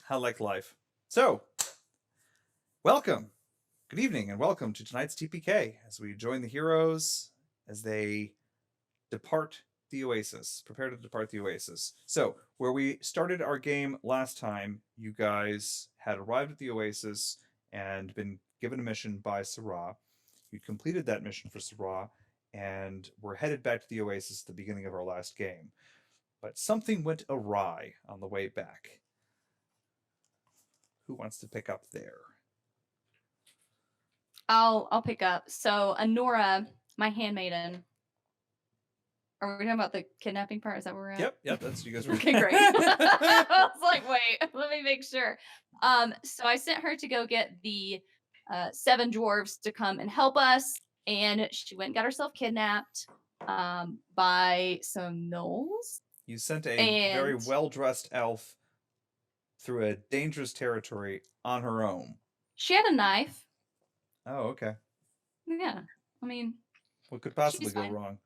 I like life. So, welcome. Good evening, and welcome to tonight's TPK as we join the heroes as they depart the Oasis, prepare to depart the Oasis. So, where we started our game last time, you guys had arrived at the Oasis and been given a mission by Sarah. You completed that mission for Sarah, and were headed back to the Oasis at the beginning of our last game. But something went awry on the way back. Who wants to pick up there? I'll pick up. So Honora, my handmaiden. Are we talking about the kidnapping part? Is that where we're at? Yep, that's you guys. Okay, great. I was like, wait, let me make sure. So I sent her to go get the 7 dwarves to come and help us, and she went and got herself kidnapped by some gnolls. You sent a very well-dressed elf through a dangerous territory on her own. She had a knife. Oh, okay. Yeah, I mean, what could possibly go wrong?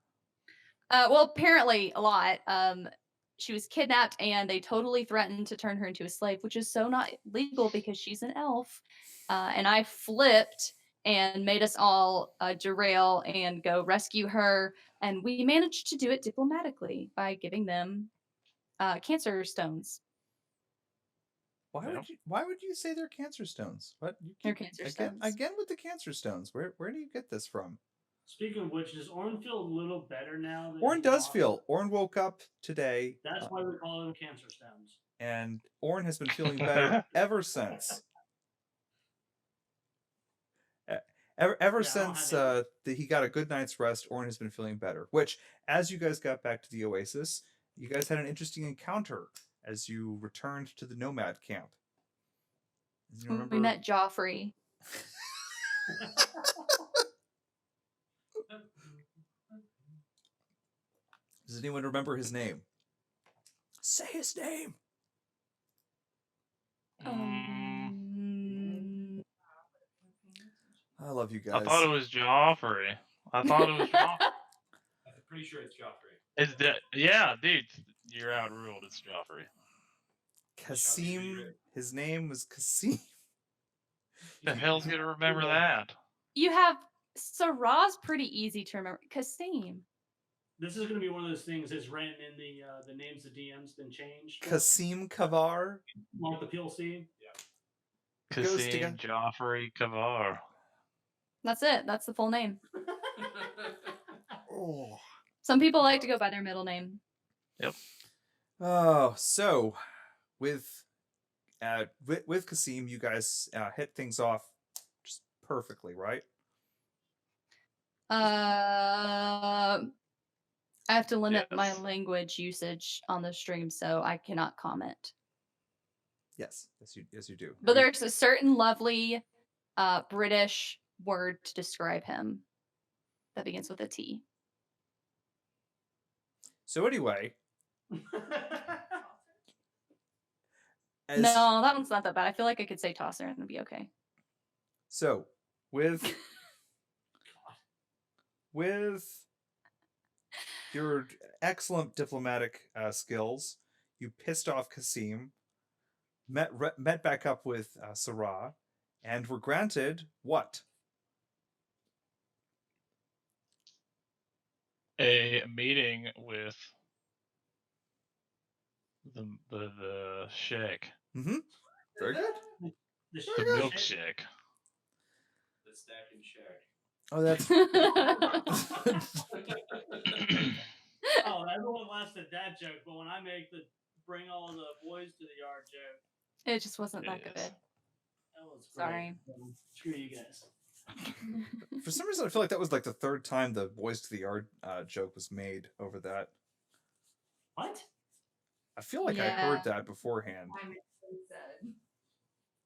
Well, apparently a lot. She was kidnapped, and they totally threatened to turn her into a slave, which is so not legal because she's an elf. And I flipped and made us all derail and go rescue her. And we managed to do it diplomatically by giving them cancer stones. Why would you say they're cancer stones? What? They're cancer stones. Again with the cancer stones. Where do you get this from? Speaking of which, does Orin feel a little better now? Orin does feel. Orin woke up today. That's why we call them cancer stones. And Orin has been feeling better ever since. Ever since he got a good night's rest, Orin has been feeling better. Which, as you guys got back to the Oasis, you guys had an interesting encounter as you returned to the Nomad camp. You remember? We met Joffrey. Does anyone remember his name? Say his name. I love you guys. I thought it was Joffrey. I'm pretty sure it's Joffrey. It's yeah, dude. You're outruled. It's Joffrey. Kasim. His name was Kasim. The hell's gonna remember that? You have Sarah's pretty easy to remember. Kasim. This is going to be one of those things that's written in the names of DMs been changed. Kasim Kavar. Like the PLC. Yeah. Kasim Joffrey Kavar. That's it. That's the full name. Oh. Some people like to go by their middle name. Yep. Oh, so with Kasim, you guys hit things off just perfectly, right? I have to limit my language usage on the stream, so I cannot comment. Yes, you do. But there's a certain lovely British word to describe him that begins with a T. So anyway. No, that one's not that bad. I feel like I could say tosser and it'd be okay. So, with your excellent diplomatic skills, you pissed off Kasim, met back up with Sarah, and were granted what? A meeting with the shake. Mm-hmm. Very good. The milkshake. The stacking shack. Oh, that's. Oh, everyone laughs at that joke, but when I make the bring all the boys to the yard joke, it just wasn't that good. That was great. Sorry. Screw you guys. For some reason, I feel like that was like the third time the boys to the yard joke was made over that. What? I feel like I heard that beforehand.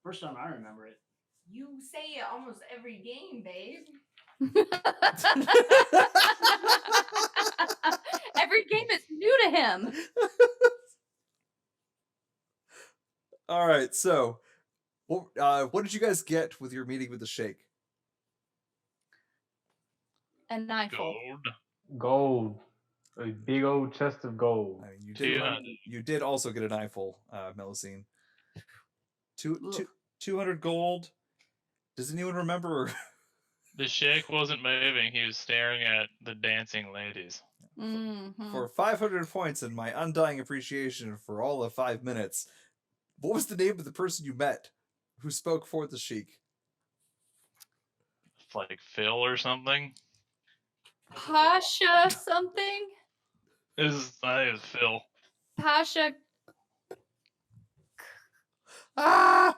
First time I remember it. You say it almost every game, babe. Every game is new to him. All right, so what did you guys get with your meeting with the Sheikh? A knife. Gold. A big old chest of gold. I mean, you did also get an eyeful, Melusine. Ugh. 200 gold. Does anyone remember? The sheik wasn't moving. He was staring at the dancing ladies. Mhm. For 500 points and my undying appreciation for all of 5 minutes, what was the name of the person you met who spoke for the sheik? Like Phil or something. Pasha something? I think it was Phil. Pasha. Ah!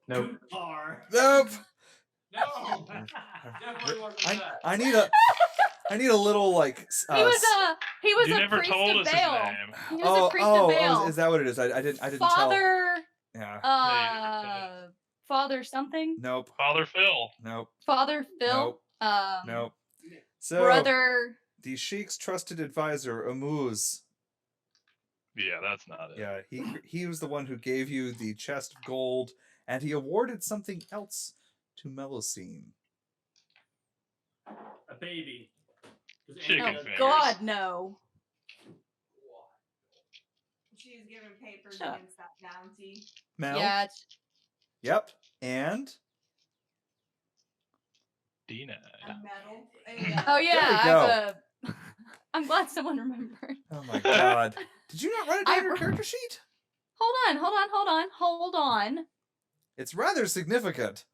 Nope. Car. Nope. No, definitely wasn't that. I need a little like. He was You a never priest told of us his Baal. name. He was a priest of Baal. Is that what it is? I didn't tell. Father. Yeah. Father something. Nope. Father Phil. Nope. Father Phil. Nope. Nope. So Brother. the sheik's trusted advisor, Amuz. Yeah, that's not it. Yeah, he was the one who gave you the chest of gold, and he awarded something else to Melusine. A baby. 'Cause Chicken Andy Oh doesn't- fingers. God, no. She's given papers Shut up. against that bounty. Mel. Yeah. Yep. And Denied. A medal. Oh yeah. There we I have a. I'm glad someone remembered. oh my god, did you not write it down I in your wrote- character sheet? Hold on. It's rather significant.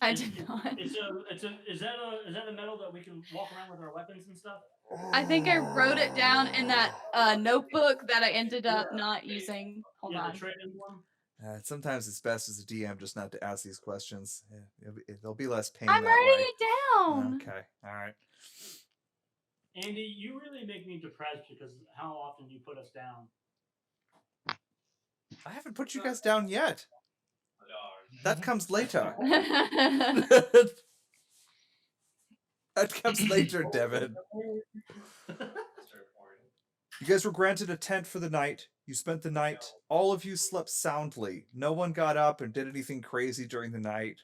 I did not. Is that a medal that we can walk around with our weapons and stuff? I think I wrote it down in that notebook that I ended up not using. Hold Yeah, on. the trade-in one. Sometimes it's best as a DM just not to ask these questions. Yeah, there'll be less pain I'm that writing way. it down. Okay, all right. Andy, you really make me depressed because how often you put us down. I haven't put you guys down yet. That comes later. That comes later, Devin. You guys were granted a tent for the night. You spent the night. All of you slept soundly. No one got up and did anything crazy during the night,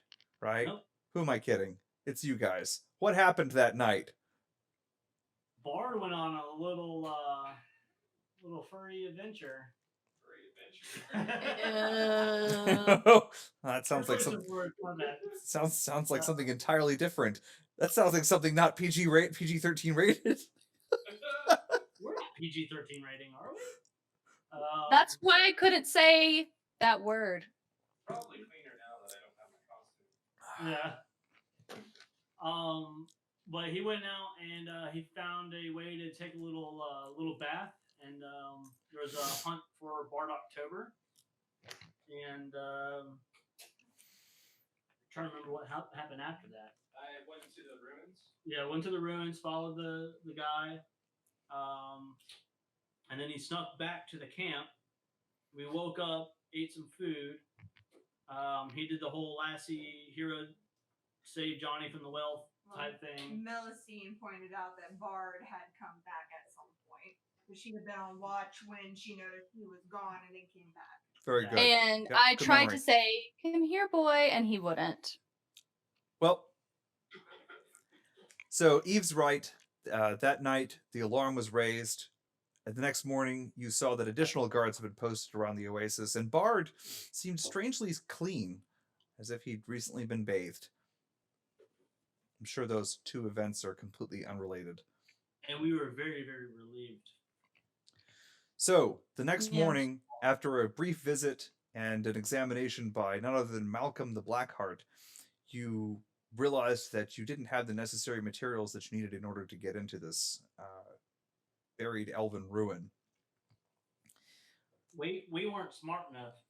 right? Nope. Who am I kidding? It's you guys. What happened that night? Bard went on a little furry adventure. That sounds like Some words on that. sounds like something entirely different. That sounds like something not PG-13 rated. We're not PG-13 rating, are we? That's why I couldn't say that word. Probably cleaner now that I don't have my costume. Yeah. But he went out and he found a way to take a little bath, and there was a hunt for Bard October, and trying to remember what happened after that. I went to the ruins. Yeah, went to the ruins, followed the guy, and then he snuck back to the camp. We woke up, ate some food. He did the whole Lassie hero save Johnny from the well type thing. Melusine pointed out that Bard had come back at some point. But she had been on watch when she noticed he was gone and then came back. Very Yeah. good. And Yep, I good tried memory. to say, "Come here, boy," and he wouldn't. Well, so Eve's right. That night, the alarm was raised. And the next morning, you saw that additional guards had been posted around the oasis, and Bard seemed strangely clean, as if he'd recently been bathed. I'm sure those two events are completely unrelated. And we were very, very relieved. So, the next Yeah. morning, after a brief visit and an examination by none other than Malcolm the Blackheart, you realized that you didn't have the necessary materials that you needed in order to get into this buried elven ruin. We weren't smart enough.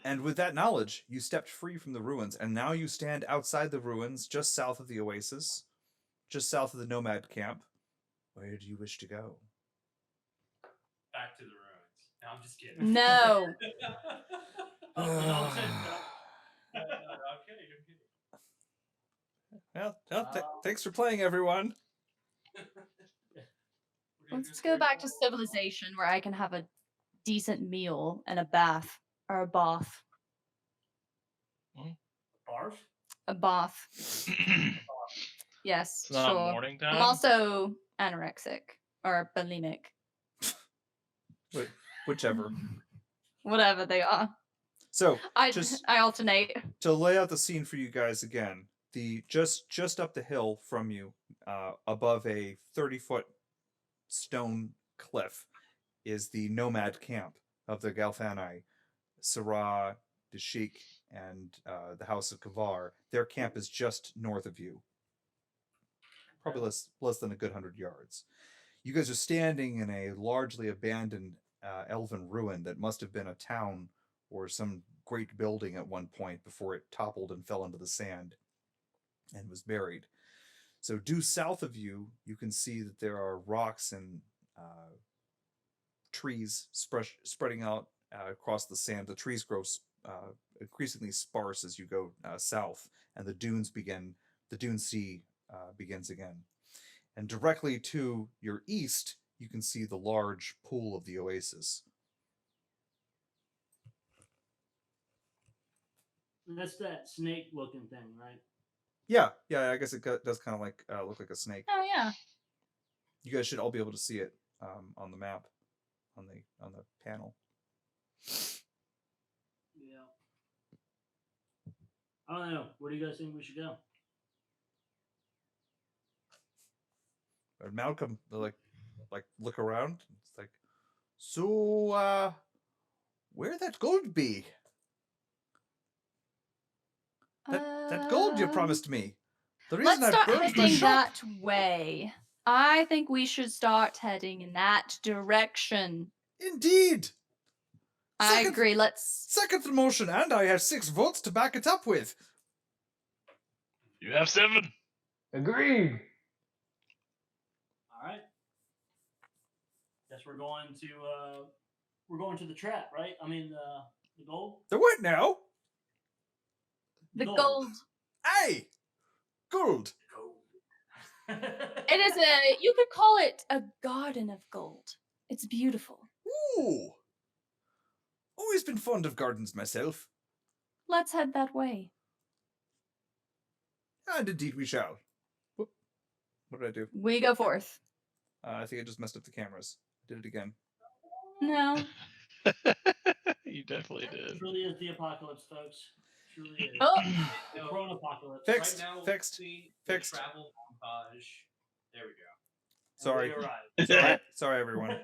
And with that knowledge, you stepped free from the ruins, and now you stand outside the ruins, just south of the oasis, just south of the nomad camp. Where do you wish to go? Back to the ruins. No, I'm just kidding. No. I'm kidding. Well, thanks for playing, everyone. Let's go back to civilization where I can have a decent meal and a bath. Or a bath. Barf? A bath. Yes, It's not sure. morning time. I'm also anorexic. or bulimic, Whichever. whatever they are. So I just I alternate. to lay out the scene for you guys again, the just up the hill from you, above a 30-foot stone cliff, is the nomad camp of the Galfani, Sarah, the Sheik, and the House of Kavar. Their camp is just north of you, probably less than a good 100 yards. You guys are standing in a largely abandoned elven ruin that must have been a town or some great building at one point before it toppled and fell into the sand and was buried. So due south of you, you can see that there are rocks and trees spreading out across the sand. The trees grow increasingly sparse as you go south, and the dune sea begins again. And directly to your east, you can see the large pool of the oasis. That's that snake-looking thing, right? Yeah, I guess it does kind of like look like a snake. Oh yeah. You guys should all be able to see it on the map, on the panel. Yeah. I don't know. Where do you guys think we should go? And Malcolm like look around. It's like, so where that gold be? That gold you promised me. The reason Let's I start burned my heading shop. that way. I think we should start heading in that direction. Indeed. I Second- agree. Let's. Second motion, and I have 6 votes to back it up with. You have 7. Agreed. All right. Guess we're going to the trap, right? I mean the gold. The what now? The gold. Hey, gold. It is you could call it a garden of gold. It's beautiful. Ooh. Always been fond of gardens myself. Let's head that way. And indeed we shall. Whoop. What did I do? We go forth. I think I just messed up the cameras. I did it again. No. You definitely did. It truly is the apocalypse, folks. Truly is. Oh. The Corona apocalypse. Fixed. Right now, Fixed. see Fixed. The travel montage. There we go. Sorry. And we arrived. Sorry, everyone.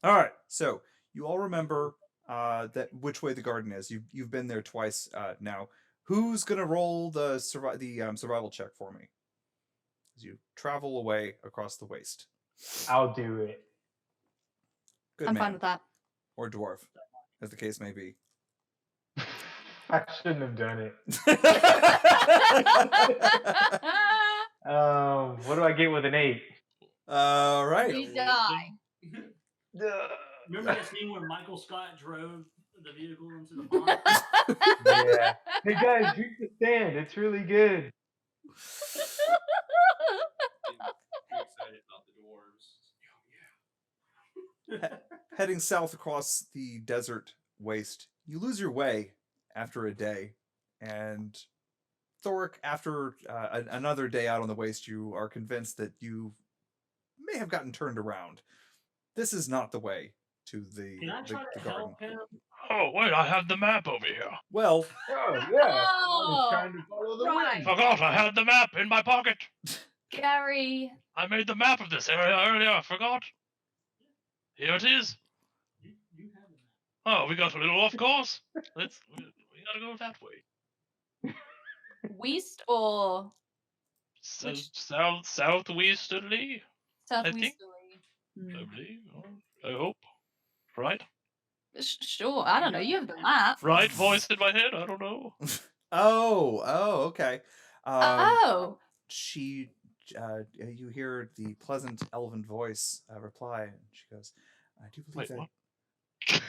All right. So you all remember that which way the garden is. You've been there twice now. Who's gonna roll the survival check for me as you travel away across the waste? I'll do it. Good I'm man. fine with that. Or dwarf, as the case may be. I shouldn't have done it. What do I get with an 8? All right. We die. Remember that scene where Michael Scott drove the vehicle into the pond? Yeah. Hey guys, drink the stand. It's really good. I'm excited about the dwarves. Heading south across the desert waste, you lose your way after a day, and Thoric, after another day out on the waste, you are convinced that you may have gotten turned around. This is not the way to the Can I try to garden. help him? Oh, wait, I have the map over here. Well, Oh yeah. I was Oh, trying to follow the right. wind. Forgot I had the map in my pocket. Gary. I made the map of this area earlier. Forgot. Here it is. You have it. Oh, we got a little off course. We gotta go that way. West or Southwesterly, southwesterly? I believe. I hope. Right? Sure. I don't know. You have the map. Right voice in my head. I don't know. oh, okay. Oh. She, you hear the pleasant elven voice reply, and she goes, "I do believe Wait, that." what?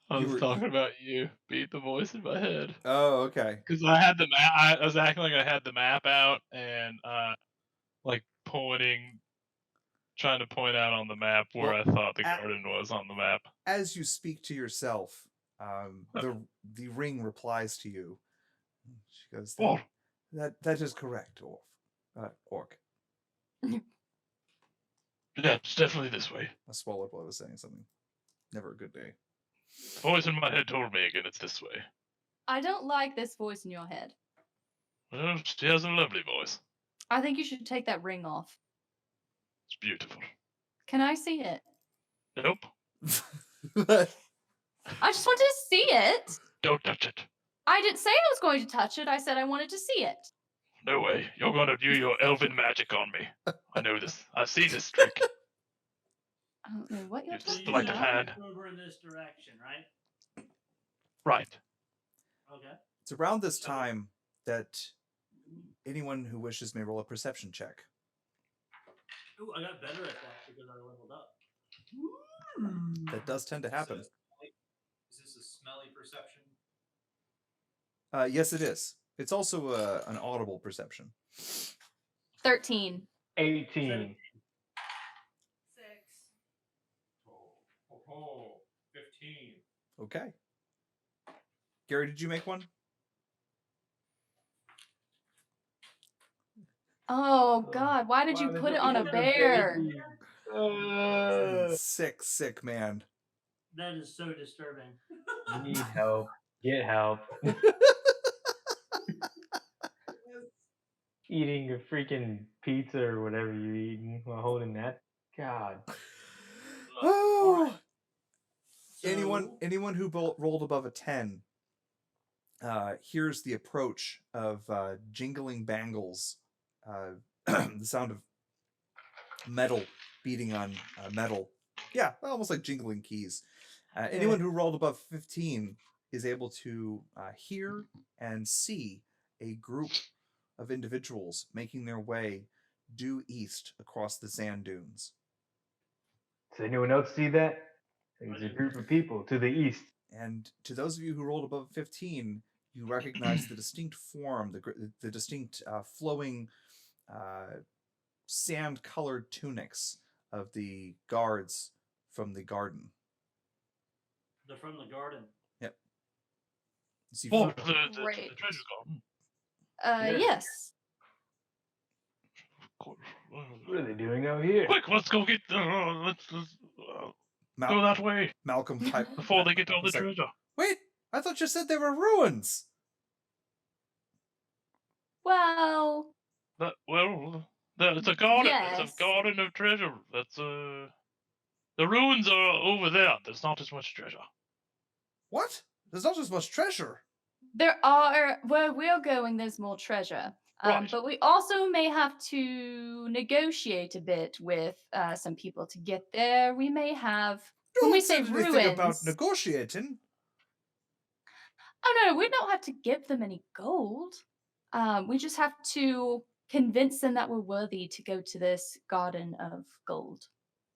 I was talking about you. Beat the voice in my head. Oh, okay. Because I had the map. I was acting like I had the map out and like trying to point out on the map where I thought the garden was on the map. As you speak to yourself, the ring replies to you. She goes, What? That is correct, Orf. Orc. Yeah, it's definitely this way. I swallowed while I was saying something. Never a good day. The voice in my head told me again it's this way. I don't like this voice in your head. Well, she has a lovely voice. I think you should take that ring off. It's beautiful. Can I see it? Nope. I just wanted to see it. Don't touch it. I didn't say I was going to touch it. I said I wanted to see it. No way. You're going to do your elven magic on me. I know this. I see this trick. I don't know what you're It's So talking you like said a about. hand. over in this direction, right? Right. Okay. It's around this time that anyone who wishes may roll a perception check. Ooh, I got better at that because I leveled up. That does tend to happen. Is this a smelly perception? Yes, it is. It's also an audible perception. 13. 18. 6. Oh, 15. Okay. Gary, did you make one? Oh God! Why did you Wow, put there's it on a a bear? baby. Sick man. That is so disturbing. Need help. Get help. Eating a freaking pizza or whatever you're eating while holding that. God. Oh. So, Anyone who rolled above a 10 hears the approach of jingling bangles, the sound of metal beating on metal. Yeah, almost like jingling keys. Anyone who rolled above 15 is able to hear and see a group of individuals making their way due east across the sand dunes. Does anyone else see that? There's a group of people to the east. And to those of you who rolled above 15, you recognize the distinct form, the distinct flowing sand-colored tunics of the guards from the garden. they're from the garden. Yep. See, Oh, the Great. treasure garden. Yeah. Yes. Of course. What are they doing out here? Quick, let's go get. Let's go that way Malcolm pipe before they get all the was like, treasure. Wait, I thought you said they were ruins. Well, It's a garden. It's yes. a garden of treasure. That's the ruins are over there. There's not as much treasure. What? There's not as much treasure. There are where we're going. There's more treasure. Right. But we also may have to negotiate a bit with some people to get there. We may have. When Don't we say say anything about ruins. negotiating. Oh no, we don't have to give them any gold. We just have to convince them that we're worthy to go to this garden of gold.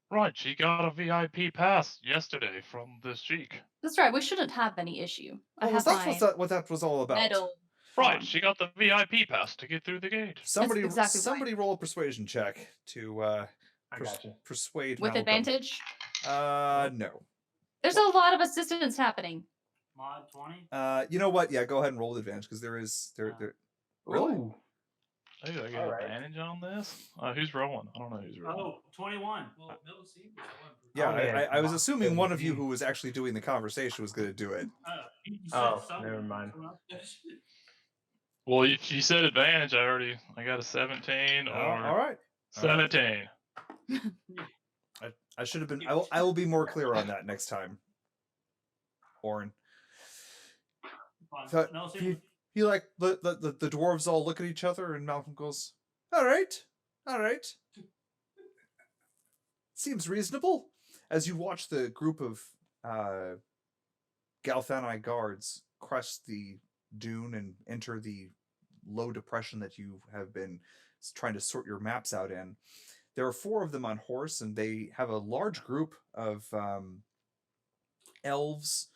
Right. She got a VIP pass yesterday from the sheik. That's right. We shouldn't have any issue. I Oh, have that's my what that was all about. medal. Right. on. She got the VIP pass to get through the gate. Somebody, exactly right. somebody roll a persuasion check to I gotcha. persuade With Malcolm. advantage. No. There's a lot of assistance happening. Mod 20. You know what? Yeah, go ahead and roll with advantage because there is there. Really? Ooh. Hey, I get Alright. advantage on this? Who's rolling? I don't know who's rolling. Oh, 21. Well, Millicene was the one. Yeah, Oh, I was assuming one of you 17. who was actually doing the conversation was going to do it. You said Oh, something. never mind. Well, if you said advantage, I got a 17 or All right. 17. I should have been. I will be more clear on that next time. Orin. Fine. So, Millicene, you like the dwarves all look at each other and Malcolm goes, all right. Seems reasonable. As you watch the group of Galthani guards crest the dune and enter the low depression that you have been trying to sort your maps out in, there are 4 of them on horse, and they have a large group of elves,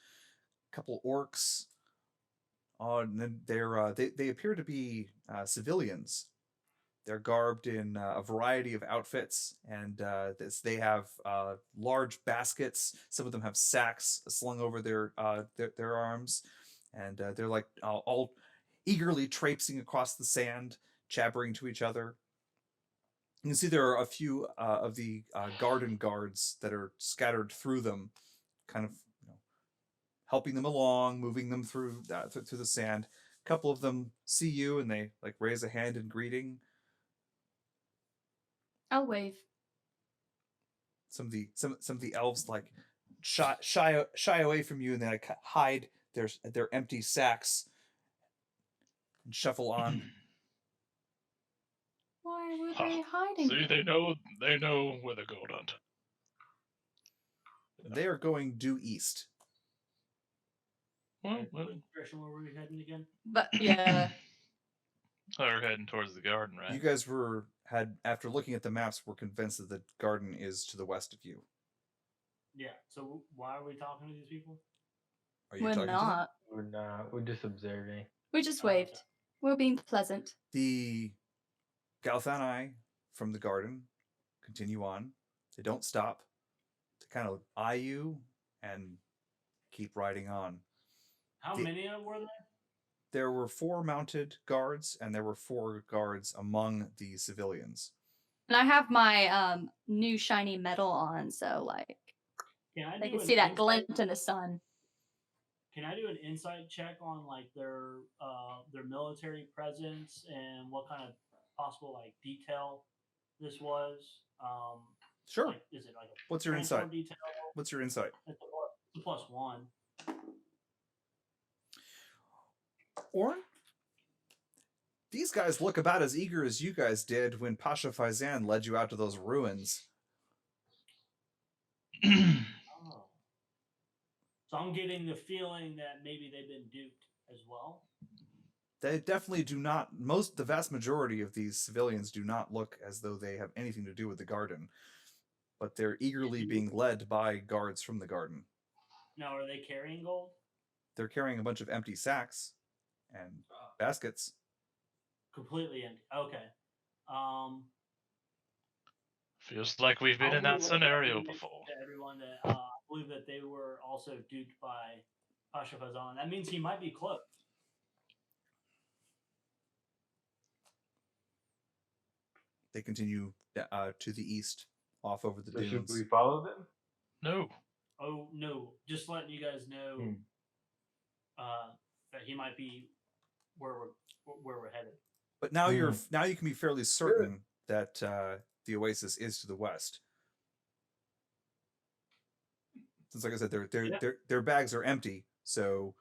a couple orcs. And then they appear to be civilians. They're garbed in a variety of outfits, and they have large baskets. Some of them have sacks slung over their arms, and they're like all eagerly traipsing across the sand, jabbering to each other. You can see there are a few of the garden guards that are scattered through them, kind of helping them along, moving them through through the sand. A couple of them see you and they like raise a hand in greeting. I'll wave. Some of the elves like shy away from you and they like hide their empty sacks and shuffle on. Why were Huh. they hiding? See, they know where the gold hunt. They are going due east. Well, What direction were we heading again? But yeah, they're heading towards the garden, right? You guys had after looking at the maps were convinced that the garden is to the west of you. Yeah. So why are we talking to these people? Are you we're talking to them? not. We're not. We're just observing. We just Oh, waved. okay. We're being pleasant. The Galthani from the garden continue on. They don't stop. They kind of eye you and keep riding on. How many were there? There were 4 mounted guards, and there were 4 guards among the civilians. And I have my new shiny metal on, so like Can they can see that glint in the sun. Can I do an insight check on like their military presence and what kind of possible like detail this was? Sure. Like, is it like a What's your transport insight? detail? What's your insight? It's a +1. Orin? These guys look about as eager as you guys did when Pasha Faizan led you out to those ruins. Oh. So I'm getting the feeling that maybe they've been duped as well. They definitely do not. The vast majority of these civilians do not look as though they have anything to do with the garden, but they're eagerly being led by guards from the garden. Now, are they carrying gold? They're carrying a bunch of empty sacks and baskets. Completely empty. Okay. Feels like we've been in that scenario before. To everyone that I believe that they were also duped by Pasha Fazan. That means he might be close. They continue to the east, off over the So should dunes. we follow them? No. Oh no! Just letting you guys know that he might be where we're headed. But now you can be fairly certain that the oasis is to the west. Since, like I said, their bags are empty, so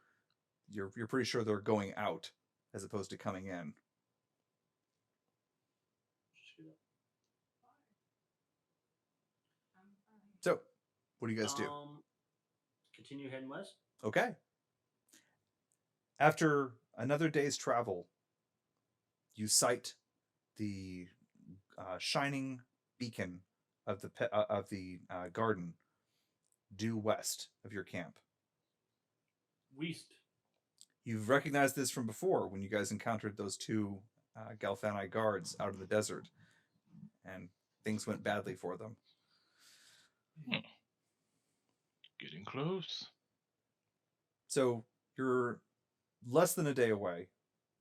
you're pretty sure they're going out as opposed to coming in. So, what do you guys do? Continue heading west. Okay. After another day's travel, you sight the shining beacon of the garden due west of your camp. West. You've recognized this from before when you guys encountered those 2 Galthani guards out of the desert, and things went badly for them. Getting close. So you're less than a day away.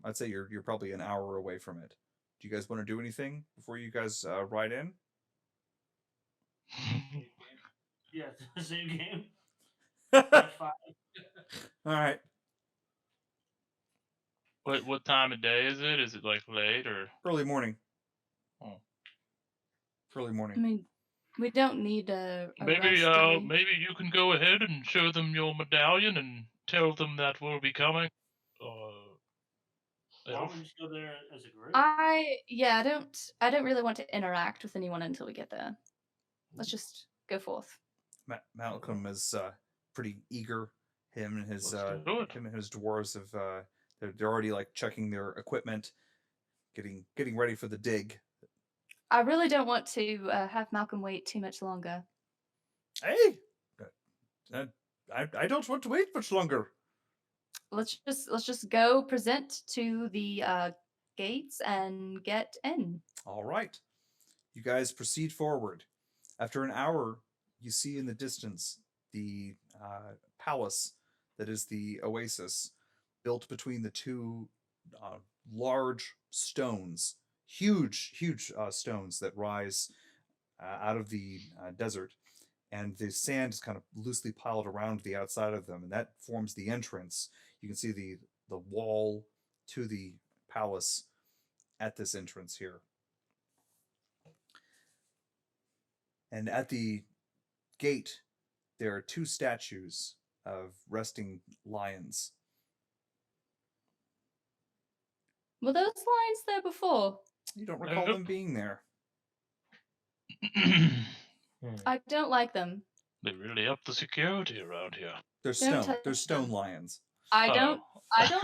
I'd say you're probably an hour away from it. Do you guys want to do anything before you guys ride in? Yeah, same game. All right. What time of day is it? Is it like late or Early morning. Oh. Early I morning. mean, we don't need a maybe rush, do we? maybe you can go ahead and show them your medallion and tell them that we'll be coming. Why don't we just go there as a group? I don't really want to interact with anyone until we get there. Let's just go forth. Malcolm is pretty eager. Him and his dwarves have they're already like checking their equipment, getting ready for the dig. I really don't want to have Malcolm wait too much longer. Hey, I don't want to wait much longer. Let's just go present to the gates and get in. All right, you guys proceed forward. After an hour, you see in the distance the palace that is the oasis, built between the 2 large stones huge stones that rise out of the desert, and the sand is kind of loosely piled around the outside of them, and that forms the entrance. You can see the wall to the palace at this entrance here. And at the gate, there are 2 statues of resting lions. Were those lions there before? You don't recall Nope. them being there. I don't like them. They really up the security around here. They're Don't stone. touch They're stone them. lions. I don't. I don't.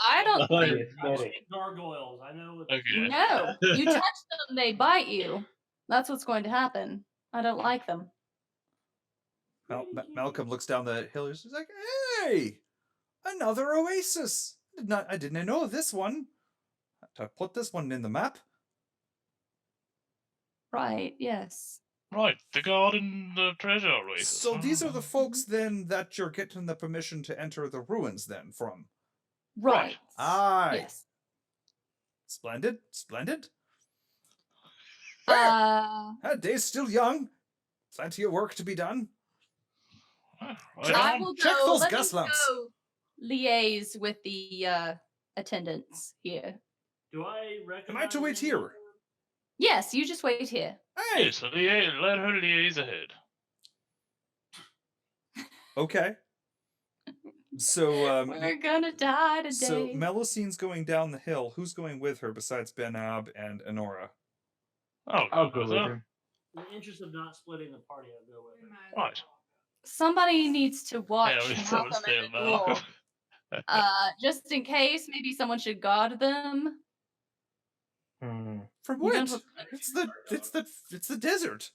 I don't Like think. aesthetic. Gargoyles. I know. Okay. No, you touch them, they bite you. That's what's going to happen. I don't like them. Malcolm looks down the hill. He's like, "Hey, another oasis! I didn't know of this one. I put this one in the map." Right? Yes. Right, the garden, the treasure oasis. So these are the folks then that you're getting the permission to enter the ruins then from. Right. Aye. Yes. Splendid. Day's still young. Plenty of work to be done. Right I on. will Check go. those Let me gas lamps. go liaise with the attendants here. Do I Am recognize? I to wait here? Yes, you just wait here. Hey. Yes, let her liaise ahead. Okay. So We're gonna die today. so Melusine's going down the hill. Who's going with her besides Ben-Ab and Enora? I'll go with her. him. In the interest of not splitting the party, I'll go with her. Right. Somebody needs to watch Yeah, we Malcolm still and the Malcolm. door. Just in case, maybe someone should guard them. Hmm. From You what? don't look- It's the desert.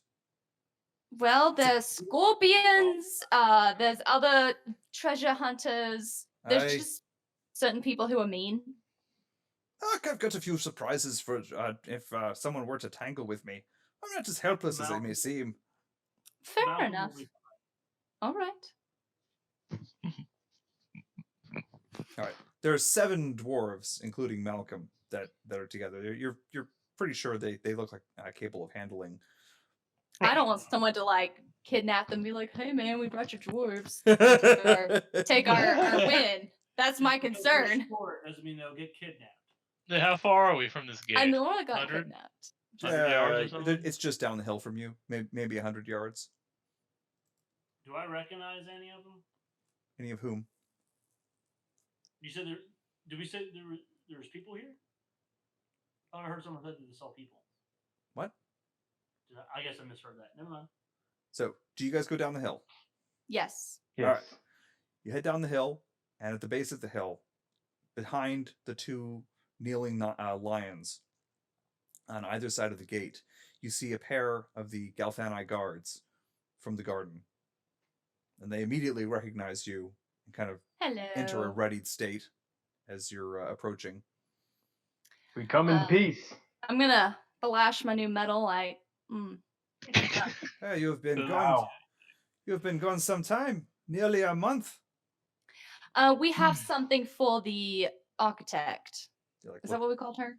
Well, there's scorpions. There's other treasure hunters. There's I- just certain people who are mean. I've got a few surprises for if someone were to tangle with me. I'm not as helpless as I may seem. Fair Malcolm will enough. be- All right. All right. There are 7 dwarves, including Malcolm, that are together. You're pretty sure they look like capable of handling. I don't want someone to like kidnap them and be like, "Hey, man, we brought your dwarves. Take our win." That's my Because they're concern. short doesn't mean they'll get kidnapped. Yeah, how far are we from this gate? I know I got 100? kidnapped. 100 yards or something? It's just down the hill from you, maybe 100 yards. Do I recognize any of them? Any of whom? You said there. Did we say there was people here? Oh, I heard someone said that they saw people. What? I guess I misheard that. Never mind. So, do you guys go down the hill? Yes. Yes. All right. You head down the hill, and at the base of the hill, behind the 2 kneeling lions, on either side of the gate, you see a pair of the Galthani guards from the garden. And they immediately recognize you and kind of Hello. enter a readied state as you're approaching. We come in peace. I'm gonna flash my new medal light. You have been Wow. gone. You have been gone some time, nearly a month. We have something for the architect. You're like, Is that what we called her?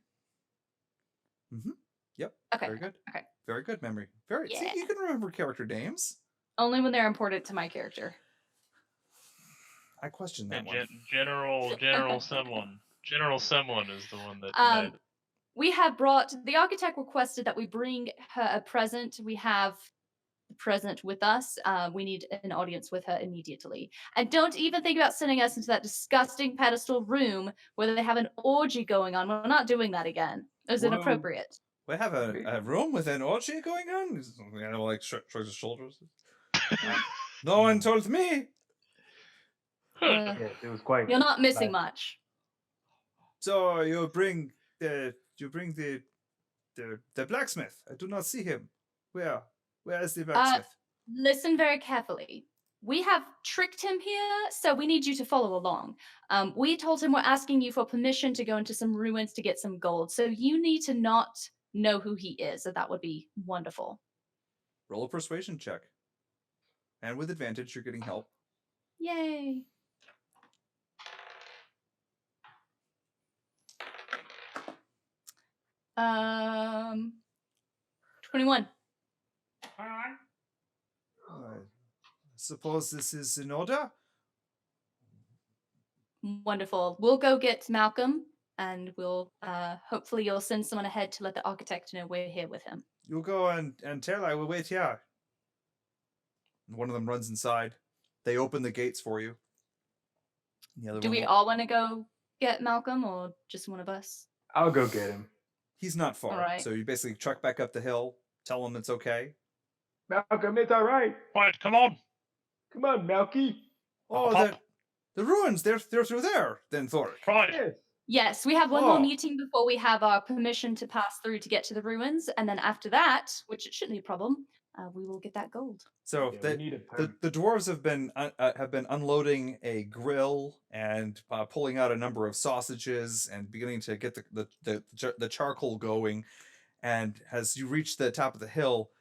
Mm-hmm. Yep. Okay. Very good. Okay. Very good memory. Very. See, Yeah. you can remember character names. Only when they're important to my character. I question Yeah, that one. General someone. General someone is the one that died. We have brought the architect requested that we bring her a present. We have the present with us. We need an audience with her immediately. And don't even think about sending us into that disgusting pedestal room where they have an orgy going on. We're not doing that again. It was Whoa. inappropriate. We have a room with an orgy going on. Like shrugs his shoulders. No one told me. Uh, Yes, it was quite. you're not missing bad. much. So you bring the blacksmith. I do not see him. Where is the blacksmith? Listen very carefully. We have tricked him here, so we need you to follow along. We told him we're asking you for permission to go into some ruins to get some gold. So you need to not know who he is. So that would be wonderful. Roll a persuasion check. And with advantage, you're getting help. Yay. 21. Alright. I suppose this is in order. Wonderful. We'll go get Malcolm, and we'll hopefully you'll send someone ahead to let the architect know we're here with him. You go and tell. I will wait here. And one of them runs inside. They open the gates for you. The other Do one we all want to go get Malcolm, or just one of us? I'll go get him. He's not far. Alright. So you basically truck back up the hill, tell him it's okay. Malcolm, it's all right. Quiet, come on. Come on, Malky. Oh, Pop. the ruins, they're through there, then Thoric. Right. Yes. Yes, we have one Oh. more meeting before we have our permission to pass through to get to the ruins, and then after that, which it shouldn't be a problem, we will get that gold. So Yeah, we need a permit. the dwarves have been unloading a grill and pulling out a number of sausages and beginning to get the charcoal going. And as you reach the top of the hill,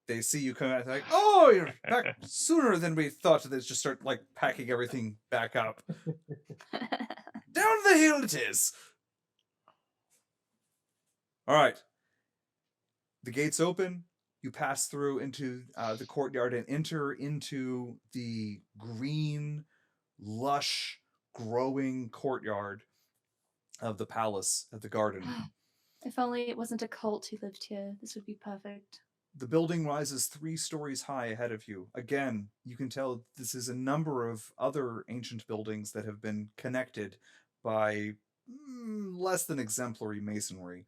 they see you come out like, oh, you're back sooner than we thought. They just start like packing everything back up. Down the hill it is. All right. The gates open. You pass through into the courtyard and enter into the green, lush, growing courtyard of the palace, of the garden. If only it wasn't a cult who lived here, this would be perfect. The building rises 3 stories high ahead of you. Again, you can tell this is a number of other ancient buildings that have been connected by less than exemplary masonry.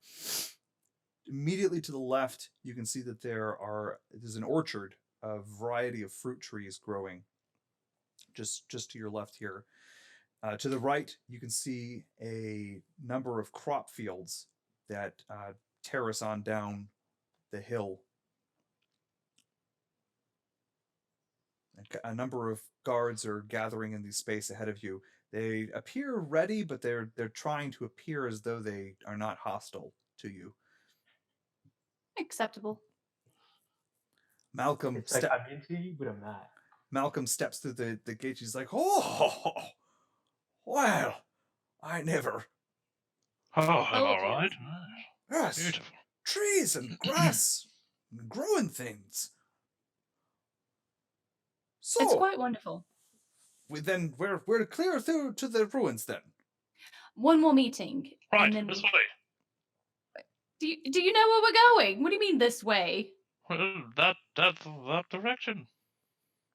Immediately to the left, you can see that there's an orchard, a variety of fruit trees growing just to your left here. To the right, you can see a number of crop fields that terrace on down the hill. A number of guards are gathering in the space ahead of you. They appear ready, but they're trying to appear as though they are not hostile to you. Acceptable. Malcolm It's like I'm into you, but I'm not. Malcolm steps through the gate. He's like, oh, well, I never. Oh, I'm Oh, all right. Yes, Beautiful. trees and grass and growing things. So It's quite wonderful. we're clear through to the ruins then. One more meeting. Right, and then this we... way. Do you know where we're going? What do you mean this way? Well, that direction.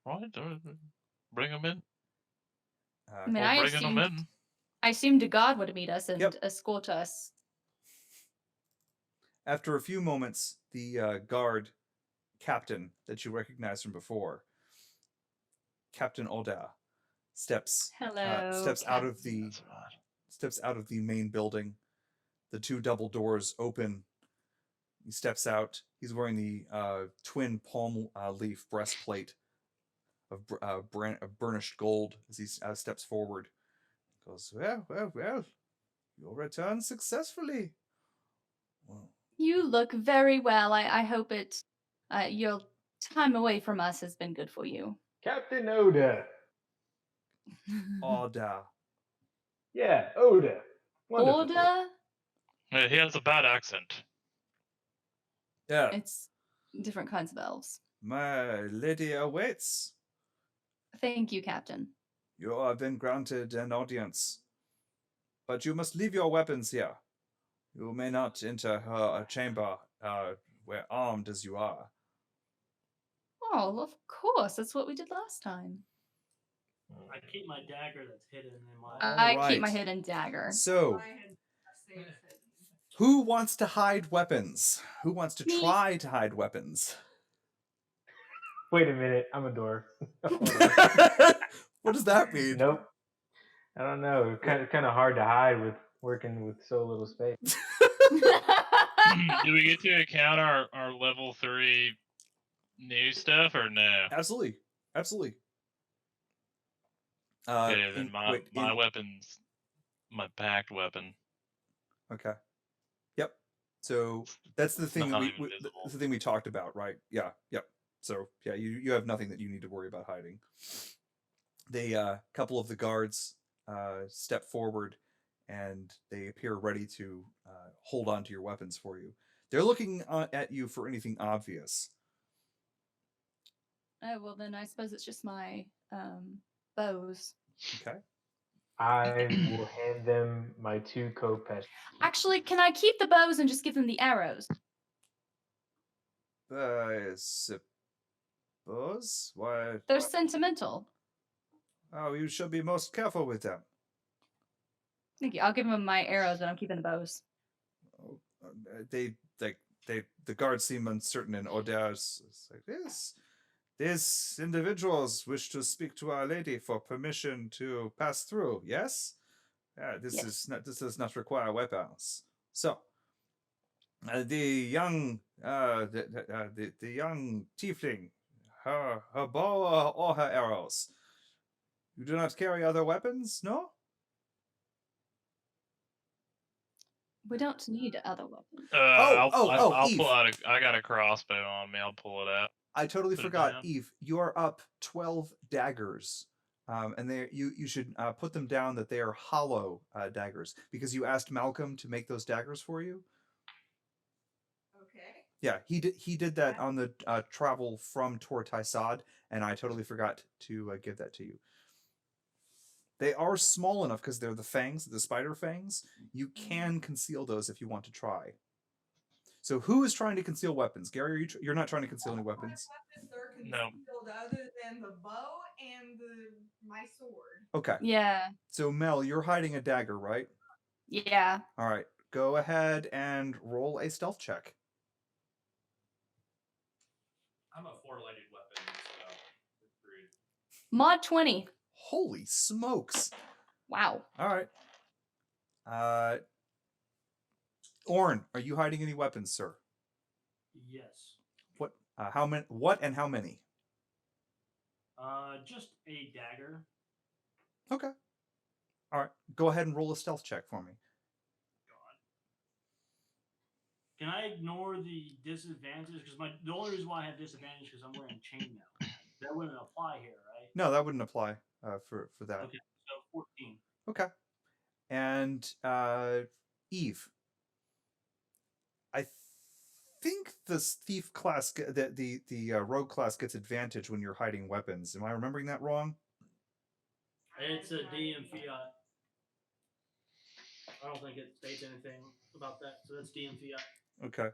Right, bring them in. I mean, Or I bringing them in. assumed a guard would meet us and Yep. escort us. After a few moments, the guard captain that you recognize from before, Captain Oda, steps Hello. out of the That's right. steps out of the main building. The 2 double doors open. He steps out. He's wearing the twin palm leaf breastplate of burnished gold as he steps forward. He goes, well, you'll return successfully. Well, You look very well. I hope your time away from us has been good for you. Captain Oda. Oda. Yeah, Oda. Wonderful. Order? Yeah, he has a bad accent. Yeah, It's different kinds of elves. my lady awaits. Thank you, Captain. You have been granted an audience, but you must leave your weapons here. You may not enter her chamber where armed as you are. Oh, of course. That's what we did last time. I keep my dagger that's hidden in my. I keep my right. hidden dagger. So, I had saved it. who wants to hide weapons? Who wants to Me. try to hide weapons? Wait a minute, I'm a dwarf. Hold on. What does that mean? Nope. I don't know. Kind of hard to hide with working with so little space. Do we get to account our level 3 new stuff or no? Absolutely. Absolutely. Okay, then my weapon's my packed weapon. Okay. Yep. So that's the thing Not that even visible. that's the thing we talked about, right? Yeah. Yep. So yeah, you have nothing that you need to worry about hiding. They couple of the guards step forward and they appear ready to hold on to your weapons for you. They're looking at you for anything obvious. Oh, well, then I suppose it's just my bows. Okay. I will hand them my 2 kopecks. Actually, can I keep the bows and just give them the arrows? I suppose. Why? They're sentimental. Oh, you should be most careful with them. Thank you. I'll give them my arrows, and I'm keeping the bows. Oh, the guards seem uncertain, and Odair's like, yes, these individuals wish to speak to Our Lady for permission to pass through. Yes, this does not require weapons. So, the young young tiefling, her bow or her arrows. You do not carry other weapons, no? We don't need other weapons. I'll Eve. pull out I got a crossbow on me. I'll pull it out. I totally Put it forgot, down. Eve. You are up 12 daggers, and you should put them down that they are hollow daggers because you asked Malcolm to make those daggers for you. Okay. Yeah, he did that on the travel from Tor Taisad, and I totally forgot to give that to you. They are small enough because they're the fangs, the spider fangs. You can conceal those if you want to try. So who is trying to conceal weapons? Gary, you're not trying to conceal any weapons? Weapons are No. concealed other than the bow and my sword. Okay. Yeah. So Mel, you're hiding a dagger, right? Yeah. All right. Go ahead and roll a stealth check. I'm a 4-legged weapon, so it's rude. Mod 20. Holy smokes. Wow. All right. Orn, are you hiding any weapons, sir? Yes. What? How many? What and how many? Just a dagger. Okay. All right. Go ahead and roll a stealth check for me. Can I ignore the disadvantage? Because the only reason why I have disadvantage is because I'm wearing chainmail. That wouldn't apply here, right? No, that wouldn't apply for that. Okay, so 14. Okay. And Eve, I think the thief class, the rogue class gets advantage when you're hiding weapons. Am I remembering that wrong? It's a DM fiat. I don't think it states anything about that, so that's DM fiat. Okay.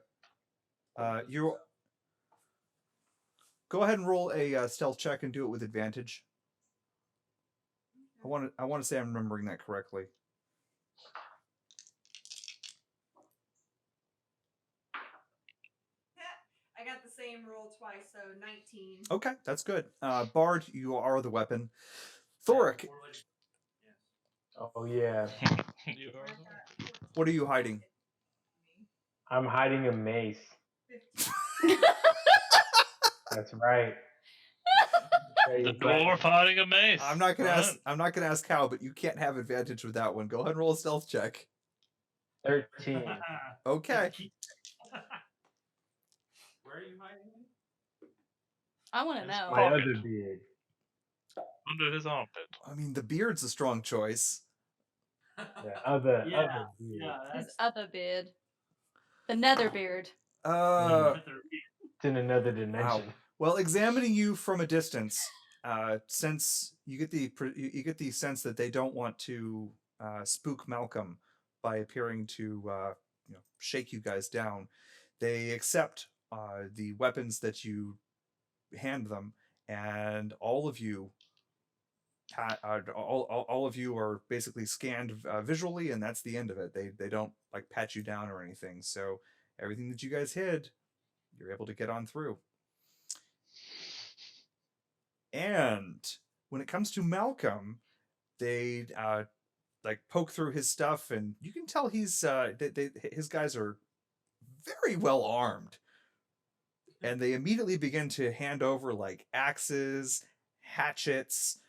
You go ahead and roll a stealth check and do it with advantage. I want to say I'm remembering that correctly. I got the same roll twice, so 19. Okay, that's good. Bard, you are the weapon. Thoric, Yes. Oh yeah, You are the one. what are you hiding? I'm hiding a mace. 15. That's right. The dwarf hiding a mace. I'm not gonna Right. ask. I'm not gonna ask how, but you can't have advantage with that one. Go ahead and roll a stealth check. 13. Okay. Where are you hiding? I want to That's know. My Pocket. other beard. Under his armpit. I mean, the beard's a strong choice. The other Yeah, beard. yeah, His that's other beard. The nether beard. It's in another dimension. Wow. Well, examining you from a distance, since you get the sense that they don't want to spook Malcolm by appearing to shake you guys down, they accept the weapons that you hand them, and all of you are basically scanned visually, and that's the end of it. They don't like pat you down or anything. So everything that you guys hid, you're able to get on through. And when it comes to Malcolm, they poke through his stuff, and you can tell his guys are very well armed. And they immediately begin to hand over like axes, hatchets,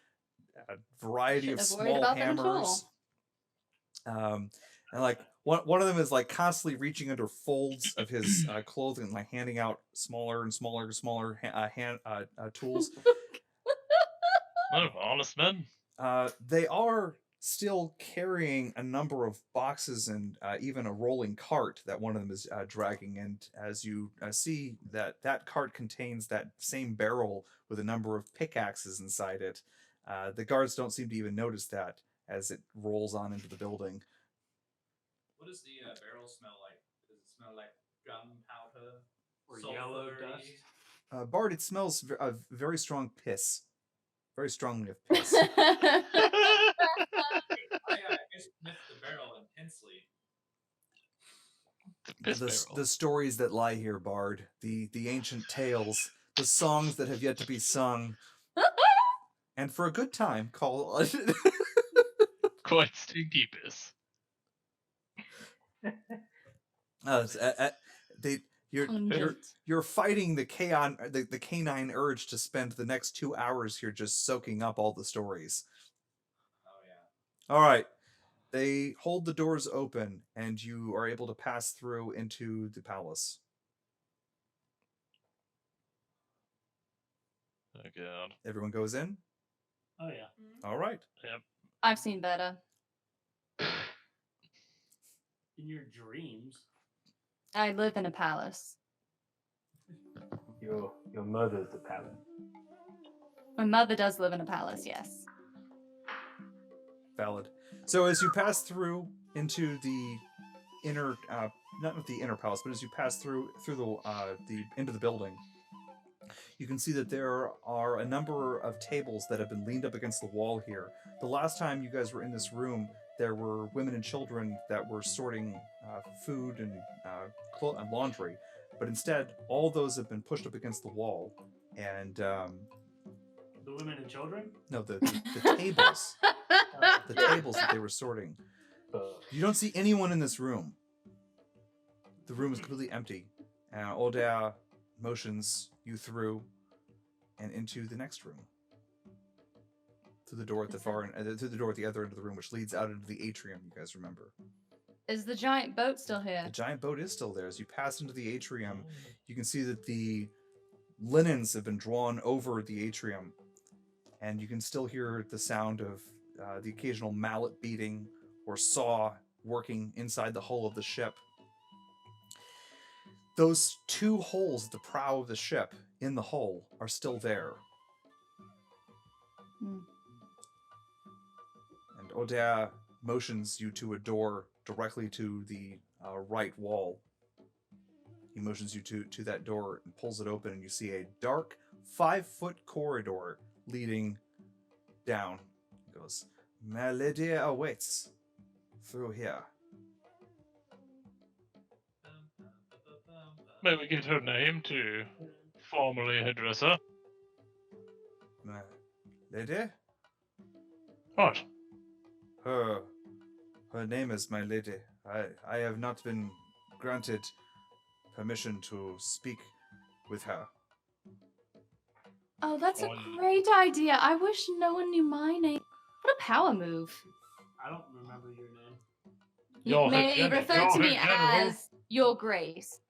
a variety of Shouldn't have worried small about them at hammers. And like one of them is like constantly reaching under folds of his clothing, like handing out smaller and smaller tools. Oh, honest men. They are still carrying a number of boxes and even a rolling cart that one of them is dragging. And as you see that cart contains that same barrel with a number of pickaxes inside it, the guards don't seem to even notice that as it rolls on into the building. What does the barrel smell like? Does it smell like gunpowder Or yellow sulfury? dust. Bard, it smells of very strong piss. Very strongly of piss. I just sniffed the barrel intensely. The piss barrel. The stories that lie here, Bard. The ancient tales. The songs that have yet to be sung. And for a good time, call... Quite stinky piss. You're fighting the canine urge to spend the next 2 hours here just soaking up all the stories. Oh yeah. All right. They hold the doors open, and you are able to pass through into the palace. Oh god. Everyone goes in? Oh yeah. All right. Yep. I've seen better. In your dreams. I live in a palace. Your mother's the paladin. My mother does live in a palace, yes. Valid. So as you pass through into the inner, not the inner palace, but as you pass through the into the building, you can see that there are a number of tables that have been leaned up against the wall here. The last time you guys were in this room, there were women and children that were sorting food and laundry, but instead, all those have been pushed up against the wall, and The women and children? no, the tables, the tables that they were sorting. You don't see anyone in this room. The room is completely empty. Odair motions you through and into the next room. Through the door at the far end, through the door at the other end of the room, which leads out into the atrium. You guys remember? Is the giant boat still here? The giant boat is still there. As you pass into the atrium, you can see that the linens have been drawn over the atrium, and you can still hear the sound of the occasional mallet beating or saw working inside the hull of the ship. Those 2 holes at the prow of the ship in the hull are still there. Hmm. And Odair motions you to a door directly to the right wall. He motions you to that door and pulls it open, and you see a dark 5-foot corridor leading down. He goes, "My lady awaits through here." May we get her name to formally address her? "My lady? What? Her name is my lady. I have not been granted permission to speak with her." Oh, that's a Oh, great idea. I wish no one knew my name. What a power move. I don't remember your name. You You're her may general. refer You're to me her general. as Your Grace.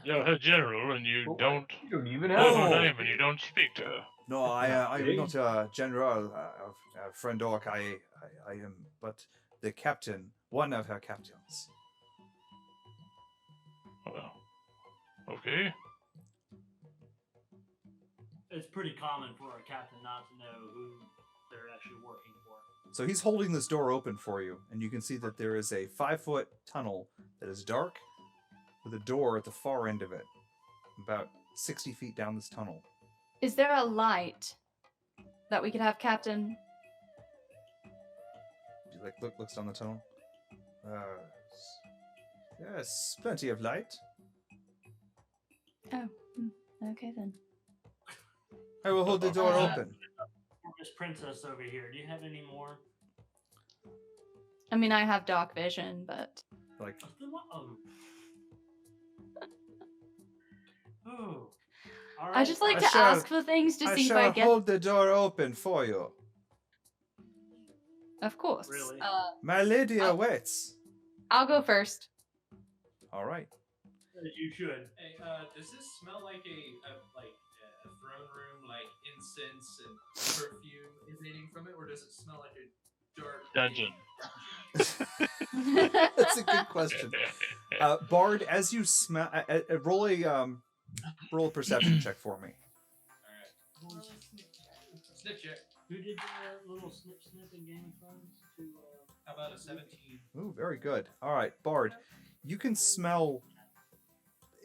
You're her general, and you don't You don't even know have her Oh. name, and you don't speak to her. No, I am Okay. not a general of Friend Orc. I am but the captain, one of her captains. Well, okay. It's pretty common for a captain not to know who they're actually working for. So he's holding this door open for you, and you can see that there is a 5-foot tunnel that is dark with a door at the far end of it, about 60 feet down this tunnel. Is there a light that we could have Captain? He looks down the tunnel. Yes, plenty of light. Oh, okay then. I will hold the door Uh, open. Miss Princess over here, do you have any more? I mean, I have dark vision, but Like, Oh. All right. I just like I to shall- ask for things to I see if shall I get. hold the door open for you. Of course. Really? My lady Oh. awaits. I'll go first. All right. You should. Hey, does this smell like a throne room, like incense and perfume emanating from it, or does it smell like a Dirt. Dungeon. That's a good question. Bard, as you smell, roll a perception check for me. All right. Snip check. Who did the little snip in Game of Thrones? How about a 17? Ooh, very good. All right, Bard, you can smell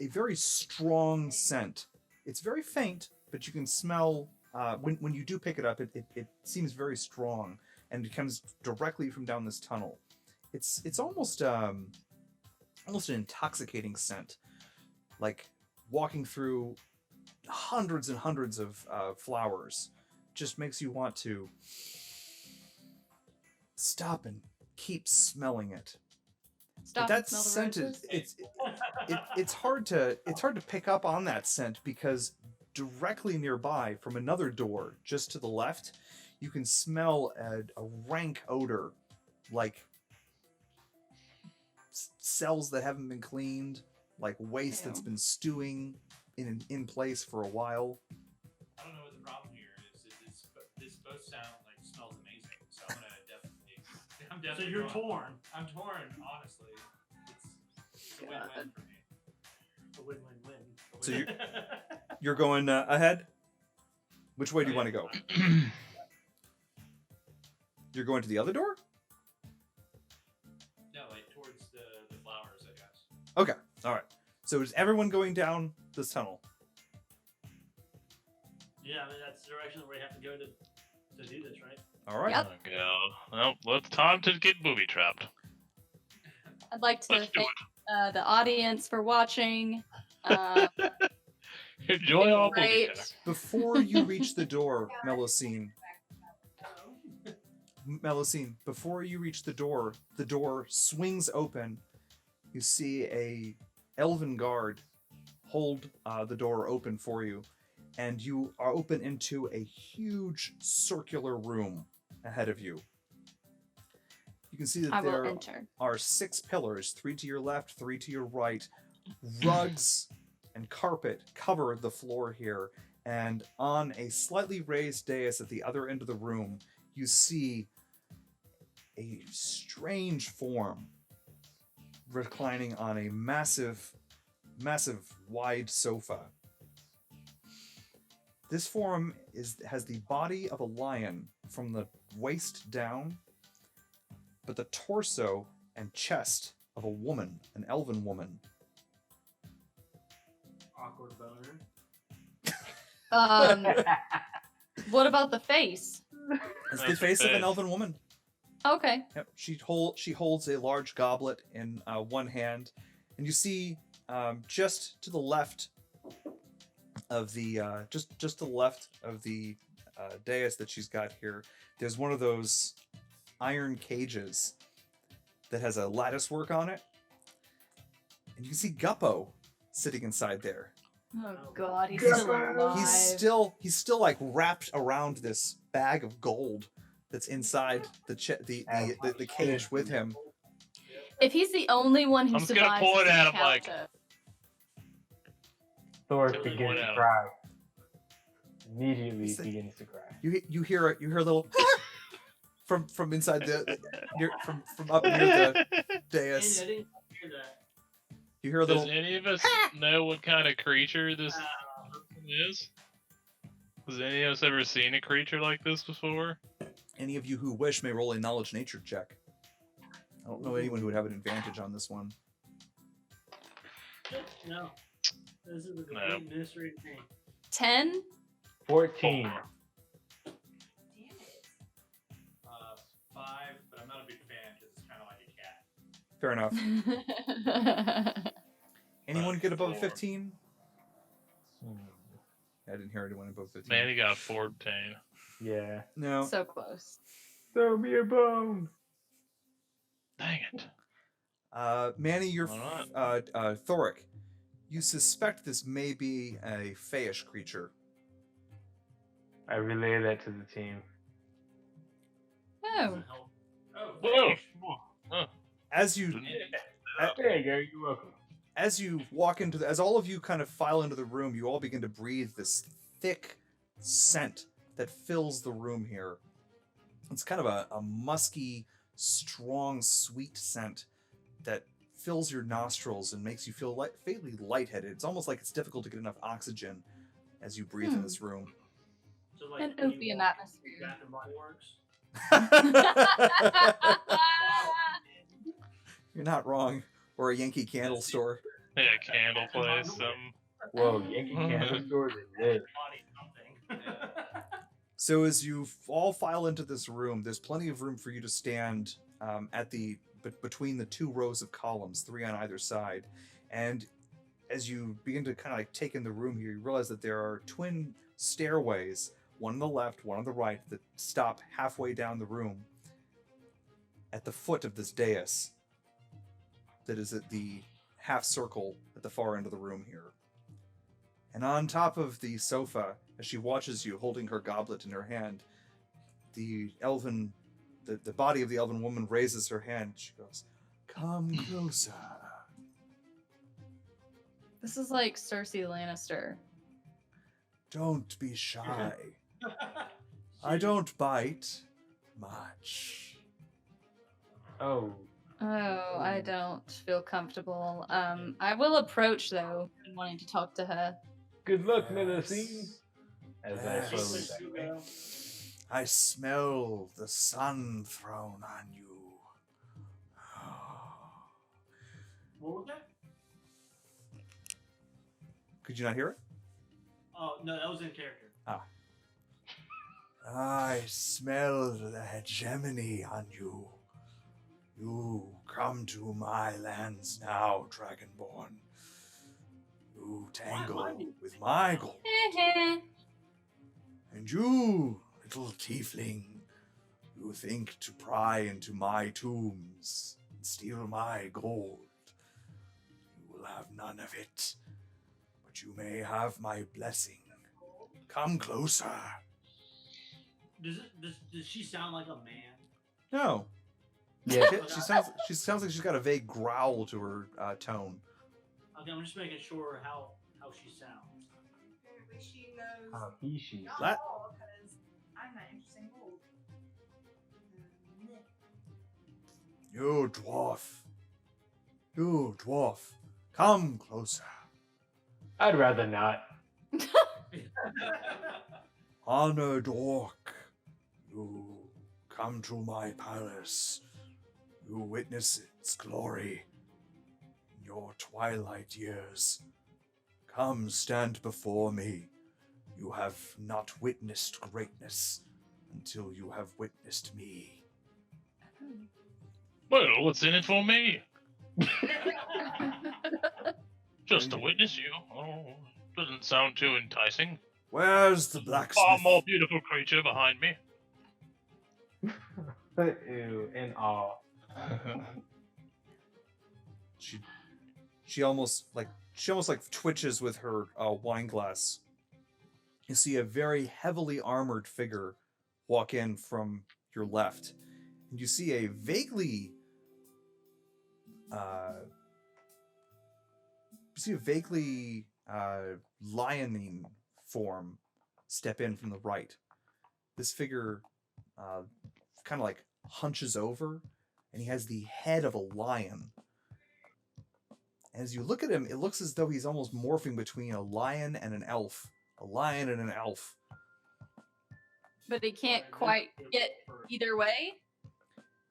a very strong scent. It's very faint, but you can smell when you do pick it up. It seems very strong, and it comes directly from down this tunnel. It's almost an intoxicating scent, like walking through hundreds and hundreds of flowers. Just makes you want to stop and keep smelling it. Stop But and smell the roses. It's hard to pick up on that scent because directly nearby from another door just to the left you can smell a rank odor, like cells that haven't been cleaned, like waste that's Ew. been stewing in place for a while. I don't know what the problem here is. This both sound like smells amazing, so I'm gonna I'm So definitely. you're going. torn. I'm torn, honestly. It's a win-win for me. A win-win-win. So you're going ahead. Which way do you want to go? You're going to the other door? No, like towards the flowers, I guess. Okay. All right. So is everyone going down this tunnel? Yeah, I mean that's the direction that we have to go to do this, right? All right. Yep. Oh, God. Well, it's time to get booby trapped. I'd like to Let's do thank the audience for watching. Enjoy all booby Great. trapped. Before you reach the door, Melusine, before you reach the door swings open. You see a elven guard hold the door open for you, and you are open into a huge circular room ahead of you. You can see that I will there enter. are 6 pillars, 3 to your left, 3 to your right. Rugs and carpet cover the floor here, and on a slightly raised dais at the other end of the room, you see a strange form reclining on a massive wide sofa. This form has the body of a lion from the waist down, but the torso and chest of a woman, an elven woman. Awkward boner. What about the face? It's the That's face of an face. elven woman. Okay. Yep. She holds a large goblet in one hand, and you see just to the left of the just to the left of the dais that she's got here. There's one of those iron cages that has a lattice work on it, and you can see Guppo sitting inside there. Oh God, he's still alive. He's still like wrapped around this bag of gold that's inside the cage with him. If he's the only one who I'm just gonna survives, point does it at him count like- to- Thor Totally begins went to out. cry. Immediately He's like- begins to cry. You hear a little from inside from up near the dais. I didn't hear that. You hear a Does little. any of us know what kind of creature this person is? Has any of us ever seen a creature like this before? Any of you who wish may roll a knowledge nature check. I don't know anyone who would have an advantage on this one. No. This is a No. complete mystery to me. 10? 14. Damn it. 5, but I'm not a big fan because it's kind of like a cat. Fair enough. Anyone get above a 4. 15? I didn't hear anyone above 15. Man, he got 14. Yeah. No. So close. Throw me a bone. Dang it. Manny, you're Alright. Thoric. You suspect this may be a Fayish creature. I relay that to the team. Oh. Doesn't help. Oh, Whoa! As you There you go. You're welcome. as you walk into as all of you kind of file into the room, you all begin to breathe this thick scent that fills the room here. It's kind of a musky, strong, sweet scent that fills your nostrils and makes you feel faintly lightheaded. It's almost like it's difficult to get enough oxygen as you breathe in this room. So like An when you opium walk atmosphere. into Bath and Body Works. You're not wrong. Or a Yankee Candle That's the- store. Yeah, candle place. Whoa, Yankee Candle stores is lit. Body something. So as you all file into this room, there's plenty of room for you to stand between the two rows of columns, 3 on either side. And as you begin to kind of like take in the room here, you realize that there are twin stairways, one on the left, one on the right, that stop halfway down the room at the foot of this dais that is at the half circle at the far end of the room here. And on top of the sofa, as she watches you holding her goblet in her hand, the body of the elven woman raises her hand. She goes, "Come closer." This is like Cersei Lannister. Don't be shy. I don't bite much. Oh, Oh, I don't feel comfortable. I will approach though, wanting to talk to her. good luck, Yes. Melusine. As I Yes. slowly Yes. back away. I smell the sun thrown on you. What was that? Could you not hear it? Oh no, that was in character. I smell the hegemony on you. You come to my lands now, Dragonborn. You tangle with my gold. And you, little tiefling, you think to pry into my tombs and steal my gold. You will have none of it, but you may have my blessing. Come closer. Does she sound like a man? No. Yeah, She sounds like she's got a vague growl to her tone. Okay, I'm just making sure how she sounds. Apparently she knows Ishi's. not Let- all, because I'm not interested in gold. You dwarf, come closer. I'd rather not. Honored orc, you come to my palace. You witness its glory in your twilight years. Come stand before me. You have not witnessed greatness until you have witnessed me. Well, what's in it for me? Just to witness you. Oh, doesn't sound too enticing. Where's the Far blacksmith? more beautiful creature behind me. Ew, in awe. She almost like twitches with her wine glass. You see a very heavily armored figure walk in from your left, and you see a vaguely lioning form step in from the right. This figure kind of like hunches over, and he has the head of a lion. As you look at him, it looks as though he's almost morphing between a lion and an elf. A lion and an elf. But he can't quite get either way.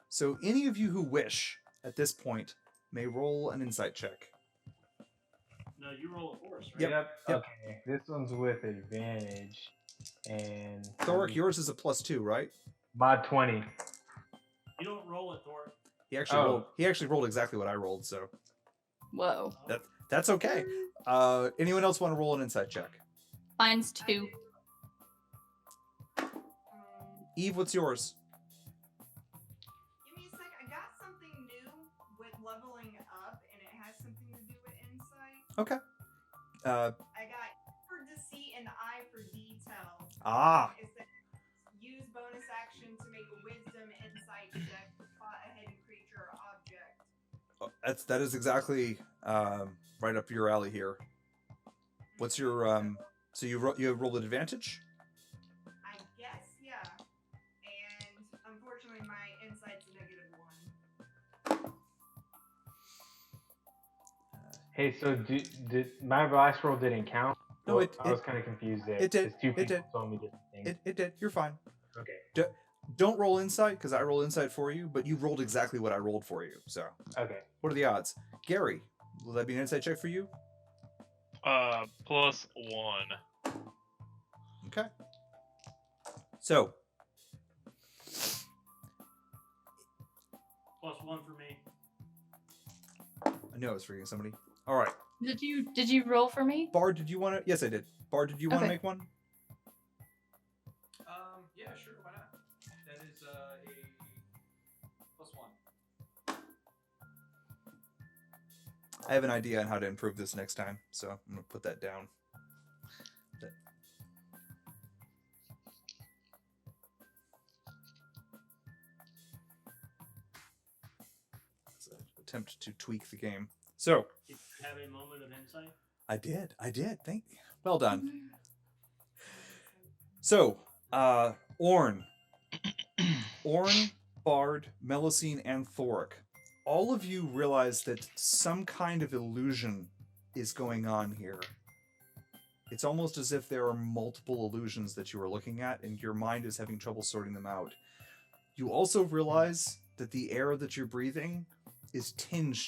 So any of you who wish at this point may roll an insight check. No, you roll a horse, right? Yep. Okay, this one's with advantage. And Thoric, yours is a +2, right? my 20. You don't roll it, Thor. He actually rolled exactly what I rolled, so Whoa. that's okay. Anyone else want to roll an insight check? Mine's 2. Eve, what's yours? Give me a sec. I got something new with leveling up, and it has something to do with insight. Okay. I got E for deceit and I for detail. It says use bonus action to make a wisdom insight check to spot a hidden creature or object. That is exactly right up your alley here. What's your so you rolled an advantage? I guess, yeah. And Hey, so did my last roll didn't count? No, Well, I was kind of confused there. it did. Because two It people did. told me different things. It did. You're fine. Okay. Don't roll insight, because I roll insight for you, but you rolled exactly what I rolled for you. So, Okay. what are the odds? Gary, will that be an insight check for you? +1. Okay. So, +1 for me. I knew I was forgetting somebody. All right. Did you roll for me? Bard, did you want to? Yes, I did. Bard, did you want to Okay. make one? Yeah, sure. Why not? That is a +1. I have an idea on how to improve this next time, so I'm going to put that down. It's an attempt to tweak the game. So, Did you have a moment of insight? I did. Thank you. Well done. So, Orn, Bard, Melusine, and Thoric. All of you realize that some kind of illusion is going on here. It's almost as if there are multiple illusions that you are looking at, and your mind is having trouble sorting them out. You also realize that the air that you're breathing is tinged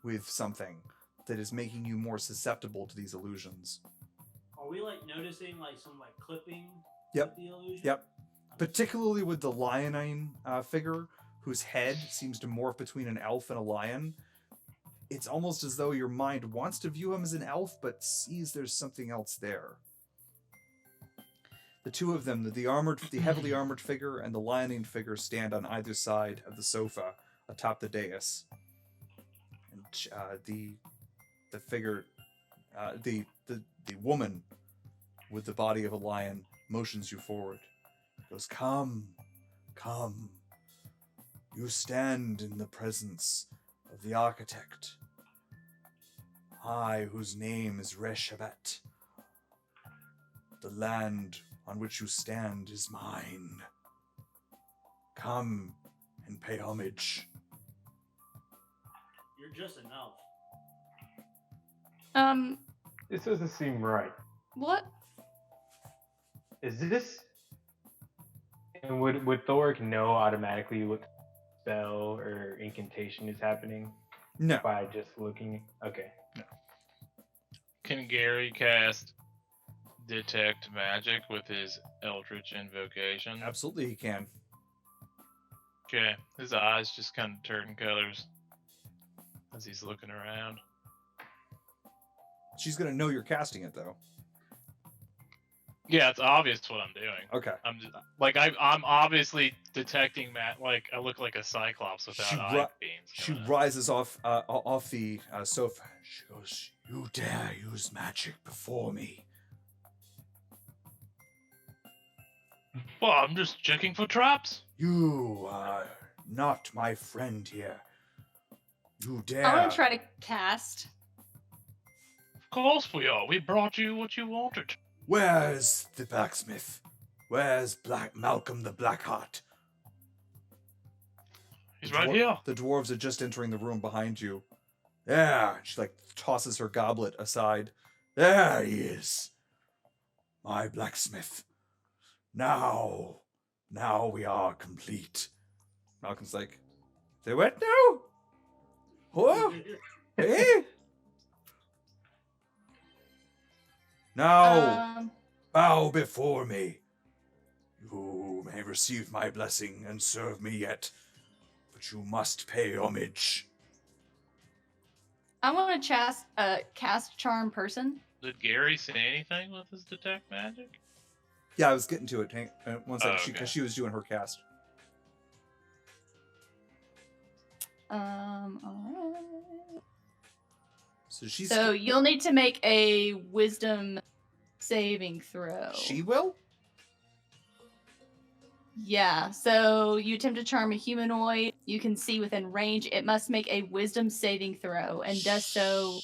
with something that is making you more susceptible to these illusions. Are we like noticing like some like clipping? Yep. With the illusion? Yep. Particularly with the lionine figure, whose head seems to morph between an elf and a lion. It's almost as though your mind wants to view him as an elf, but sees there's something else there. The two of them, the heavily armored figure and the lionine figure, stand on either side of the sofa atop the dais. And the figure, the woman with the body of a lion motions you forward. Goes, come. You stand in the presence of the architect. I, whose name is Reshabat. The land on which you stand is mine. Come and pay homage. You're just an elf. This doesn't seem right. What? Is this? And would Thoric know automatically what spell or incantation is happening? No. By just looking? Okay. No. Can Gary cast detect magic with his eldritch invocation? Absolutely he can. Okay, his eyes just kind of turn colors as he's looking around. She's going to know you're casting it, though. Yeah, it's obvious what I'm doing. Okay. I'm just, like I'm obviously detecting like I look like a cyclops without eye beams. She rises off the sofa. She goes, "You dare use magic before me?" Well, I'm just checking for traps. You are not my friend here. You dare. I want to try to cast. Of course we are. We brought you what you wanted. Where's the blacksmith? Where's Malcolm the Blackheart? He's right here. The dwarves are just entering the room behind you. There, she tosses her goblet aside. There he is. My blacksmith. Now we are complete. Malcolm's like, "Say what now? What? Eh? Now, bow before me. You may receive my blessing and serve me yet, but you must pay homage." I want to cast Charm Person. Did Gary say anything with his detect magic? Yeah, I was getting to it. Hang on one second, okay. because she was doing her cast. Alright. So you'll need to make a Wisdom saving throw. She will? Yeah, so you attempt to charm a humanoid you can see within range. It must make a Wisdom saving throw and does so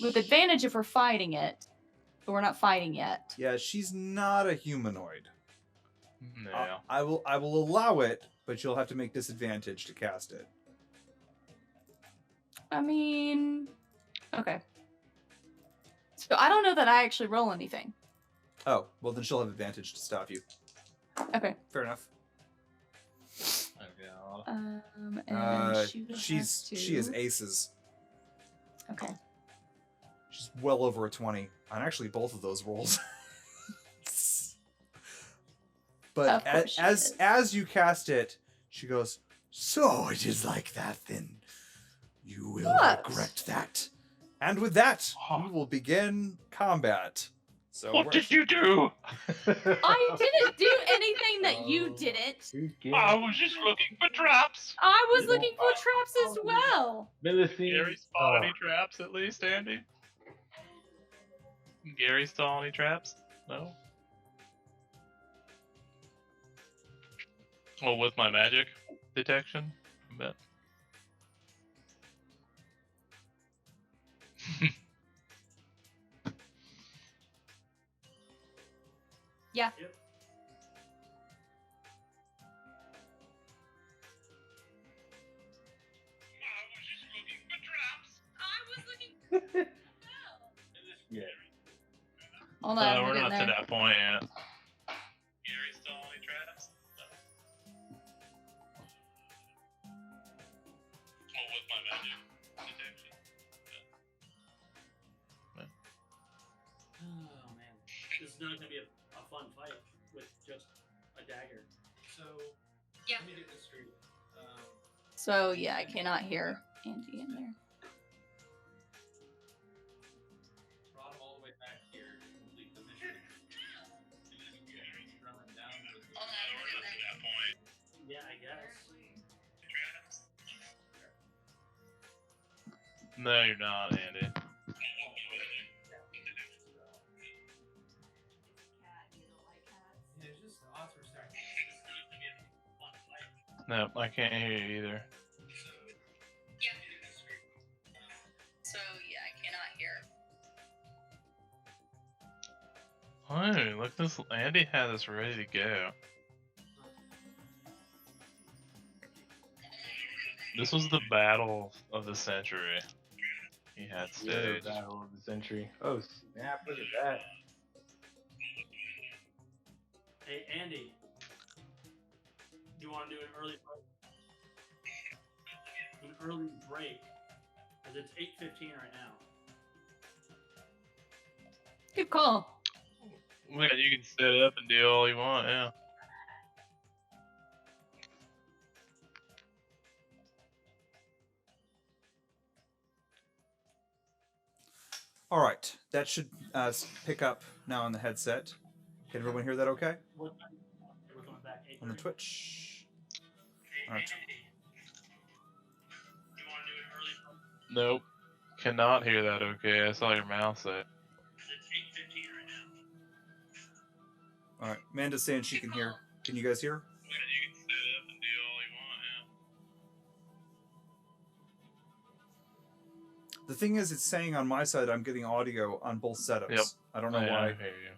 with advantage if we're fighting it. But we're not fighting yet. Yeah, she's not a humanoid. No. I will allow it, but you'll have to make disadvantage to cast it. I mean, okay. So I don't know that I actually roll anything. Oh, well then she'll have advantage to stop you. Okay. Fair enough. And she would have She is to. aces. Okay. She's well over a 20 on actually both of those rolls. But Of course she is. as you cast it, she goes, "So it is like that then. You will What? regret that." And with that, we will begin combat. So What did you do? I didn't do anything that you didn't. I was just looking for traps. I was looking for traps as well. Gary spot any traps at least, Andy? Gary saw any traps? No? Well, with my magic detection, I bet. Yeah. Yep. Yeah. Hold on, We're we're not getting to there. that point yet. Gary saw any traps? No. Well, with my magic detection. Oh man, this is not gonna be a fun fight with just a dagger. So, Yeah. let me get this straight. So yeah, I cannot hear Andy in there. Brought him all the way back here to complete the mission. And then running down with the We're not to that point. Yeah, I guess. No, you're not, Andy. Cat, you don't like cats. Yeah, it's just the odds were starting. No, I can't hear you either. So yeah, I cannot hear. Oh, look, this Andy had this ready to go. This was the battle of the century. He had Yeah, staged. battle of the century. Oh snap! Look at that. Hey Andy, do you want to do an early break? An early break, because it's 8:15 right now. Good call. Yeah, you can set up and do all you want, yeah. All right, that should pick up now on the headset. Can everyone hear that okay? What time? We're coming back 8:30. On the Twitch. All right. You want to do an early break? Nope. Cannot hear that okay. I saw your mouse say. It's 8:15 right now. All right. Amanda's saying she can hear. Can you guys hear? Yeah, you can set up and do all you want, yeah. The thing is, it's saying on my side I'm getting audio on both setups. Yep. I don't know Yeah, why. I hear you.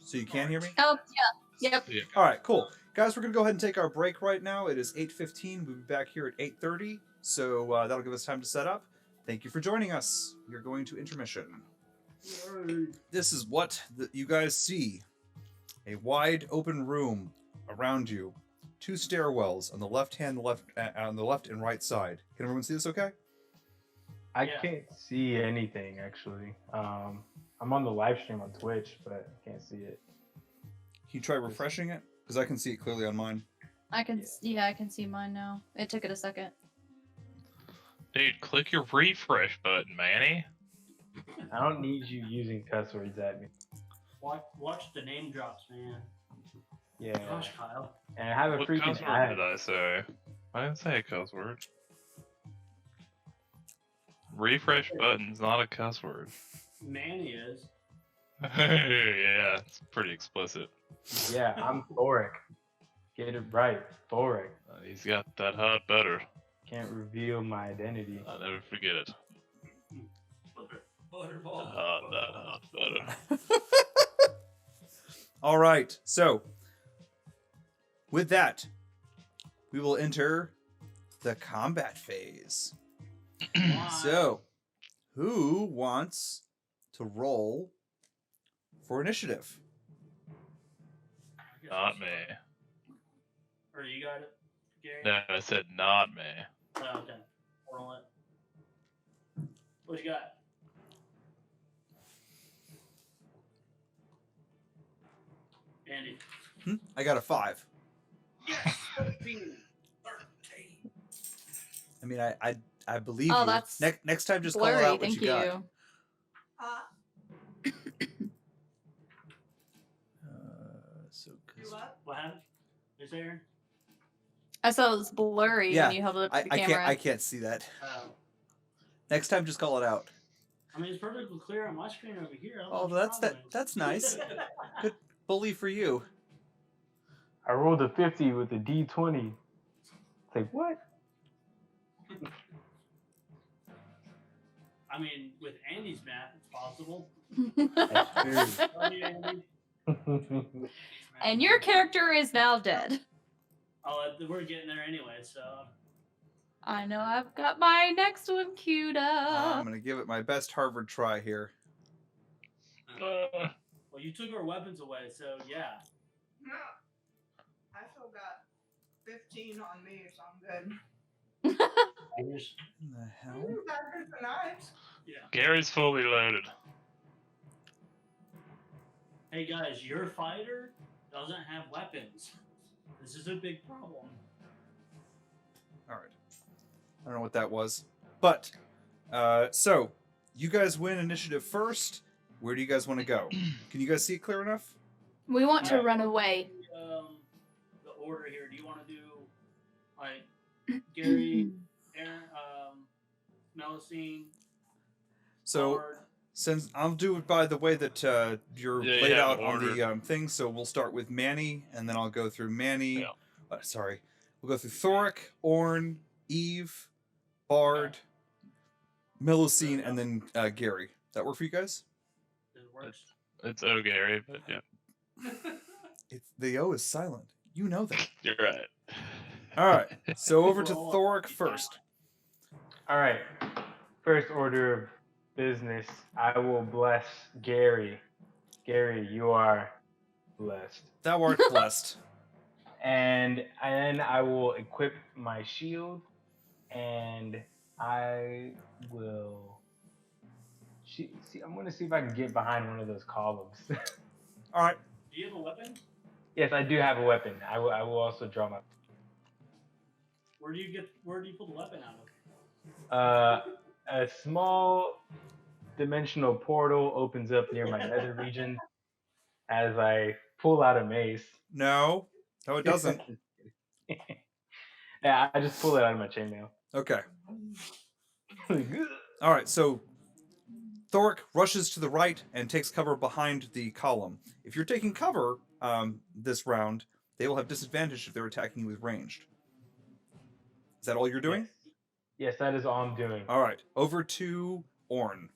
So you can hear me? Oh yeah. Yep. Yeah. All right, cool. Guys, we're going to go ahead and take our break right now. It is 8:15. We'll be back here at 8:30. So that'll give us time to set up. Thank you for joining us. We're going to intermission. This is what you guys see. A wide open room around you. 2 stairwells on the left and right side. Can everyone see this okay? I Yeah. can't see anything actually. I'm on the live stream on Twitch, but I can't see it. Can you try refreshing it? Because I can see it clearly on mine. I can I can see mine now. It took it a second. Dude, click your refresh button, Manny. I don't need you using cuss words at me. Watch the name drops, man. Yeah. Gosh, Kyle. And I have a What freaking cuss word ad. did I say? I didn't say a cuss word. Refresh button's not a cuss word. Manny is. Yeah, it's pretty explicit. Yeah, I'm Thoric. Get it right, Thoric. He's got that hot butter. Can't reveal my identity. I'll never forget it. Butterball. That hot butter. All right. So, with that, we will enter the combat phase. So, who wants to roll for initiative. I guess Not I'll me. start. Or you got it, Gary? No, I said not me. Oh, okay. Roll it. What you got? Andy. I got a 5. Yes! 13. I mean, I believe Oh, you. that's Next time, just call it Blurry, out what thank you got. you. So You up? What happened? Is there? I saw it was blurry Yeah, when you held it up to the I camera. can't see that. Oh. Next time, just call it out. I mean, it's perfectly clear on my screen over here. I don't know Oh, what your problem is. that's nice. Good bully for you. I rolled a 50 with a D20. It's like, what? I mean, with Andy's math, it's possible. That's Love you, Andy. true. And your character is now dead. Oh, we're getting there anyway, so. I know I've got my next one queued I'm up. gonna give it my best Harvard try here. Well, you took our weapons away, so yeah. No. I still got 15 on me, so I'm good. Daggers. What the hell? Daggers and knives. Yeah. Gary's fully loaded. Hey guys, your fighter doesn't have weapons. This is a big problem. All right. I don't know what that was, but so you guys win initiative first. Where do you guys want to go? Can you guys see it clear enough? We want to Alright. run away. The order here. Do you want to do like Gary, Aaron, Melusine, So Howard? since I'll do it by the way that you're Yeah, you laid have out it on the ordered. thing, so we'll start with Manny, and then I'll go through Manny. Yeah. Sorry, we'll go through Thoric, Orn, Eve, Bard, Melusine, and then Gary. That work for you guys? It works. It's Gary, but yeah. The O is silent. You know that. You're right. All right. So over to Roll. Thoric first. All right. First order of business, I will bless Gary. Gary, you are blessed. Thou art blessed. And then I will equip my shield, and I will. See, I'm going to see if I can get behind one of those columns. All right. Do you have a weapon? Yes, I do have a weapon. I will also draw my. Where do you pull the weapon out of? A small dimensional portal opens up near my nether region as I pull out a mace. No, it doesn't. Yeah, I just pull it out of my chainmail. Okay. All right. So Thoric rushes to the right and takes cover behind the column. If you're taking cover this round, they will have disadvantage if they're attacking you with ranged. Is that all you're doing? Yes, that is all I'm doing. All right. Over to Orn.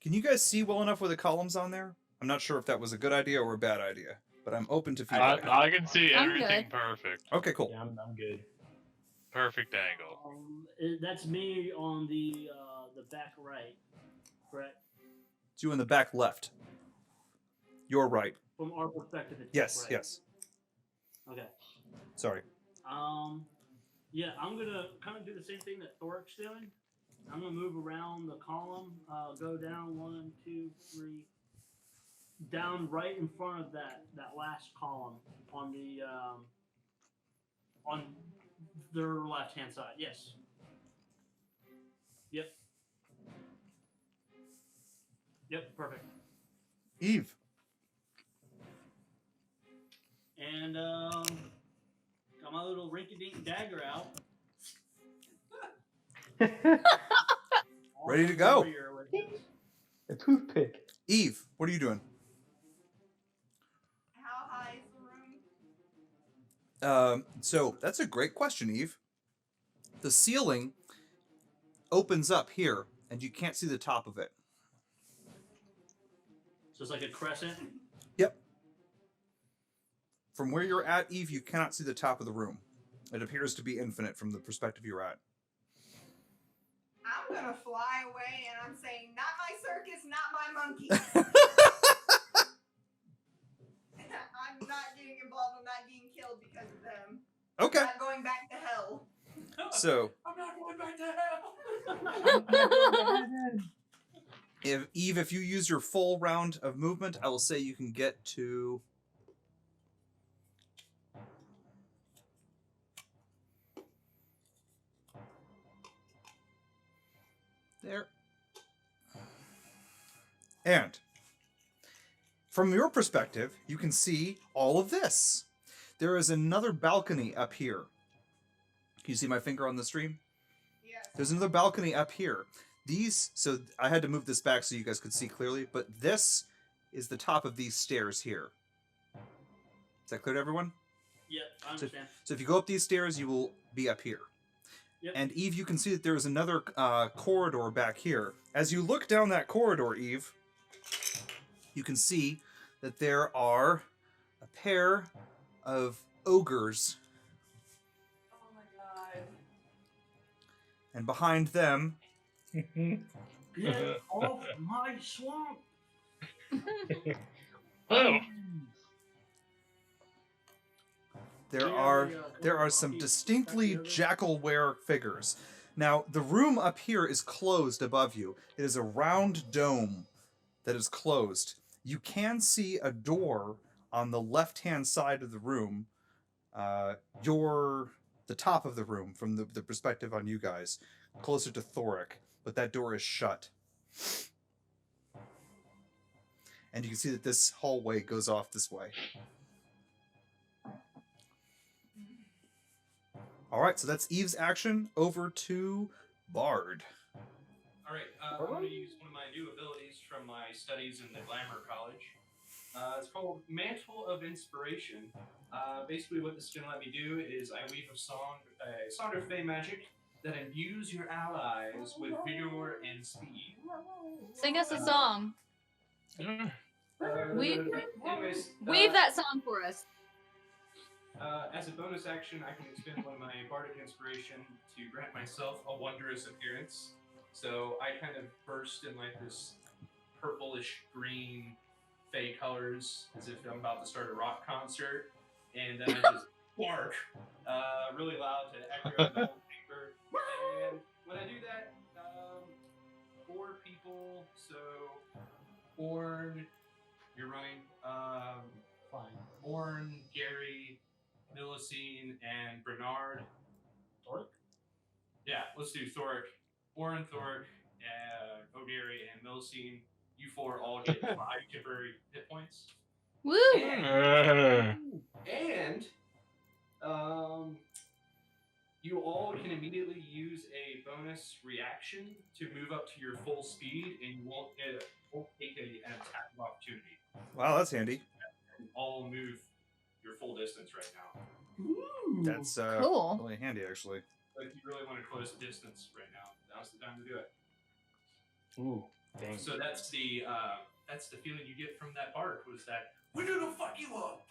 Can you guys see well enough with the columns on there? I'm not sure if that was a good idea or a bad idea, but I'm open to feedback. I can see I'm everything good. perfect. Okay, cool. Yeah, I'm good. Perfect angle. That's me on the back right, correct? It's you in the back left. You're right. From our perspective, it's Yes, right. yes. Okay. Sorry. Yeah, I'm gonna kind of do the same thing that Thoric's doing. I'm gonna move around the column, go down 1, 2, 3, down right in front of that last column on the on their left hand side. Yes. Yep. Yep. Perfect. Eve. And got my little rinky-dink dagger out. Ready to go. A toothpick. Eve, what are you doing? How high is the room? So that's a great question, Eve. The ceiling opens up here, and you can't see the top of it. So it's like a crescent. Yep. From where you're at, Eve, you cannot see the top of the room. It appears to be infinite from the perspective you're at. I'm gonna fly away, and I'm saying, "Not my circus, not my monkey." I'm not getting involved. I'm not getting killed because of them. Okay. I'm not going back to hell. So, I'm not going back to hell. if you use your full round of movement, I will say you can get to... there. And from your perspective, you can see all of this. There is another balcony up here. Can you see my finger on the stream? Yes. There's another balcony up here. So I had to move this back so you guys could see clearly, but this is the top of these stairs here. Is that clear to everyone? Yep, I understand. So if you go up these stairs, you will be up here. Yep. And Eve, you can see that there is another corridor back here. As you look down that corridor, Eve, you can see that there are a pair of ogres. Oh my god. And behind them, Get off my swamp! Oh, there Yeah, are some distinctly jackal-ware figures. Now, the room up here is closed above you. It is a round dome that is closed. You can see a door on the left-hand side of the room, the top of the room from the perspective on you guys, closer to Thoric, but that door is shut. And you can see that this hallway goes off this way. All right, so that's Eve's action. Over to Bard. All right, I'm going to use one of my new abilities from my studies in the Glamour College. It's called Mantle of Inspiration. Basically, what this is going to let me do is I weave a song of fey magic that imbues your allies with vigor and speed. Sing us a song. Anyways, Weave that song for us. As a bonus action, I can expend one of my bardic inspiration to grant myself a wondrous appearance. So I kind of burst in like this purplish green fey colors, as if I'm about to start a rock concert, and then I just bark really loud to echo the whole chamber. And when I do that, 4 people, so Orn, you're running, Orn, Gary, Millicene, and Bernard. Thoric? Yeah, let's do Thoric. Orn, Thoric, O'Gary, and Millicene. You 4 all get 5 temporary hit points. Woo! And you all can immediately use a bonus reaction to move up to your full speed, and you won't take an attack of opportunity. Wow, that's handy. You all move your full distance right now. Ooh. That's Cool. really handy, actually. But if you really want to close the distance right now, now's the time to do it. Ooh, dang. So that's the feeling you get from that bark, was that we're gonna fuck you up.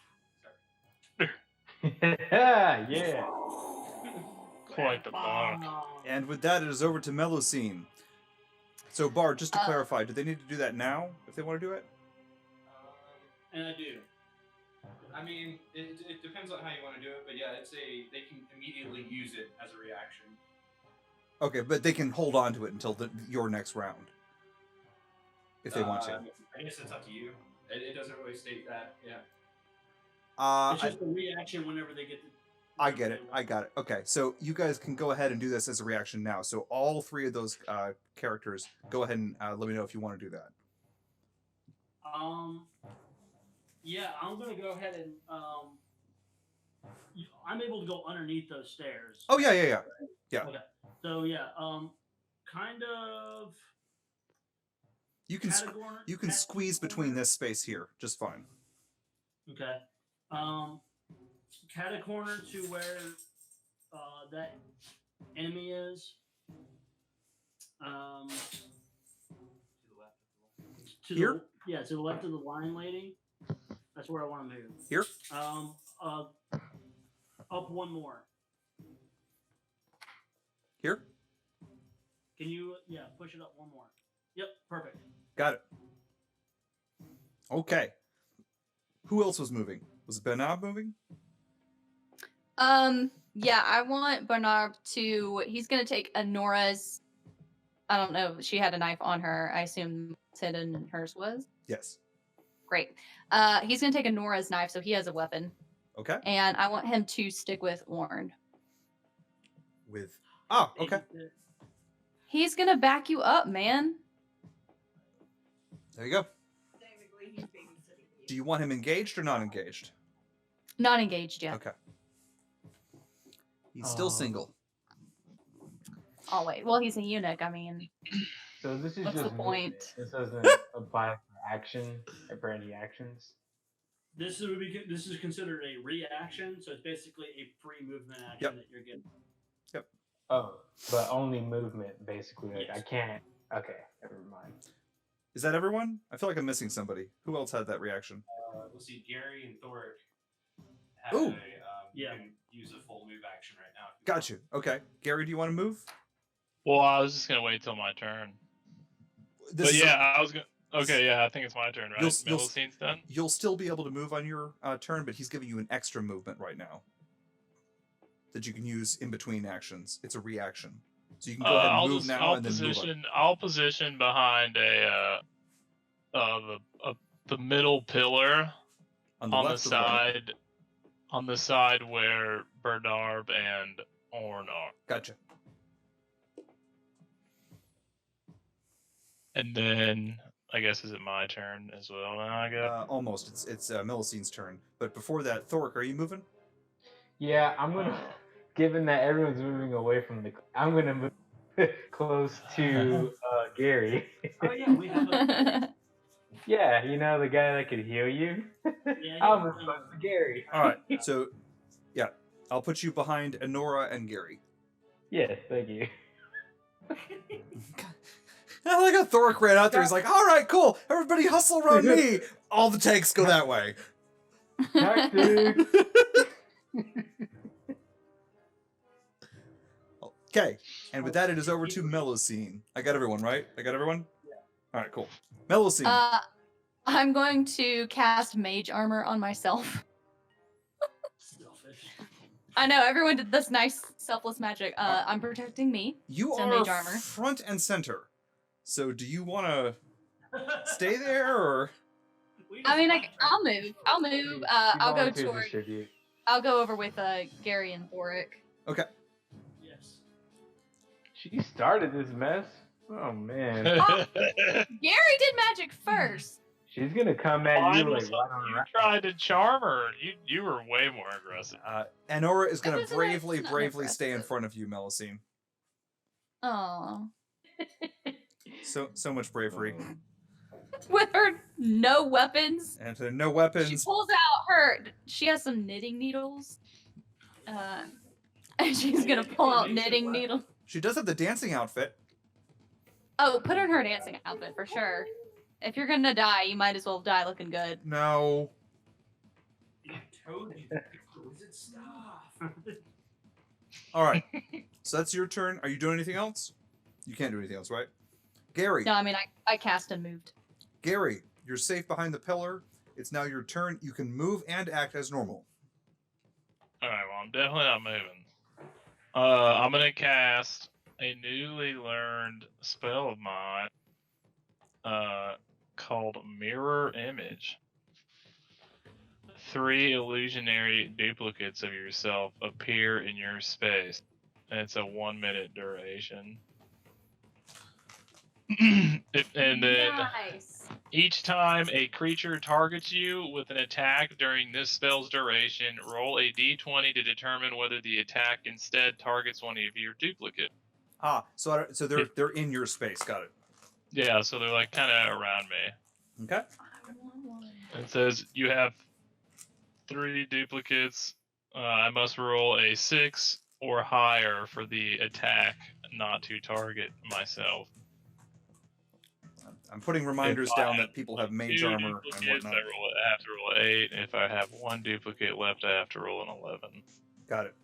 Yeah. quite the bark. And with that, it is over to Melusine. So, Bard, just to clarify, do they need to do that now if they want to do it? And I do. I mean, it depends on how you want to do it, but yeah, they can immediately use it as a reaction. Okay, but they can hold on to it until your next round. If they want to. I guess it's up to you. It doesn't really state that, yeah. It's just a reaction whenever they get the... I get it. I got it. Okay, so you guys can go ahead and do this as a reaction now. So all 3 of those characters, go ahead and let me know if you want to do that. Yeah, I'm gonna go ahead and I'm able to go underneath those stairs. Oh yeah. Yeah. Okay. So yeah, kind of. You can squeeze between this space here just fine. Okay. Cat a corner to where that enemy is. To Here? To the left of the lion lady. That's where I want to move. Here? Up one more. Here? Can you, push it up one more? Yep, perfect. Got it. Okay. Who else was moving? Was Bernard moving? Yeah, I want Bernard to. He's gonna take Anora's. I don't know. She had a knife on her. I assume Sid and hers was. Yes. Great. He's gonna take Anora's knife, so he has a weapon. Okay. And I want him to stick with Orn. With okay. He's gonna back you up, man. There you go. Technically, he's babysitting you. Do you want him engaged or not engaged? Not engaged yet. Okay. He's still single. Oh wait. Well, he's a eunuch. I mean, So this is what's just the point? movement. This doesn't apply for action, for any actions. This is considered a reaction, so it's basically a free movement action that you're getting. Yep. Oh, but only movement, basically. Like Yes. I can't. Okay, never mind. Is that everyone? I feel like I'm missing somebody. Who else had that reaction? We'll see. Gary and Thoric have Ooh. you can use a full move action right now. Got you. Okay. Gary, do you want to move? Well, I was just gonna wait till my turn. This But is yeah, I was gonna. Okay, yeah, I think it's my turn, right? You'll- Melusines done. You'll still be able to move on your turn, but he's giving you an extra movement right now that you can use in between actions. It's a reaction, so you can go ahead and move now and then move on. I'll position behind the middle pillar On the on the left or the right? side, on the side where Bernard and Orn are, Gotcha. and then I guess is it my turn as well? Now I got. Almost. It's Melusine's turn, but before that, Thoric, are you moving? Yeah, I'm gonna. Given that everyone's moving away from I'm gonna move close to Gary. Oh yeah, we have a. Yeah, you know the guy that could heal you. Yeah, I'll move close to Gary. All right. So, yeah, I'll put you behind Anora and Gary. Yes, thank you. I like how Thoric ran out there. He's like, "All right, cool. Everybody hustle around me. All the tanks go that way." Tactics. Okay, and with that, it is over to Melusine. I got everyone, right? I got everyone? Yeah. All right, cool. Melusine. I'm going to cast Mage Armor on myself. Selfish. I know, everyone did this nice selfless magic. I'm protecting me. You so are Mage Armor. front and center. So do you want to stay there, or? I mean, I'll move. I'll move. I'll go Volunteers toward. distribute. I'll go over with Gary and Thoric. Okay. Yes. She started this mess. Oh man. Gary did magic first. She's gonna come at Mine you was like right on you right. tried to charm her. You were way more aggressive. Anora is going That to wasn't bravely aggressive. stay in front of you, Melusine. Oh. So much bravery. With her no weapons. And no She weapons. pulls out she has some knitting needles. And she's gonna pull out knitting needles. She does have the dancing outfit. Oh, put her in her dancing outfit for sure. If you're gonna die, you might as well die looking good. No. I told you. Wizard stuff. All right. So that's your turn. Are you doing anything else? You can't do anything else, right? Gary. No, I mean I cast and moved. Gary, you're safe behind the pillar. It's now your turn. You can move and act as normal. All right, well I'm definitely not moving. I'm gonna cast a newly learned spell of mine, called Mirror Image. 3 illusionary duplicates of yourself appear in your space, and it's a 1-minute duration. And then Nice. each time a creature targets you with an attack during this spell's duration, roll a d20 to determine whether the attack instead targets one of your duplicates. So they're in your space. Got it. Yeah, so they're like kind of around me. Okay. It says you have 3 duplicates. I must roll a 6 or higher for the attack not to target myself. I'm putting reminders If I down have that people have mage 2 armor and duplicates, whatnot. I have to roll 8. If I have 1 duplicate left, I have to roll an 11. Got it.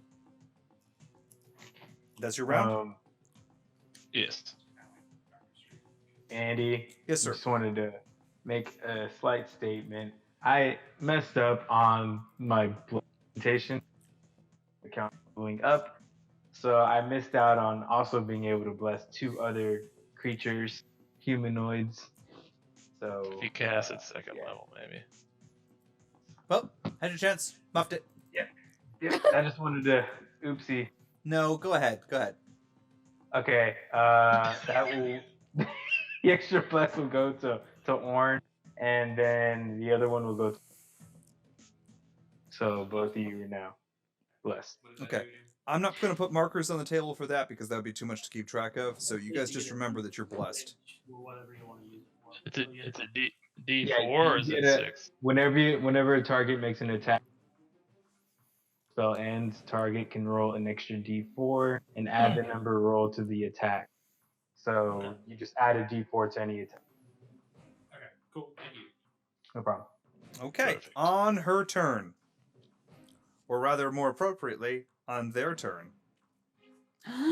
That's your round? Yes. Andy, Yes, sir. just wanted to make a slight statement. I messed up on my presentation account going up, so I missed out on also being able to bless 2 other creatures, humanoids. So If you cast at second yeah, level, maybe. Well, had your chance. Muffed it. yep. I just wanted to, oopsie. No, go ahead. Go ahead. Okay, that will the extra bless will go to Orin, and then the other one will go. So both of you are now blessed. What does that Okay. do again? I'm not going to put markers on the table for that because that would be too much to keep track of. So you guys just remember that you're blessed. Or whatever you want to use it for. It's a So, yeah. it's a D4 Yeah, or you is get it a 6? whenever a target makes an attack spell ends, target can roll an extra D4 and add the number roll to the attack. So Okay. you just add a D4 to any attack. Okay, cool. Thank you. No problem. Okay. Perfect. On her turn. Or rather, more appropriately, on their turn.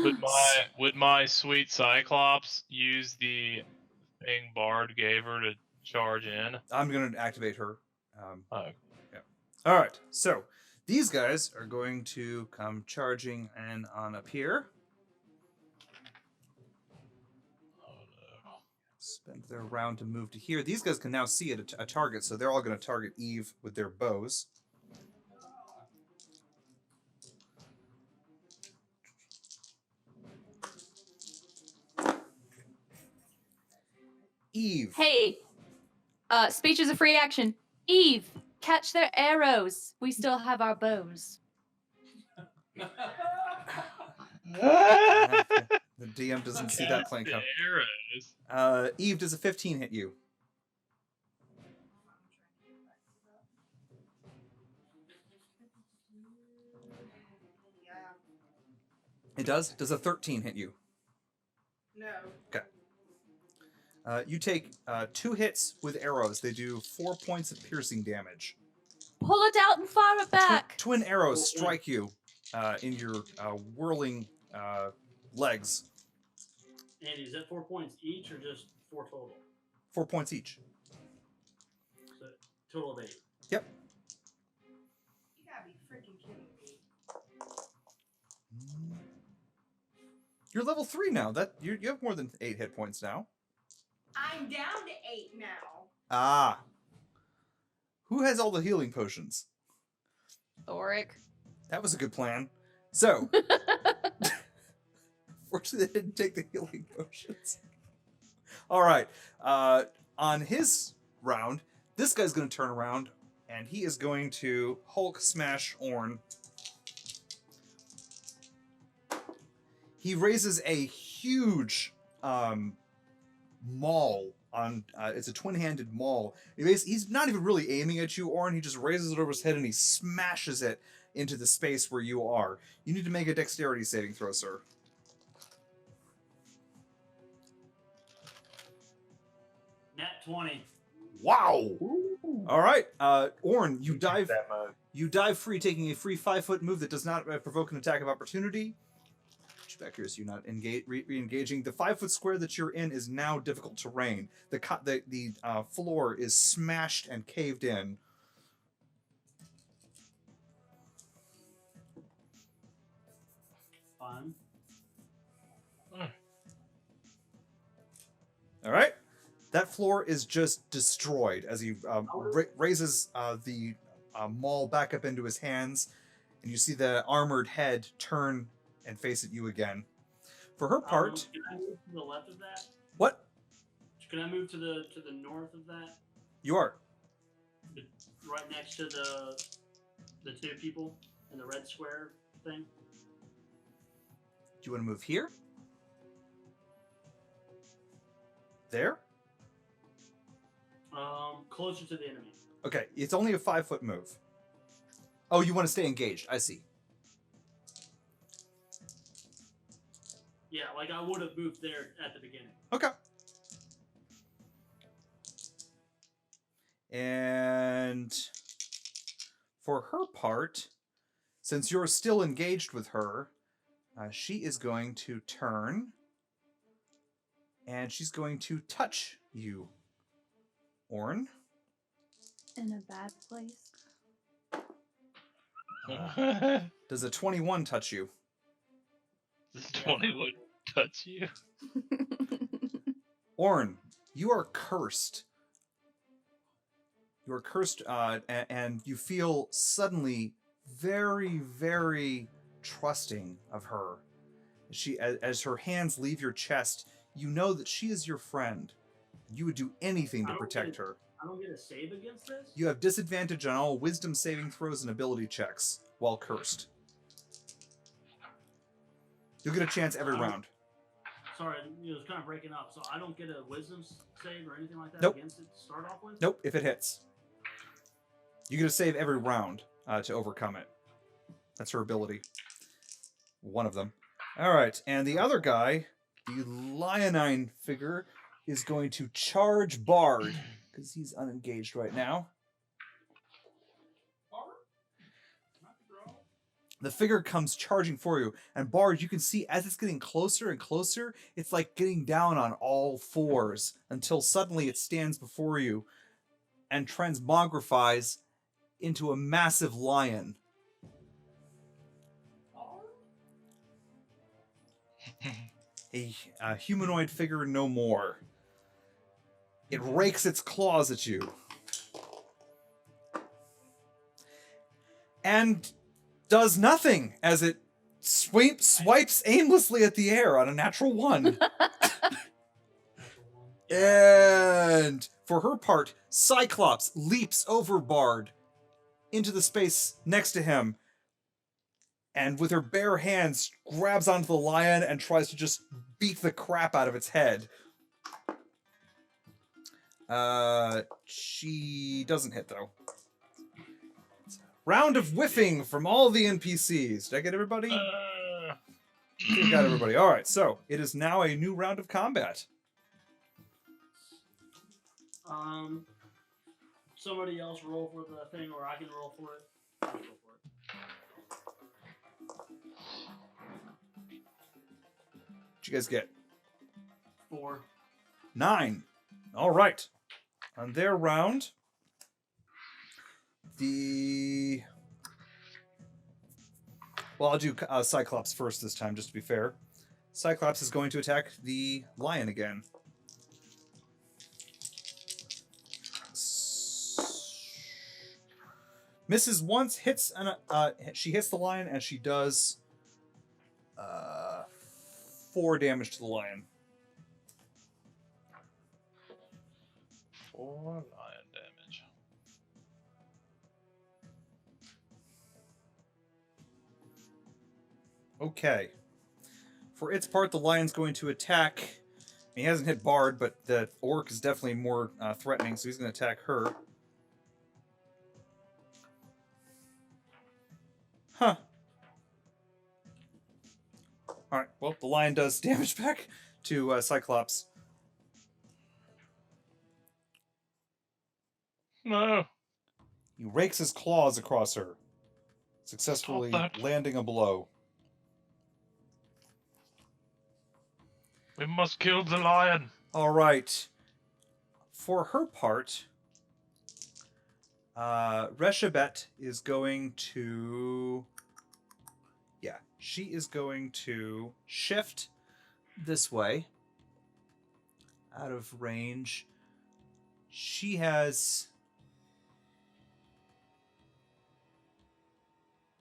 Would my sweet Cyclops use the thing Bard gave her to charge in? I'm going to activate her. Oh, All right. So these guys are going to come charging and on up here. Spend their round to move to here. These guys can now see a target, so they're all going to target Eve with their bows. Eve. Hey, speech is a free action. Eve, catch their arrows. We still have our bows. The DM doesn't see that Cast playing the come. arrows. Eve, does a 15 hit you? Yeah. It does. Does a 13 hit you? No. Okay. You take 2 hits with arrows. They do 4 points of piercing damage. Pull it out and fire it back. Twin arrows strike you in your whirling legs. Andy, is that 4 points each or just 4 total? 4 points each. So total of 8. Yep. You gotta be freaking kidding me. You're level 3 now. That you have more than 8 hit points now. I'm down to 8 now. Ah. Who has all the healing potions? Thoric. That was a good plan. So, fortunately, they didn't take the healing potions. All right. On his round, this guy's going to turn around, and he is going to Hulk smash Orn. He raises a huge maul on. It's a twin-handed maul. He's not even really aiming at you, Orn. He just raises it over his head and he smashes it into the space where you are. You need to make a dexterity saving throw, sir. Nat 20. Wow! All right, Orn, you dive. That mode. You dive free, taking a free 5-foot move that does not provoke an attack of opportunity. Put you back here so you're not re-engaging. The 5-foot square that you're in is now difficult terrain. The floor is smashed and caved in. Fun. All right, that floor is just destroyed as he raises the maul back up into his hands, and you see the armored head turn and face at you again. For her part, Can I move to the left of that? what? Can I move to the north of that? You are. Right next to the 2 people in the red square thing. Do you want to move here? There? Closer to the enemy. Okay, it's only a 5-foot move. Oh, you want to stay engaged. I see. Yeah, like I would have moved there at the beginning. Okay. And for her part, since you're still engaged with her, she is going to turn And she's going to touch you, Orn. In a bad place. Does a 21 touch you? This 20 would touch you. Orn, you are cursed. You are cursed, and you feel suddenly very, very trusting of her. As her hands leave your chest, you know that she is your friend. You would do anything to protect her. I don't get a save against this? You have disadvantage on all wisdom saving throws and ability checks while cursed. You'll get a chance every round. Sorry, it was kind of breaking up. So I don't get a wisdom save or anything like that Nope. against it to start off with? Nope, if it hits. You get a save every round to overcome it. That's her ability. One of them. All right, and the other guy, the Leonine figure, is going to charge Bard, because he's unengaged right now. The figure comes charging for you, and Bard, you can see as it's getting closer and closer, it's like getting down on all fours until suddenly it stands before you and transmogrifies into a massive lion. A humanoid figure no more. It rakes its claws at you. And does nothing as it swipes aimlessly at the air on a natural 1. And for her part, Cyclops leaps over Bard into the space next to him, and with her bare hands grabs onto the lion and tries to just beat the crap out of its head. She doesn't hit, though. Round of whiffing from all the NPCs. Did I get everybody? I think I got everybody. All right, so it is now a new round of combat. Somebody else roll for the thing, or I can roll for it. I can roll for it. What'd you guys get? 4. 9. All right. On their round, I'll do Cyclops first this time, just to be fair. Cyclops is going to attack the lion again. Misses once, she hits the lion, and she does 4 damage to the lion. 4 lion damage. Okay. For its part, the lion's going to attack. He hasn't hit Bard, but the orc is definitely more threatening, so he's going to attack her. Huh. Alright, well, the lion does damage back to Cyclops. No. He rakes his claws across her, successfully landing a blow. We must kill the lion. Alright. For her part, Reshabet is going to... Yeah, she is going to shift this way, out of range. She has...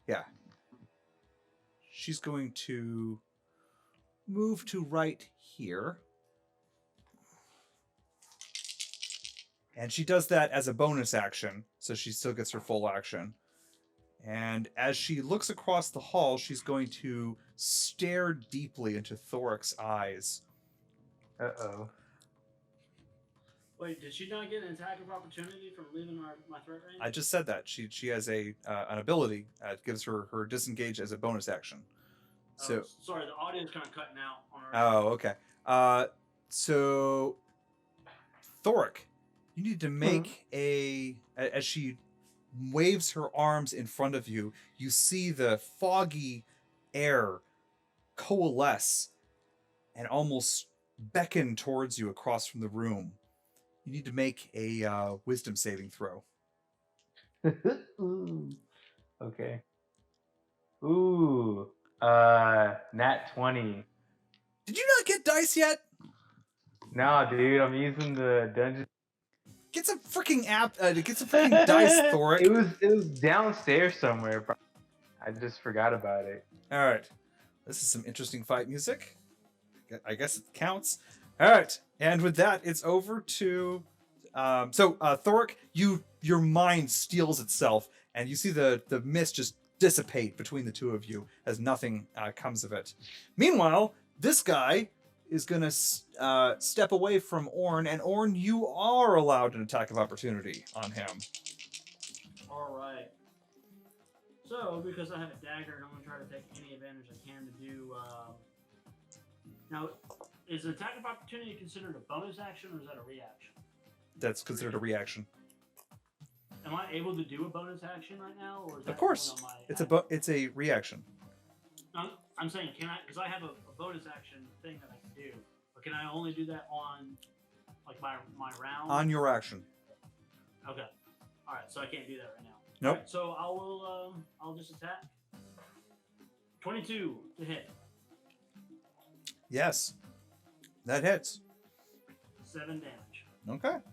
Yeah. She's going to move to right here. And she does that as a bonus action, so she still gets her full action. And as she looks across the hall, she's going to stare deeply into Thoric's eyes. Uh-oh. Wait, did she not get an attack of opportunity from leaving my threat range? I just said that. She has an ability that gives her disengage as a bonus action. So sorry, the audio's kind of cutting out on her. Oh, okay. So Thoric, you need to make as she waves her arms in front of you, you see the foggy air coalesce and almost beckon towards you across from the room. You need to make a wisdom saving throw. Ooh. Okay. Ooh. Nat 20. Did you not get dice yet? No, dude, I'm using the dungeon. Get some freaking get some freaking dice, Thoric. It was downstairs somewhere. Bro. I just forgot about it. All right. This is some interesting fight music. I guess it counts. All right. And with that, it's over to... Thoric, your mind steals itself, and you see the mist just dissipate between the two of you as nothing comes of it. Meanwhile, this guy is going to step away from Orn, and Orn, you are allowed an attack of opportunity on him. All right. So, because I have a dagger, and I'm going to try to take any advantage I can to do... Now, is attack of opportunity considered a bonus action, or is that a reaction? That's considered a reaction. Am I able to do a bonus action right now, or is that Of course. on my It's a reaction. I'm saying, can I? Because I have a bonus action thing that I can do, but can I only do that on like my round? On your action. Okay. All right. So I can't do that right now. Nope. All right, so I will. I'll just attack. 22 to hit. Yes. That hits. 7 damage. Okay. It's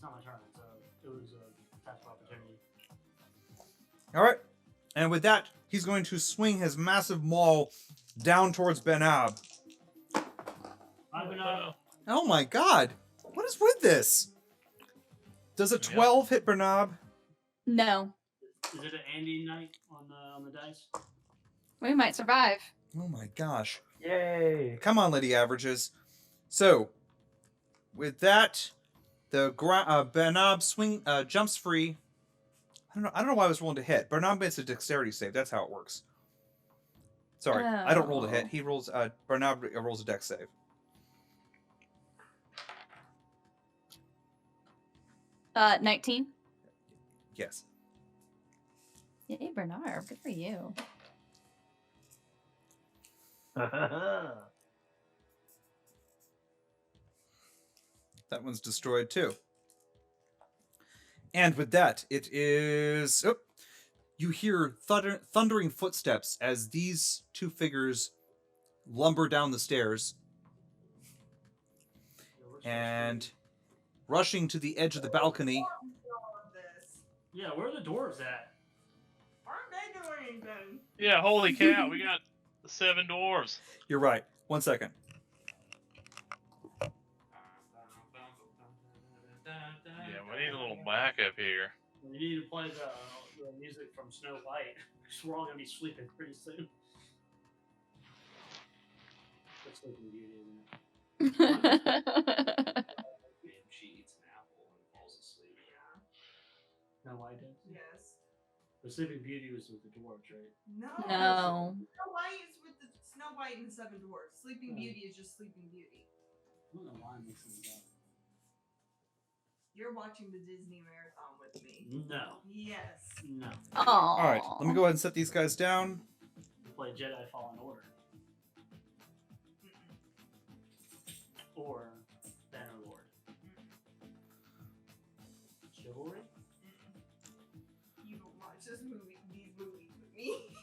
not my turn, so it was a attack of opportunity. All right. And with that, he's going to swing his massive maul down towards Benab. Oh my god. What is with this? Does a 12 hit Benab? No. Is it an Andy night on the dice? We might survive. Oh my gosh. Yay. Come on, Lady Averages. So, with that, the Benab jumps free. I don't know why I was rolling to hit. Benab makes a dexterity save. That's how it works. Sorry, I don't roll to hit. He rolls. Benab rolls a dex save. Uh, 19. Yes. Yay, Bernard. Good for you. That one's destroyed too. And with that, it is... Oh, you hear thundering footsteps as these two figures lumber down the stairs. And rushing to the edge of the balcony. Yeah, where are the dwarves at? Aren't they doing anything? Yeah, holy cow, we got 7 dwarves. You're right. 1 second. Yeah, we need a little backup here. We need to play the music from Snow White, because we're all going to be sleeping pretty soon. That's Sleeping Beauty, isn't it? She eats an apple and falls asleep. Yeah. Snow White did? Yes. The Sleeping Beauty was with the dwarves, right? No. No. Snow White is with the Snow White and the Seven Dwarfs. Sleeping Beauty is just Sleeping Beauty. I don't know why I'm mixing it up. You're watching the Disney marathon with me. No. Yes. No. Oh. All right, let me go ahead and set these guys down. We play Jedi Fallen Order. Or Bannerlord. Chivalry? You don't watch these movies with me.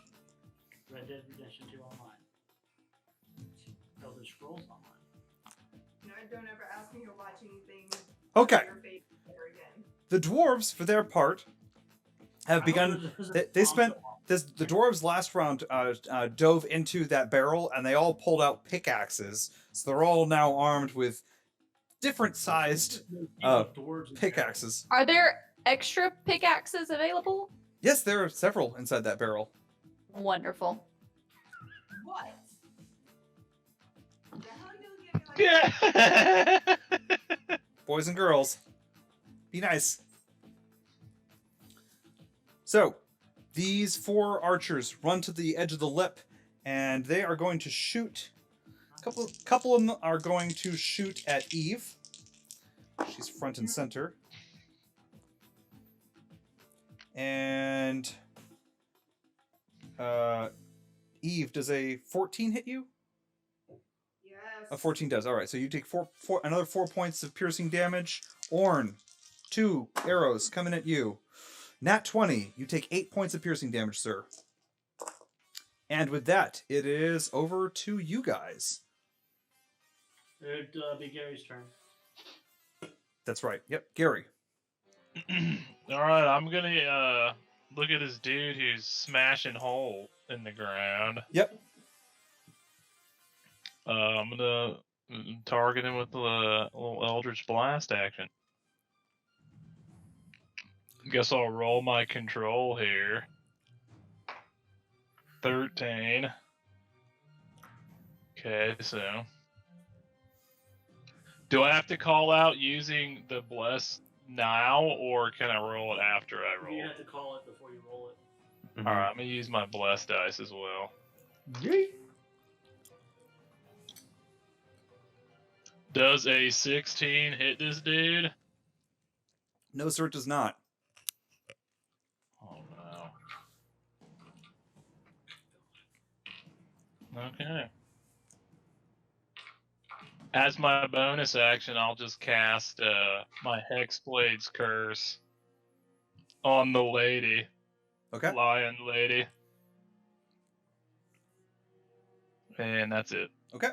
Red Dead Redemption 2 Online. Elder Scrolls Online. No, don't ever ask me to watch anything. Okay. Your favorite ever again. The dwarves, for their part, have begun... They spent... The dwarves last round dove into that barrel, and they all pulled out pickaxes. So they're all now armed with different sized pickaxes. Are there extra pickaxes available? Yes, there are several inside that barrel. Wonderful. What? The hell you gonna give me like Yeah. Boys and girls, be nice. So, these 4 archers run to the edge of the lip, and they are going to shoot. Couple of them are going to shoot at Eve. She's front and center. And Eve, does a 14 hit you? Yes. A 14 does. All right, so you take another 4 points of piercing damage. Orn, 2 arrows coming at you. Nat 20, you take 8 points of piercing damage, sir. And with that, it is over to you guys. It'd be Gary's turn. That's right. Yep, Gary. All right, I'm gonna look at this dude who's smashing hole in the ground. Yep. I'm gonna target him with a little Eldritch Blast action. Guess I'll roll my control here. 13. Okay, so do I have to call out using the bless now, or can I roll it after I roll? You have to call it before you roll it. Mhm. All right, I'm gonna use my bless dice as well. Yeet. Does a 16 hit this dude? No, sir, it does not. Oh no. Okay. As my bonus action, I'll just cast my Hexblade's Curse on the lady. Okay. Lion lady. And that's it. Okay.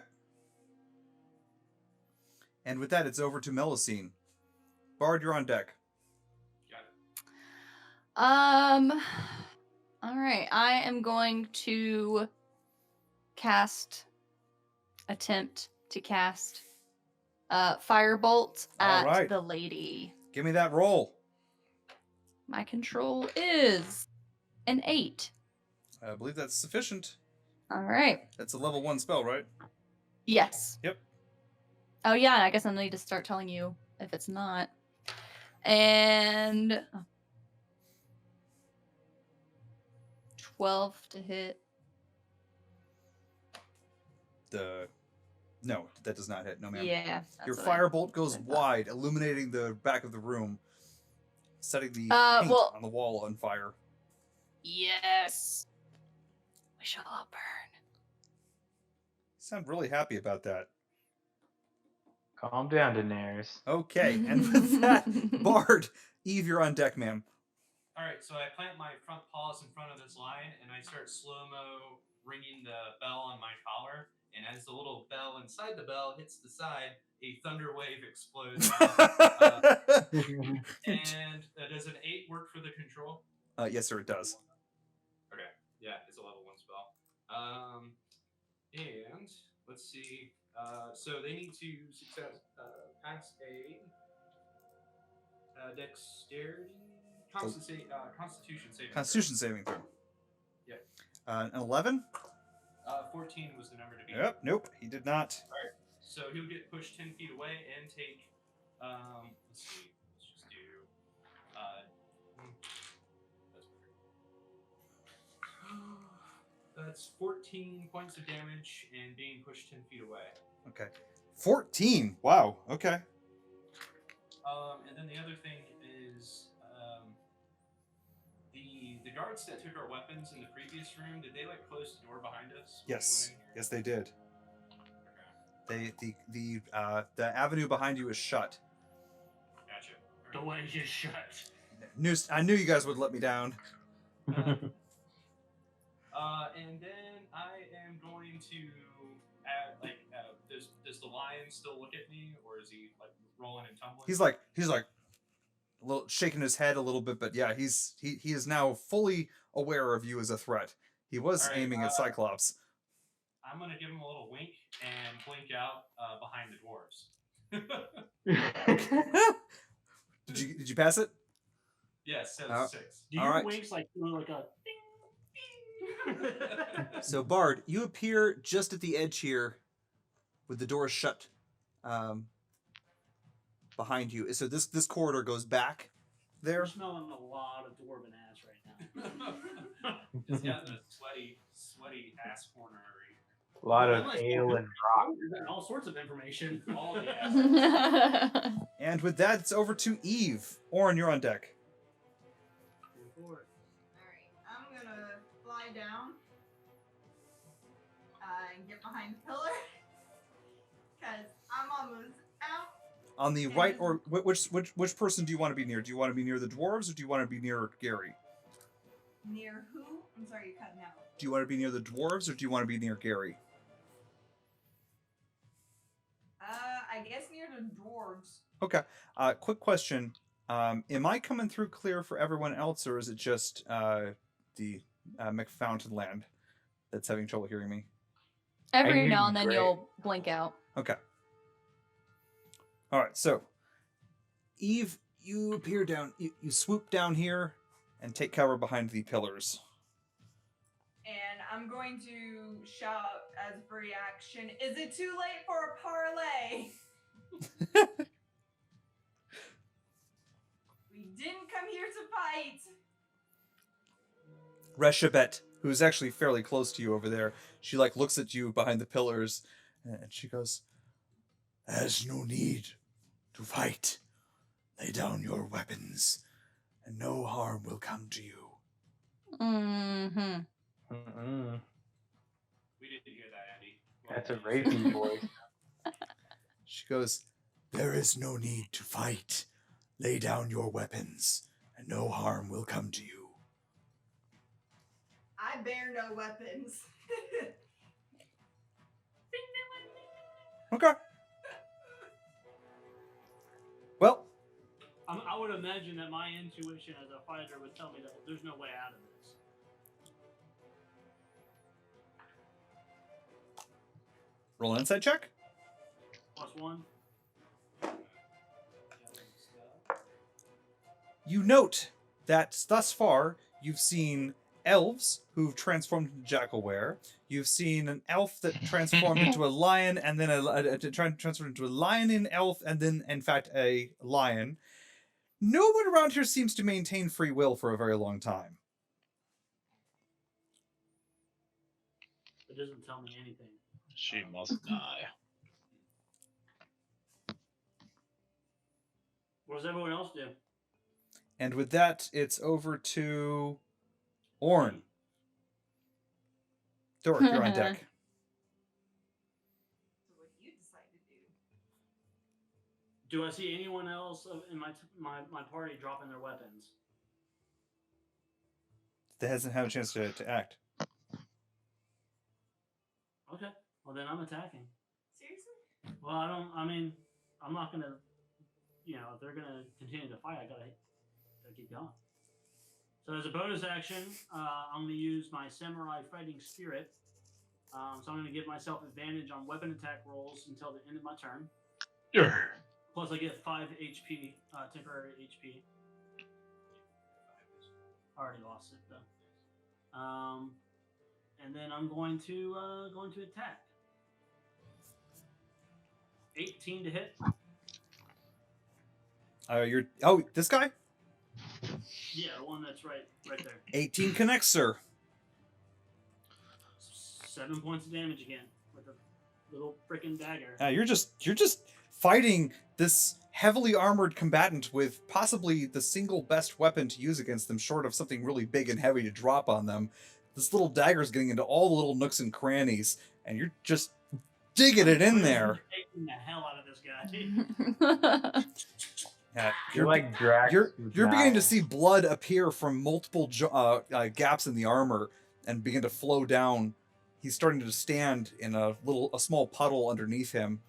And with that, it's over to Melusine. Bard, you're on deck. Got it. All right. I am going to attempt to cast Firebolt All at right. the lady. Give me that roll. My control is an 8. I believe that's sufficient. All right. That's a level 1 spell, right? Yes. Yep. Oh, yeah. I guess I need to start telling you if it's not. And 12 to hit. No, that does not hit. No, ma'am. Yeah. Your that's what I- firebolt goes I thought. wide, illuminating the back of the room, setting the paint well- on the wall on fire. Yes. We shall all burn. You sound really happy about that. Calm down, Daenerys. Okay, and with that, Bard, Eve, you're on deck, ma'am. All right, so I plant my front paws in front of this lion, and I start slow-mo ringing the bell on my collar. And as the little bell inside the bell hits the side, a thunder wave explodes. And does an 8 work for the control? Yes, sir, it does. Okay, yeah, it's a level 1 spell. And let's see. So they need to pass a dexterity, constitution saving. Constitution saving throw. Yep. An 11? 14 was the number to beat. Yep, nope, he did not. Alright, so he'll get pushed 10 feet away and take, let's see, let's just do, that's better. That's 14 points of damage and being pushed 10 feet away. Okay. 14! Wow, okay. And then the other thing is, the guards that took our weapons in the previous room, did they like close the door behind us? when we Yes. went in here? Yes, they did. Okay. The avenue behind you is shut. Gotcha. The Alright. way is shut. I knew you guys would let me down. And then I am going to add, does the lion still look at me, or is he like rolling and tumbling? He's like a little shaking his head a little bit, but yeah, he is now fully aware of you as a threat. He was All right, aiming at Cyclops. I'm gonna give him a little wink and blink out behind the dwarves. Did you pass it? Yes, so Uh, 6. Do All your right. winks like doing like a ding, ding? So Bard, you appear just at the edge here, with the door shut behind you. So this corridor goes back there. You're smelling a lot of dwarven ass right now. Just got the sweaty ass corner over here. A lot Well, of that must ale be- and rock. All sorts of information. All the ass. And with that, it's over to Eve. Orin, you're on deck. Alright, I'm gonna fly down and get behind the pillar. mama's out. On the right, or which person do you want to be near? Do you want to be near the dwarves, or do you want to be near Gary? Near who? I'm sorry, you're cutting out. Do you want to be near the dwarves, or do you want to be near Gary? I guess near the dwarves. Okay. Quick question. Am I coming through clear for everyone else, or is it just the McFountainland that's having trouble hearing me? Every hear now you and then great. you'll blink out. Okay. All right. So, Eve, you appear down. You swoop down here and take cover behind the pillars. And I'm going to shout as a free action, is it too late for a parlay? We didn't come here to fight. Reshabet, who's actually fairly close to you over there, she looks at you behind the pillars, and she goes, "There's no need to fight. Lay down your weapons, and no harm will come to you." Mm-hmm. Mm-mm. We didn't hear that, Andy. That's a rapey voice. She goes, "There is no need to fight. Lay down your weapons, and no harm will come to you." I bear no weapons. Okay. Well, I would imagine that my intuition as a fighter would tell me that there's no way out of this. roll an insight check. +1. You note that thus far you've seen elves who've transformed into jackalware. You've seen an elf that transformed into a lion, and then transformed into a lion in elf, and then in fact a lion. No one around here seems to maintain free will for a very long time. It doesn't tell me anything. She must die. What does everyone else do? And with that, it's over to Orn. Dork, you're on deck. So what do you decide to do? Do I see anyone else in my party dropping their weapons? That hasn't had a chance to act. Okay. Well, then I'm attacking. Seriously? Well, I'm not gonna, if they're gonna continue to fight, I gotta keep going. So as a bonus action, I'm gonna use my samurai fighting spirit. So I'm gonna give myself advantage on weapon attack rolls until the end of my turn. Yeah. Plus, I get 5 HP, temporary HP. I already lost it though. And then I'm going to attack. 18 to hit. This guy? Yeah, the one that's right there. 18 connects, sir. 7 points of damage again with a little freaking dagger. You're just fighting this heavily armored combatant with possibly the single best weapon to use against them, short of something really big and heavy to drop on them. This little dagger's getting into all the little nooks and crannies, and you're just digging it in there. Taking the hell out of this guy. Yeah, You're like Drax. You're beginning to see blood appear from multiple gaps in the armor and begin to flow down. He's starting to stand in a small puddle underneath him.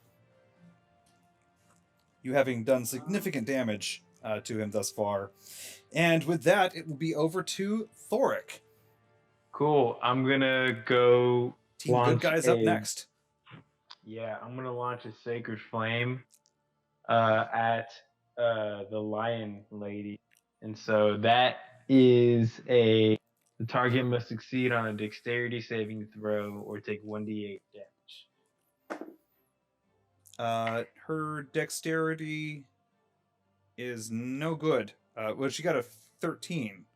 You having done significant damage to him thus far. And with that, it will be over to Thoric. Cool. I'm gonna go. Team Good Guys up next. Yeah, I'm gonna launch a Sacred Flame at the Lion Lady, and so that is the target must succeed on a Dexterity saving throw or take 1d8 damage. Her Dexterity is no good. Well, she got a 13.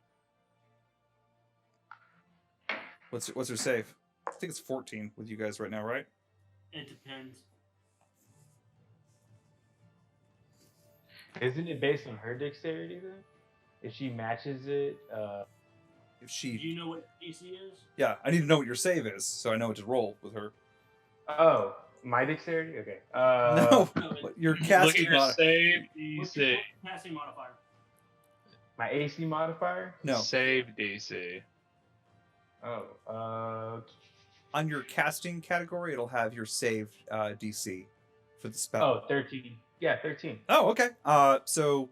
What's her save? I think it's 14 with you guys right now, right? It depends. Isn't it based on her Dexterity then? If she matches it, If she, Do you know what DC is? yeah, I need to know what your save is so I know what to roll with her. oh, My dexterity? Okay. No, No, your Look at casting your mod. save what's your DC. casting modifier? My AC modifier? No, Save DC. Oh, on your casting category, it'll have your saved DC for the spell. oh, 13. Yeah, 13. Oh, okay. So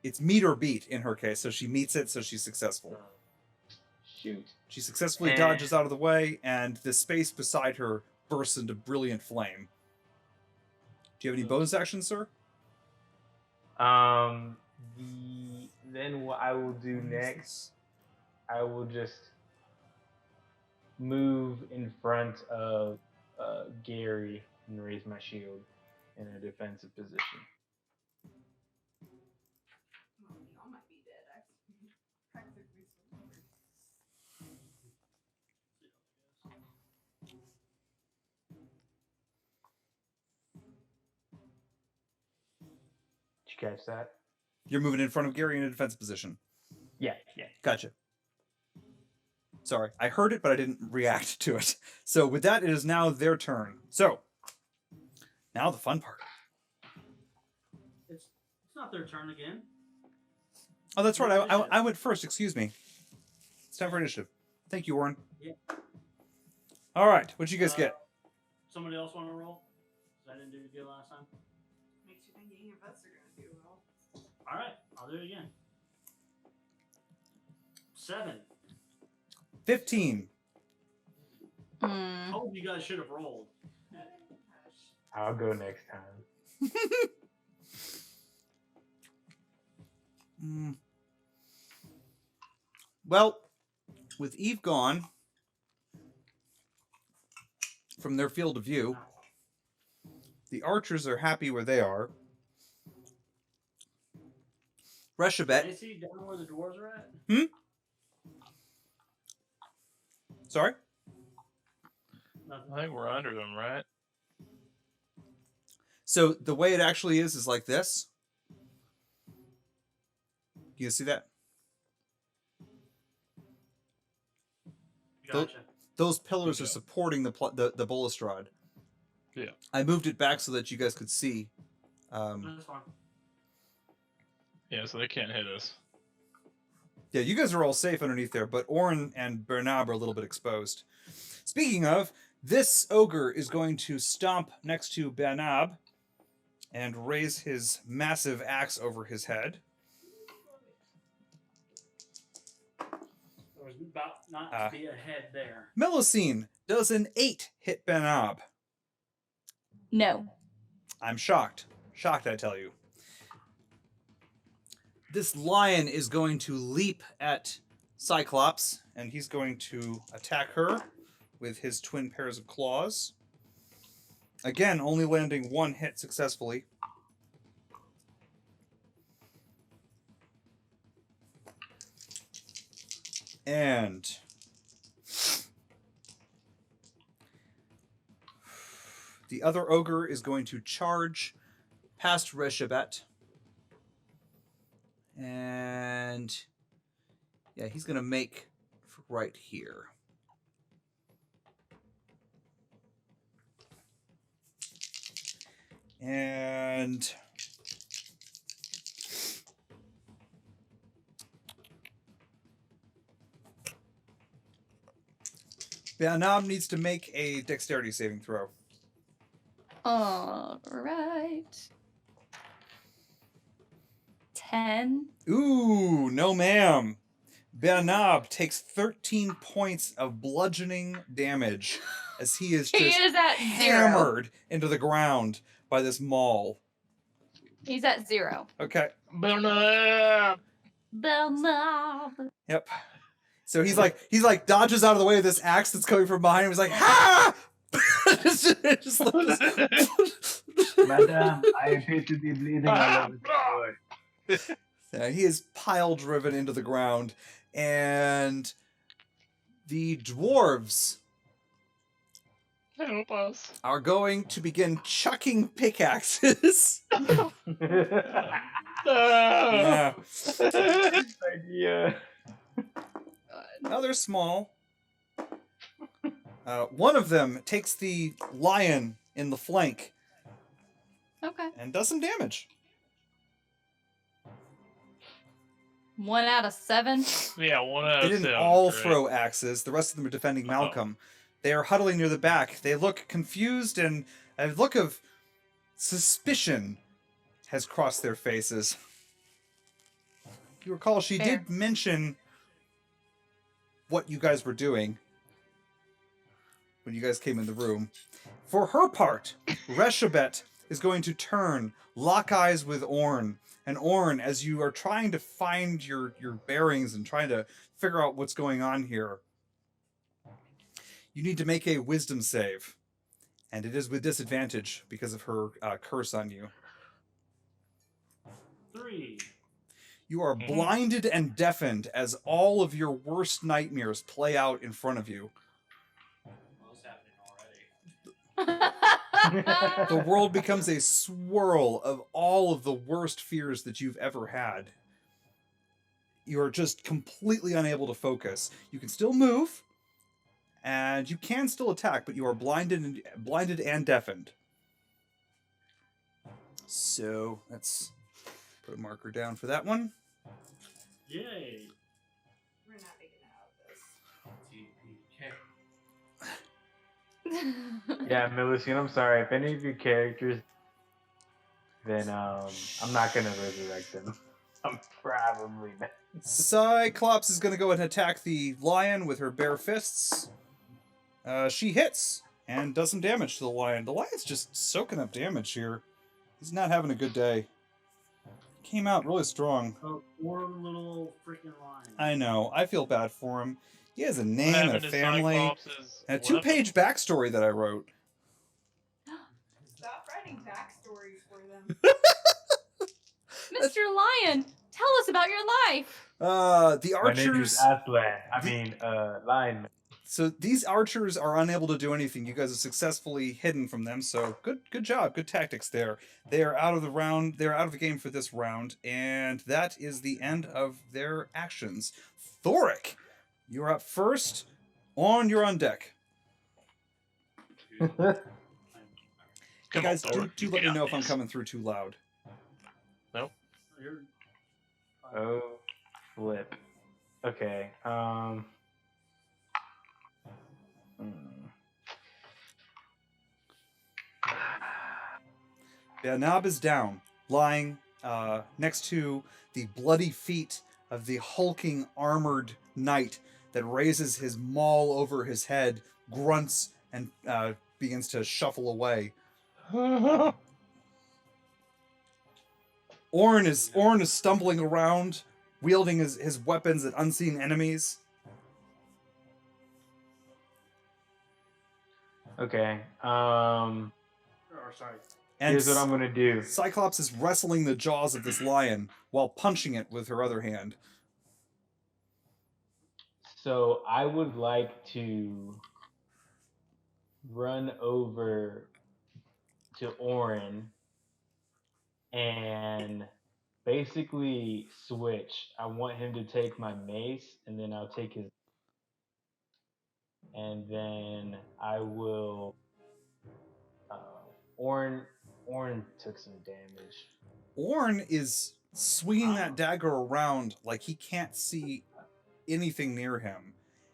it's meet or beat in her case. So she meets it, so she's successful. Shoot. She successfully And- dodges out of the way, and the space beside her bursts into brilliant flame. Do you have any bonus actions, sir? Then what I will do next, I will just move in front of Gary and raise my shield in a defensive position. Oh, y'all might be dead. Practically surrendered. Did you catch that? You're moving in front of Gary in a defensive position. Yeah. Gotcha. Sorry, I heard it, but I didn't react to it. So with that, it is now their turn. So, now the fun part. It's not their turn again. Oh, that's right. I went first. Excuse me. It's time for initiative. Thank you, Warren. Yeah. All right. What'd you guys get? Somebody else want to roll? 'Cause I didn't do good last time. Makes you think any of us are gonna do well. All right, I'll do it again. 7. 15. Told you guys should have rolled. Hush. I'll go next time. Well, with Eve gone from their field of view, the archers are happy where they are. Reshabet. Can I see down where the dwarves are at? Sorry? Nothing. I think we're under them, right? So the way it actually is like this. You see that? Gotcha. Those pillars are Yeah. supporting the balustrade. Yeah. I moved it back so that you guys could see. That's fine. Yeah, so they can't hit us. Yeah, you guys are all safe underneath there, but Orin and Bernab are a little bit exposed. Speaking of, this ogre is going to stomp next to Bernab and raise his massive axe over his head. There was about not to be a head there. Melusine, does an 8 hit Bernab? No. I'm shocked. Shocked, I tell you. This lion is going to leap at Cyclops, and he's going to attack her with his twin pairs of claws. Again, only landing 1 hit successfully. And the other ogre is going to charge past Reshabet. And yeah, he's going to make right here. And Bernab needs to make a dexterity saving throw. All right. 10. Ooh, no ma'am. Bernab takes 13 points of bludgeoning damage as he is He just is at 0. hammered into the ground by this maul. He's at 0. Okay. Bernard. Yep. So he's like dodges out of the way of this axe that's coming from behind him. He's like, ha! just Madame, I appear to be bleeding all over the floor. Yeah, he is pile driven into the ground, and the dwarves Help us. are going to begin chucking pickaxes. Yeah. Idea. Now they're small. One of them takes the lion in the flank Okay. and does some damage. 1 out of 7. Yeah, 1 out They of didn't 7. all correct. throw axes. The rest of them are defending Malcolm. They are huddling near the back. They look confused, and a look of suspicion has crossed their faces. You recall she Fair. did mention what you guys were doing when you guys came in the room. For her part, Reshabet is going to turn, lock eyes with Orn. And Orn, as you are trying to find your bearings and trying to figure out what's going on here, you need to make a wisdom save. And it is with disadvantage because of her curse on you. 3. You are blinded and deafened as all of your worst nightmares play out in front of you. Well, it's happening already. The world becomes a swirl of all of the worst fears that you've ever had. You're just completely unable to focus. You can still move, and you can still attack, but you are blinded and deafened. So let's put a marker down for that one. Yay. We're not making it out of this. TPK. Yeah, Millicent, I'm sorry. If any of your characters, then I'm not gonna resurrect them. I'm probably not. Cyclops is going to go and attack the lion with her bare fists. She hits and does some damage to the lion. The lion's just soaking up damage here. He's not having a good day. Came out really strong. A poor little freaking lion. I know. I feel bad for him. He has a What name and happened a to family Cyclops' and a 2-page backstory that I wrote. Stop writing backstories for them. Mr. Lion, tell us about your life. The My name is archers. Aslan. Lion. So these archers are unable to do anything. You guys are successfully hidden from them. So good job. Good tactics there. They are out of the round. They're out of the game for this round, and that is the end of their actions. Thoric, you're up first. You're on deck. Come Guys, on, Thor, do you let me got know if I'm this. coming through too loud. You're- Oh, flip. Okay. Benab is down, lying next to the bloody feet of the hulking armored knight that raises his maul over his head, grunts, and begins to shuffle away. Orn is stumbling around, wielding his weapons at unseen enemies. Okay. or sorry. And Here's what I'm gonna do. Cyclops is wrestling the jaws of this lion while punching it with her other hand. So I would like to run over to Orin and basically switch. I want him to take my mace, and then I'll take his. And then I will. Orin took some damage. Orn is swinging that dagger around like he can't see anything near him.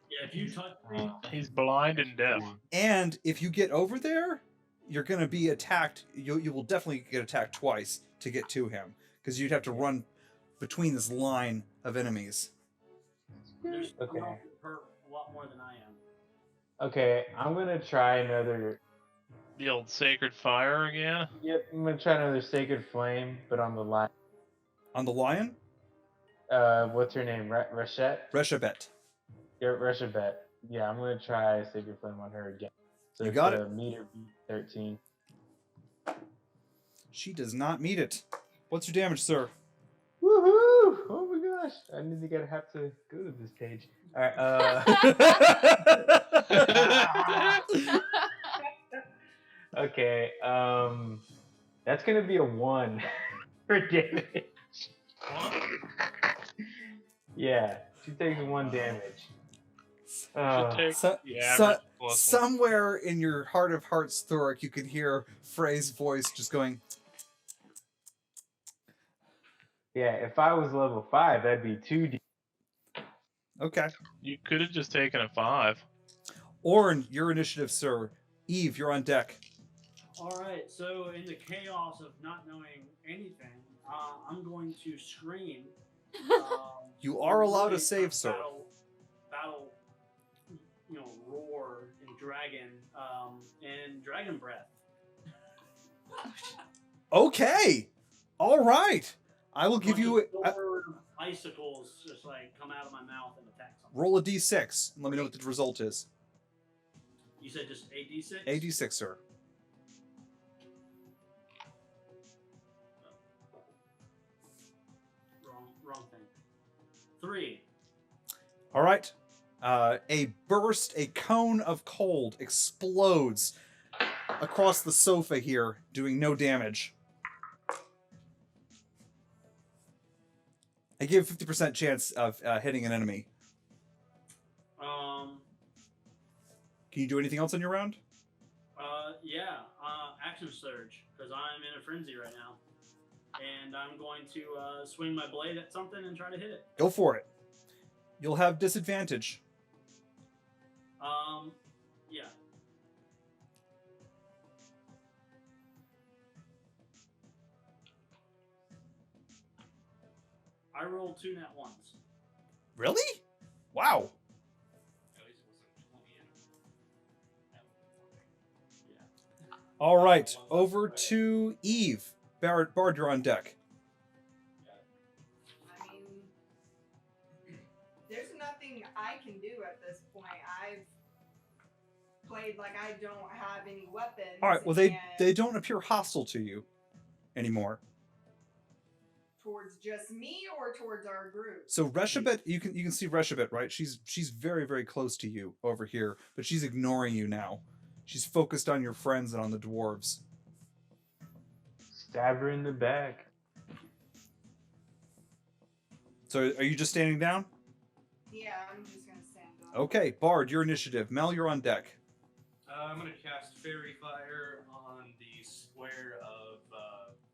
Yeah, if you touch me, He's blind and deaf. And if you get over there, you're going to be attacked. You will definitely get attacked twice to get to him, because you'd have to run between this line of enemies. there's Okay. someone who hurt a lot more than I am. Okay, I'm gonna try another. The old sacred fire again. Yep, I'm gonna try another Sacred Flame, but on the line. On the lion, What's her name? Rashette? Reshabet. Yeah, Reshabet. Yeah, I'm gonna try Sacred Flame on her again. So You it's got a it. meter beat 13. She does not meet it. What's your damage, sir? Woohoo! Oh my gosh! I didn't think I'd have to go to this page. All right. Okay. That's gonna be a 1 for damage. Yeah, she takes 1 damage. Should take So- the so- average +1. somewhere in your heart of hearts, Thoric, you could hear Frey's voice just going, Yeah, if I was level 5, that'd be 2D. okay. You could have just taken a 5. Orn, your initiative, sir. Eve, you're on deck. All right, so in the chaos of not knowing anything, I'm going to scream. You are allowed to really save, sir. Battle, roar and dragon breath. Okay. All right. I will give you Icicles just like come out of my mouth and attack something. roll a d6 and let me know what the result is. You said just a d6? A d6, sir. Wrong thing. 3. All right. A cone of cold explodes across the sofa here, doing no damage. I give 50% chance of hitting an enemy. Can you do anything else on your round? Yeah. Action surge, because I'm in a frenzy right now. And I'm going to swing my blade at something and try to hit it. Go for it. You'll have disadvantage. Yeah. I rolled 2 nat 1s. Really? Wow. All right, over to Eve. Bard, you're on deck. I mean, there's nothing I can do at this point. I've played like I don't have any weapons. All right, well, they don't appear hostile to you anymore. Towards just me or towards our group? So Reshabet, you can see Reshabet, right? She's very, very close to you over here, but she's ignoring you now. She's focused on your friends and on the dwarves. Stab her in the back. So are you just standing down? Yeah, I'm just gonna stand up. Okay, Bard, your initiative. Mel, you're on deck. I'm going to cast Fairy Fire on the square of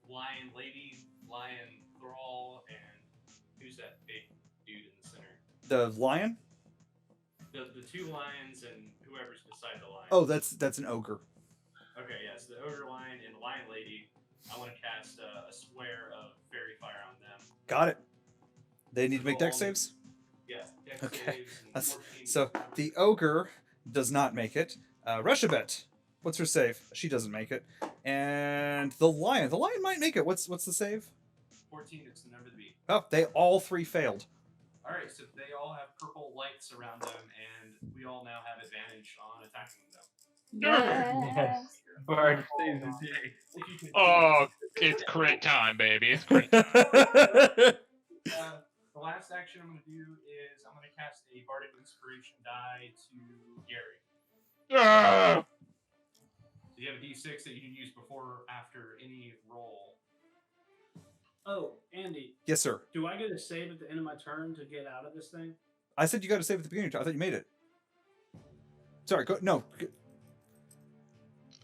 Lion Lady, Lion Thrall, and who's that big dude in the center? The lion? The 2 lions and whoever's beside the lion. Oh, that's an ogre. Okay, yes, the Ogre Lion and Lion Lady. I want to cast a square of Fairy Fire on them. Got it. They need to make dex saves? Yeah, dex Okay. saves. And 14 So the ogre does not make it. Reshabet, what's her save? She doesn't make it. And the lion might make it. What's the save? 14 is the number to beat. Oh, they all 3 failed. Alright, so they all have purple lights around them, and we all now have advantage on attacking them. Yes. Bard saves the day. If you can Oh, it's crit time, baby. It's crit time. The last action I'm going to do is I'm going to cast a Bardic Inspiration die to Gary. Ah! So you have a d6 that you can use before or after any roll. Oh, Andy. Yes, sir. Do I get a save at the end of my turn to get out of this thing? I said you got to save at the beginning. I thought you made it. Sorry, no.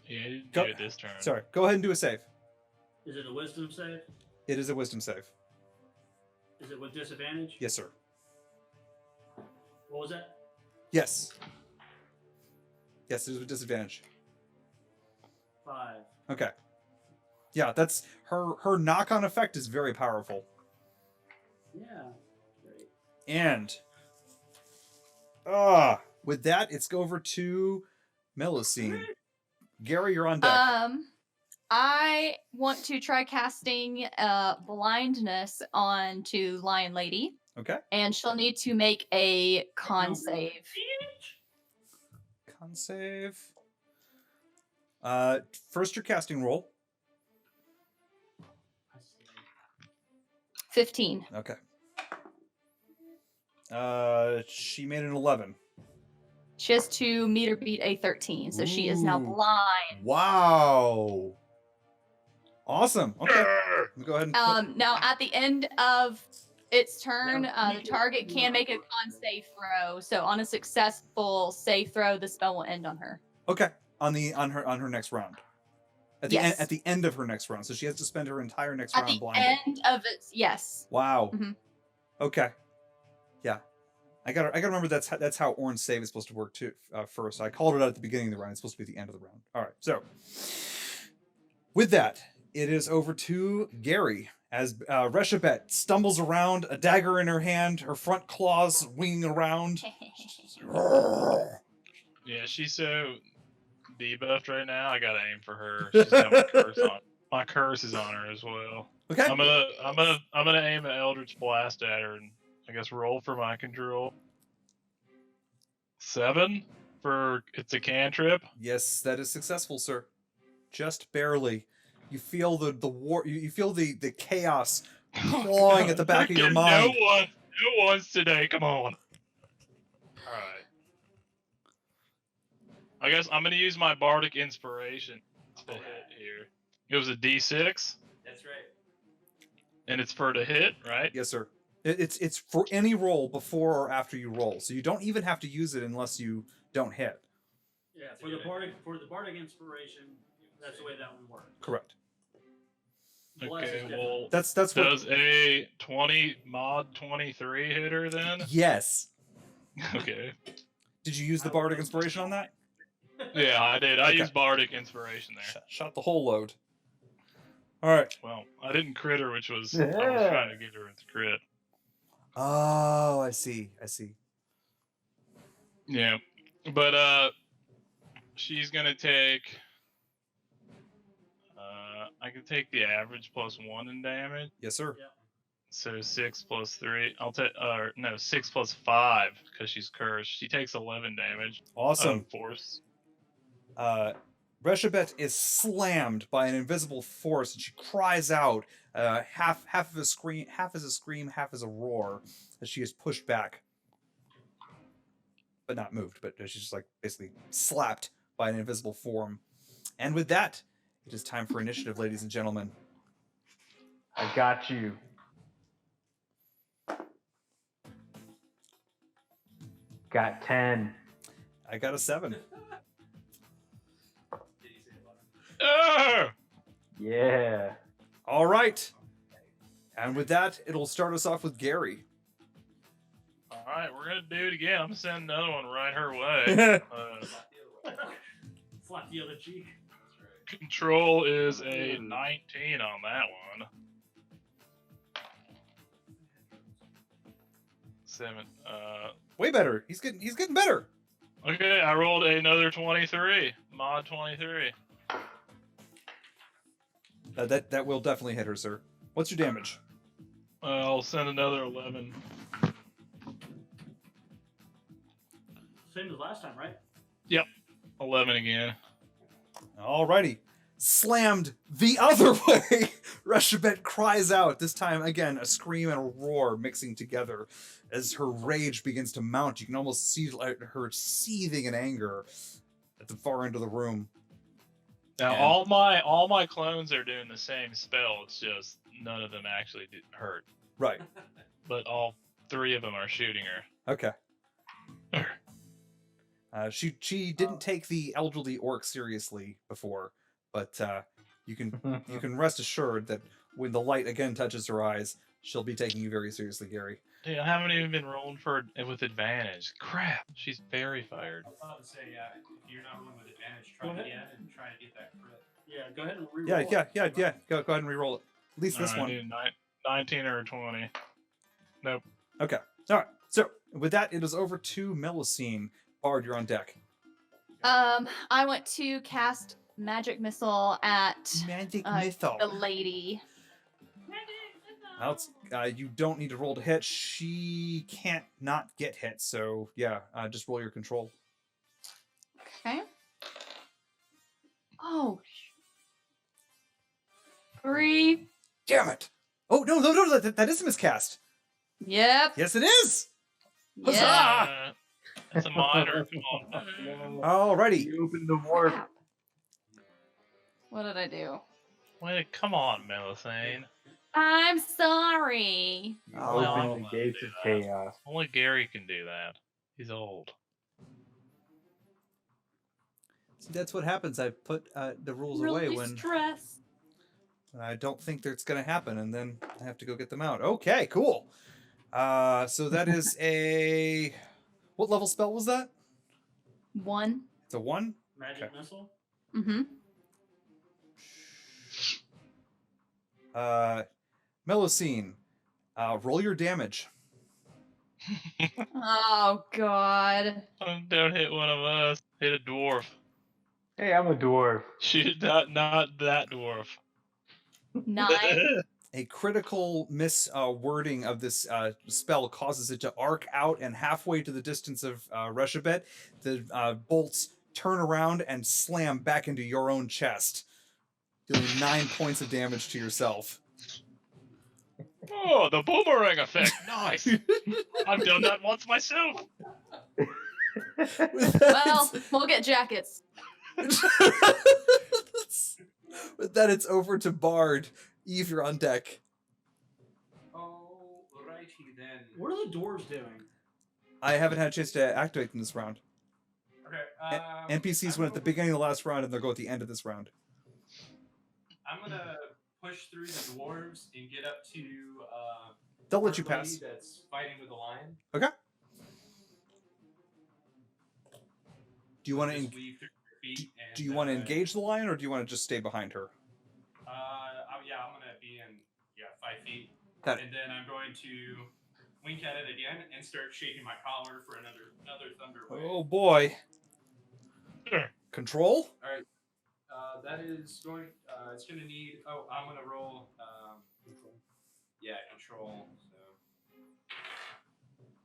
Yeah, I didn't Go- do it this turn. Sorry, go ahead and do a save. Is it a wisdom save? It is a wisdom save. Is it with disadvantage? Yes, sir. What was that? Yes. Yes, it is with disadvantage. 5. Okay. Yeah, that's her knock-on effect is very powerful. Yeah. Great. And with that, it's over to Melusine. Gary, you're on deck. I want to try casting blindness onto Lion Lady, Okay. and she'll need to make a con save. Con save. First your casting roll. 15. Okay. She made an 11. She has to meet or beat a 13, so she is now Ooh. blind. Wow. Awesome. Okay. Let me go ahead and Now, at the end of its turn, the target can make a con save throw. So on a successful save throw, the spell will end on her. Okay. On her next round. At the Yes. at the end of her next round. So she has to spend her entire next At round the blinded. end of it, yes. Wow. Mhm. Okay. Yeah. I gotta remember that's how Orange save is supposed to work too. First, I called it out at the beginning of the round. It's supposed to be the end of the round. All right. So, with that, it is over to Gary as Reshabet stumbles around, a dagger in her hand, her front claws winging around. Yeah, she's so debuffed right now. I gotta aim for her. She's got my curse on. My curse is on her as well. Okay. I'm gonna aim an Eldritch Blast at her and I guess roll for my control. 7 for it's a cantrip. Yes, that is successful, sir. Just barely. You feel the war. You feel the chaos clawing at the back of your mind. No one's today. Come on. All right. I guess I'm gonna use my bardic inspiration to hit here. It was a D6. That's right. And it's for the hit, right? Yes, sir. It's for any roll before or after you roll, so you don't even have to use it unless you don't hit. Yeah, for the bardic inspiration, that's the way that one works. Correct. Okay, well, that's what. Does a 20 mod 23 hit her then? Yes. Okay. Did you use the bardic inspiration on that? Yeah, I did. I Okay. used bardic inspiration there. Shot the whole load. All right. Well, I didn't crit her, which was I was trying to get her with the crit. Oh, I see. Yeah, but she's gonna take. I can take the average +1 in damage. Yes, sir. Yeah. So 6 plus 3. I'll take. No, 6 plus 5 because she's cursed. She takes 11 damage. Awesome. Of force. Reshabet is slammed by an invisible force, and she cries out, half as a scream, half as a roar, as she is pushed back, but not moved. But she's just like basically slapped by an invisible form. And with that, it is time for initiative, ladies and gentlemen. I got you. Got 10. I got a 7. Oh! Yeah. All right. And with that, it'll start us off with Gary. All right, we're gonna do it again. I'm gonna send another one right her way. Slap the other cheek. Control is a 19 on that one. 7. Way better. He's getting better. Okay, I rolled another 23. Mod 23. That will definitely hit her, sir. What's your damage? I'll send another 11. Same as last time, right? Yep, 11 again. Alrighty. Slammed the other way. Reshabet cries out. This time, again, a scream and a roar mixing together as her rage begins to mount. You can almost see her seething in anger at the far end of the room. Now, And- all my clones are doing the same spell. It's just none of them actually hurt. Right. But all 3 of them are shooting her. Okay. She didn't take the elderly orc seriously before, but you can rest assured that when the light again touches her eyes, she'll be taking you very seriously, Gary. Dude, I haven't even been rolling with advantage. Crap, she's very fired. I was about to say, yeah, if you're not rolling with advantage, try it again and try to get that crit. Yeah, go ahead and reroll. Yeah. Go ahead and reroll it. At least this All right, one. 19 or 20. Nope. Okay. All right. So with that, it is over to Melusine. Bard, you're on deck. I want to cast magic missile at Magic the lady. You don't need to roll to hit. She can't not get hit. So yeah, just roll your control. Okay. Oh. 3. Damn it! Oh no! That is a miscast. Yep. Yes, it is. Yeah. Huzzah! It's a minor. Come on. Alrighty. You opened the warp. What did I do? Wait, come on, Melusine. I'm sorry. You Oh. open Well, the I'll gates do of that. chaos. Only Gary can do that. He's old. See, that's what happens. I put the rules Really away when stressed. I don't think that's going to happen, and then I have to go get them out. Okay, cool. So that is a... What level spell was that? 1. It's a 1? Magic Okay. missile. Mm-hmm. Melocene, roll your damage. Oh God. Don't hit one of us. Hit a dwarf. Hey, I'm a dwarf. Shoot not that dwarf. 9. A critical miswording of this spell causes it to arc out, and halfway to the distance of Reshabet, the bolts turn around and slam back into your own chest, dealing 9 points of damage to yourself. Oh, the boomerang effect. Nice. I've done that once myself. With that, Well, we'll get jackets. with that, it's over to Bard. Eve, you're on deck. Alrighty then. What are the dwarves doing? I haven't had a chance to activate them this round. Okay. NPCs went at the beginning of the last round, and they'll go at the end of this round. I'm gonna push through the dwarves and get up to They'll let you First pass. Lady that's fighting with the lion. Okay. Do you want to Just weave through your feet and, do you want to engage the lion, or do you want to just stay behind her? Yeah, I'm gonna be in 5 feet, Got it. and then I'm going to wink at it again and start shaking my collar for another thunder wave. Oh boy. Sure. Control? All right. That is going. It's gonna need. Oh, I'm gonna roll. Control. Yeah, control. So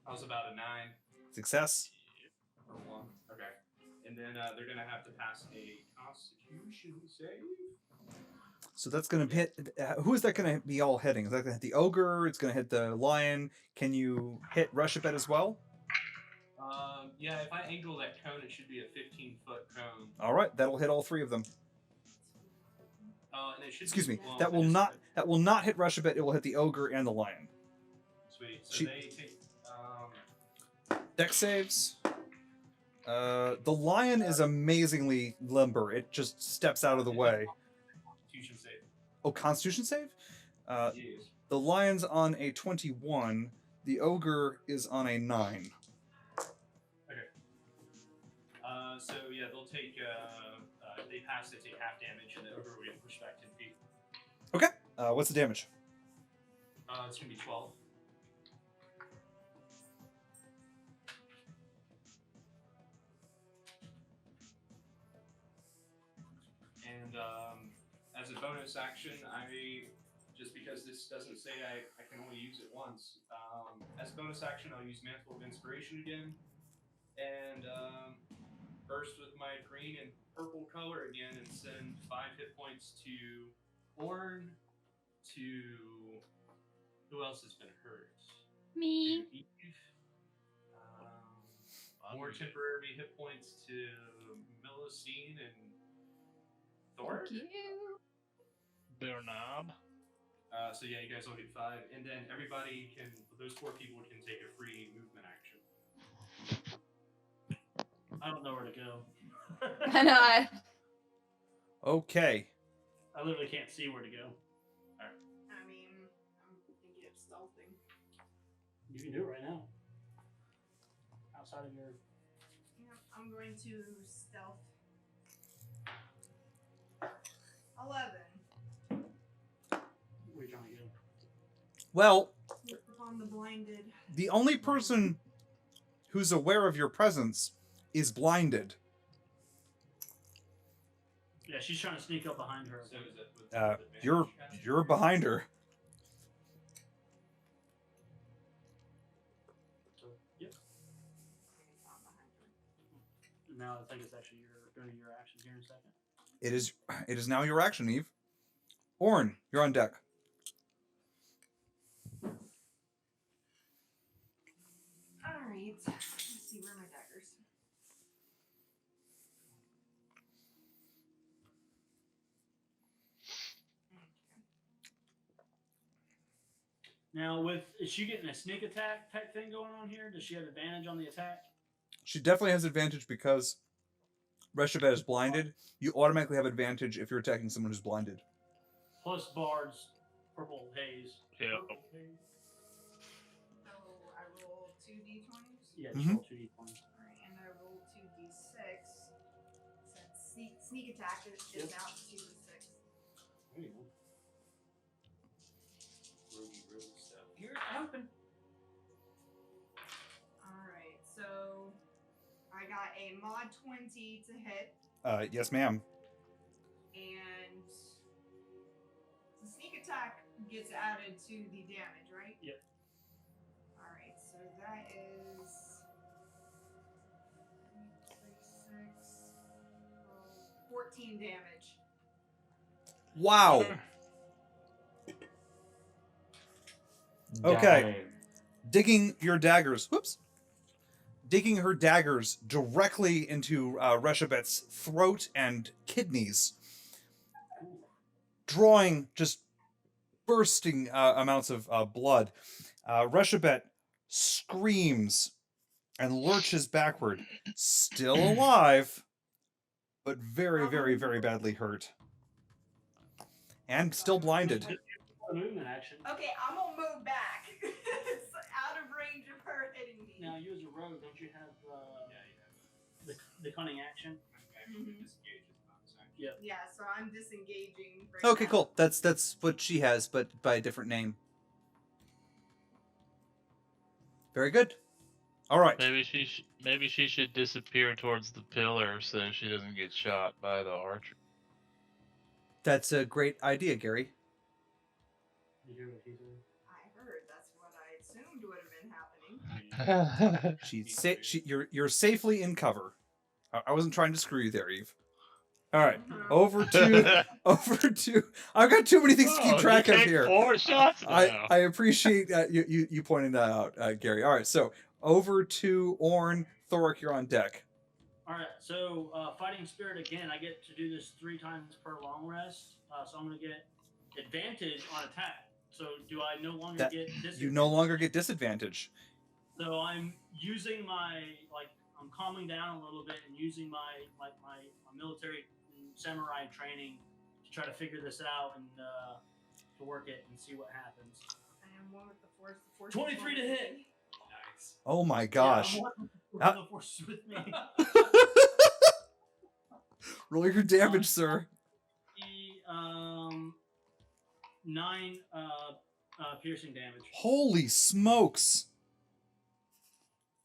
I was about a 9 Success. or 1. Okay. And then they're gonna have to pass a Constitution save. So that's going to hit... who is that going to be all hitting? Is that going to hit the ogre? It's going to hit the lion? Can you hit Reshabet as well? Yeah, if I angle that cone, it should be a 15-foot cone. All right, that'll hit all 3 of them. And it should Excuse be, me. well, That will not hit Reshabet. It will hit the ogre and the lion. Sweet. So they take. Dex saves. The lion is amazingly limber. It just steps out of the way. Constitution save. Oh, Constitution save? Yes. The lion's on a 21. The ogre is on a 9. So yeah, they'll take. They pass. They take half damage, and the ogre will get pushed back 10 feet. Okay. What's the damage? It's gonna be 12. And as a bonus action, just because this doesn't say I can only use it once, as a bonus action, I'll use Mantle of Inspiration again, and burst with my green and purple color again, and send 5 hit points to Orn, to who else has been hurt? Me. To Eve. More temporary hit points to Melocene and Thor. Thank you. Doorknob. So yeah, you guys all get 5, and then everybody can. Those 4 people can take a free movement action. I don't know where to go. I know. Okay. I literally can't see where to go. I mean, I'm thinking of stealthing. You can do it right now. Outside of your. Yeah, I'm going to stealth. 11. Where are you trying to go? Well, Look upon the blinded. the only person who's aware of your presence is blinded. Yeah, she's trying to sneak up behind her. So is it with advantage? You're behind her. So, yep. Now I think it's actually your actions here in a second. It is now your action, Eve. Orn, you're on deck. Alright. Let's see where are my daggers. Now, is she getting a sneak attack type thing going on here? Does she have advantage on the attack? She definitely has advantage because Reshabet is blinded. You automatically have advantage if you're attacking someone who's blinded. Plus Bard's purple haze. Yeah. Purple haze. So I roll 2d20s. Yeah, just roll 2d20. Alright, and I roll 2d6. Since sneak attack is now 2d6. There you go. Rogue stuff. You're open. Alright, so I got a mod 20 to hit, Yes, ma'am. and the sneak attack gets added to the damage, right? Yep. Alright, so that is 36, 14 damage. Wow. Okay. Dang. Digging your daggers. Whoops. Digging her daggers directly into Reshabet's throat and kidneys, drawing just bursting amounts of blood. Reshabet screams and lurches backward, still alive, but very, very, very badly hurt. And still blinded. Movement action. Okay, I'm gonna move back. It's out of range of her hitting me. Now, you as a rogue, don't you have the cunning action? Mhm. Disengage with bonus action. Yep. Yeah, so I'm disengaging. Right Okay, now. cool. That's what she has, but by a different name. Very good. All right. Maybe she should disappear towards the pillar so she doesn't get shot by the archer. That's a great idea, Gary. Did you hear what he said? I heard. That's what I assumed would have been happening. You're safely in cover. I wasn't trying to screw you there, Eve. All right, Mhm. over to. I've got too many things to keep track you of take here. 4 shots now. I appreciate you pointing that out, Gary. All right, so over to Orn. Thoric, you're on deck. All right, so fighting spirit again. I get to do this 3 times per long rest, so I'm gonna get advantage on attack. So do I no longer get disadvantage? You no longer get disadvantage. So I'm using my I'm calming down a little bit and using my military and samurai training to try to figure this out and to work it and see what happens. I am one with the force. The force 23 to hit. Nice. Oh my gosh! Yeah, I'm the force with me. Roll your damage, sir. 9 piercing damage. Holy smokes!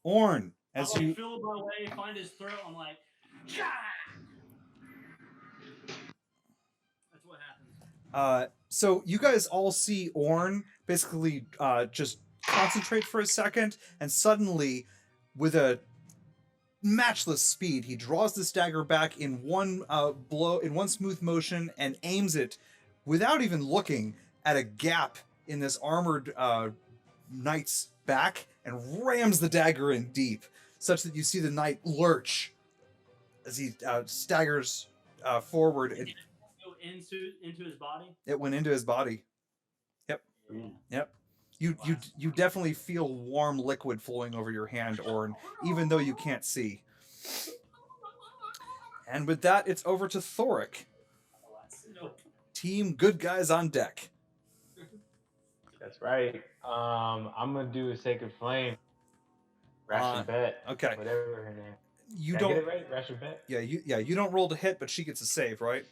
Orn, as I you feel my way, find his throat. I'm like, "Gah!" That's what happens. So you guys all see Orn basically just concentrate for a second, and suddenly, with a matchless speed, he draws this dagger back in one blow, in one smooth motion, and aims it without even looking at a gap in this armored knight's back, and rams the dagger in deep, such that you see the knight lurch as he staggers forward. Did it go into his body? It went into his body. Yep. Yep. You definitely feel warm liquid flowing over your hand, Orn, even though you can't see. And with that, it's over to Thoric. Nope. Team good guys on deck. That's right. I'm gonna do a Sacred Flame. Rashabet. Okay. Whatever her name. You Did don't. I get it right? Rashabet? Yeah. You don't roll to hit, but she gets a save, right?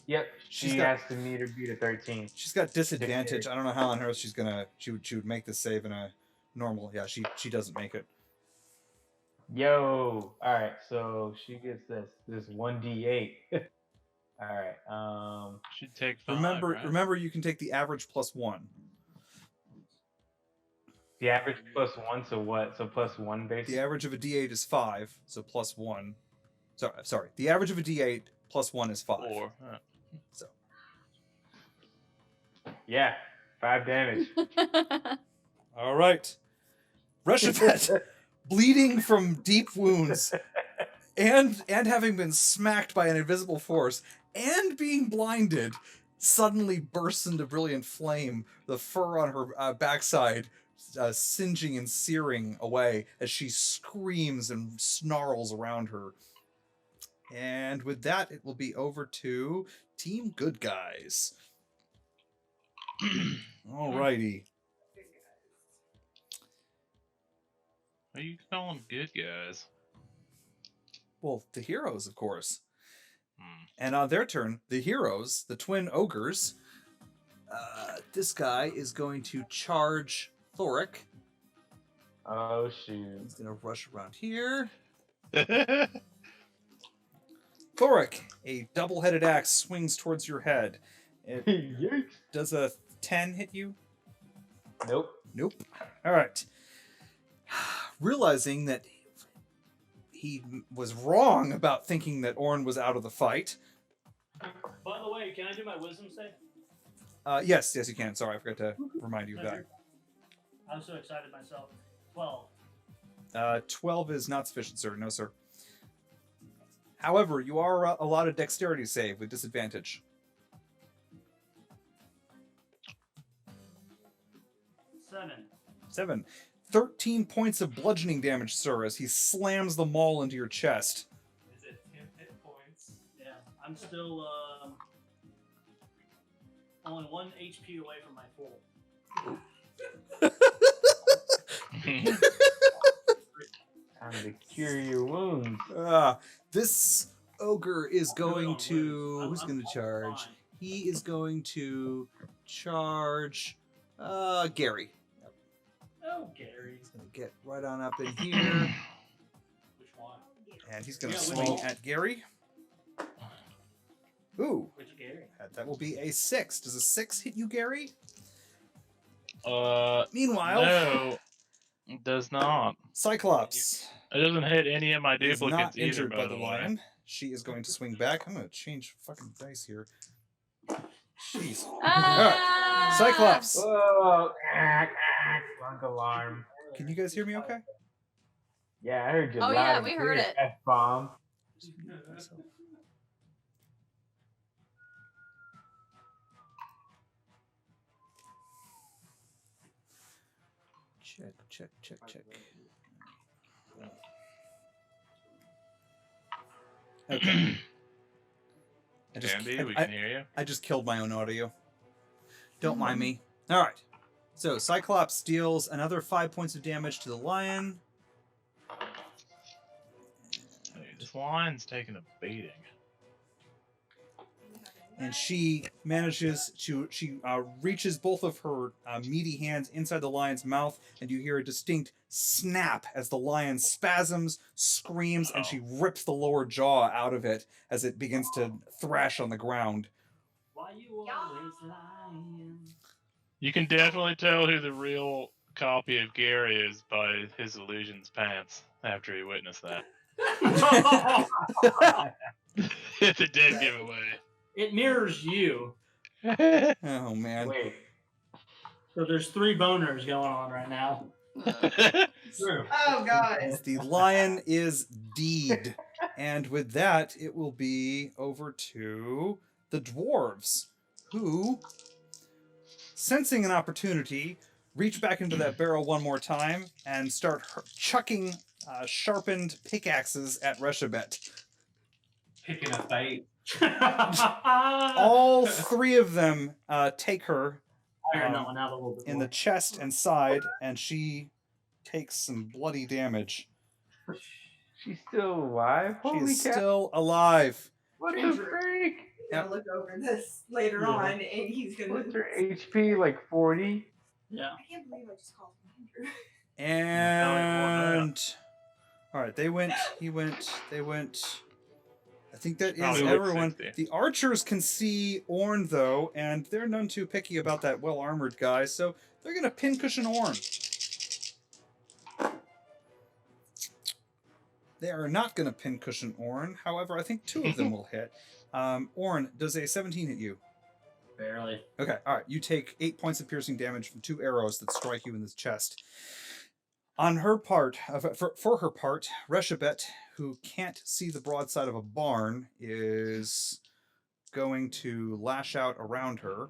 Yep. She's She got- has to meet or beat a 13. She's got disadvantage. I don't know how on earth she would make this save in a normal. Yeah, she doesn't make it. Yo. All right. So she gets this 1d8. All right. Should take 5. right? Remember, you can take the average plus 1. The average plus 1. So what? So plus 1 basically. The average of a D8 is 5, so plus 1. Sorry. The average of a D8 plus 1 is 5. 4. So Yeah. 5 damage. all right, Reshabet, bleeding from deep wounds, and having been smacked by an invisible force, and being blinded, suddenly bursts into brilliant flame, the fur on her backside singeing and searing away as she screams and snarls around her. And with that, it will be over to Team Good Guys. Alrighty. What are you calling good guys? Well, the heroes, of course. Hmm. And on their turn, the heroes, the twin ogres, this guy is going to charge Thoric. Oh shoot. He's going to rush around here. Thoric, a double-headed axe swings towards your head. It Yikes. does a 10 hit you? Nope. Nope. All right. Realizing that he was wrong about thinking that Orn was out of the fight. By the way, can I do my wisdom save? Yes, you can. Sorry, I forgot to remind you of that. I was so excited myself. 12. 12 is not sufficient, sir. No, sir. However, you are allowed a dexterity save with disadvantage. 7. 13 points of bludgeoning damage, sir, as he slams the maul into your chest. Is it 10 hit points? Yeah, I'm still only 1 HP away from my full. Time to cure your wounds. This ogre is going on to... wounds. Who's going to charge? Fine. He is going to charge Gary. Oh, Gary. He's going to get right on up in here, Which one? and he's going to Yeah, swing which one? at Gary. Ooh, Which Gary? that will be a 6. Does a 6 hit you, Gary? Meanwhile, no, it does not. Cyclops It doesn't hit any of my is duplicates not either, injured by by the the way. lion. She is going to swing back. I'm going to change fucking dice here. Jeez. Ah! Cyclops, Whoa! Wrong alarm. can you guys hear me okay? Yeah, I heard you. Oh, loud yeah, and we heard clear, it. F-bomb. Check. Okay. Andy, we can hear you. I just killed my own audio. Don't mind me. All right. So Cyclops deals another 5 points of damage to the lion. Dude, this lion's taking a beating. And she manages to, reaches both of her meaty hands inside the lion's mouth, and you hear a distinct snap as the lion spasms, screams, and she rips the lower jaw out of it as it begins to thrash on the ground. Why you always lying? You can definitely tell who the real copy of Gary is by his illusion's pants after he witnessed that. It's a dead giveaway. It mirrors you. Oh, man. Wait. So there's 3 boners going on right now. True. Oh god. The lion is deed. And with that, it will be over to the dwarves, who, sensing an opportunity, reach back into that barrel one more time and start chucking sharpened pickaxes at Reshabet. Picking a fight. All 3 of them take her Iron that one out a little bit in more. the chest and side, and she takes some bloody damage. She's still alive? She Holy is cow. still alive. What the Andrew. freak? We're gonna look over this later Yeah. on, and he's gonna. What's her HP? Like 40? Yeah. I can't believe I just called him Andrew. And all right, they went. They went. I think that is Probably like everyone. 60. The archers can see Orn though, and they're none too picky about that well-armored guy, so they're gonna pincushion Orn. They are not gonna pincushion Orn. However, I think 2 of them will hit. Orn, does a 17 hit you? Barely. Okay, all right. You take 8 points of piercing damage from 2 arrows that strike you in the chest. On her part, for her part, Reshabet, who can't see the broadside of a barn, is going to lash out around her.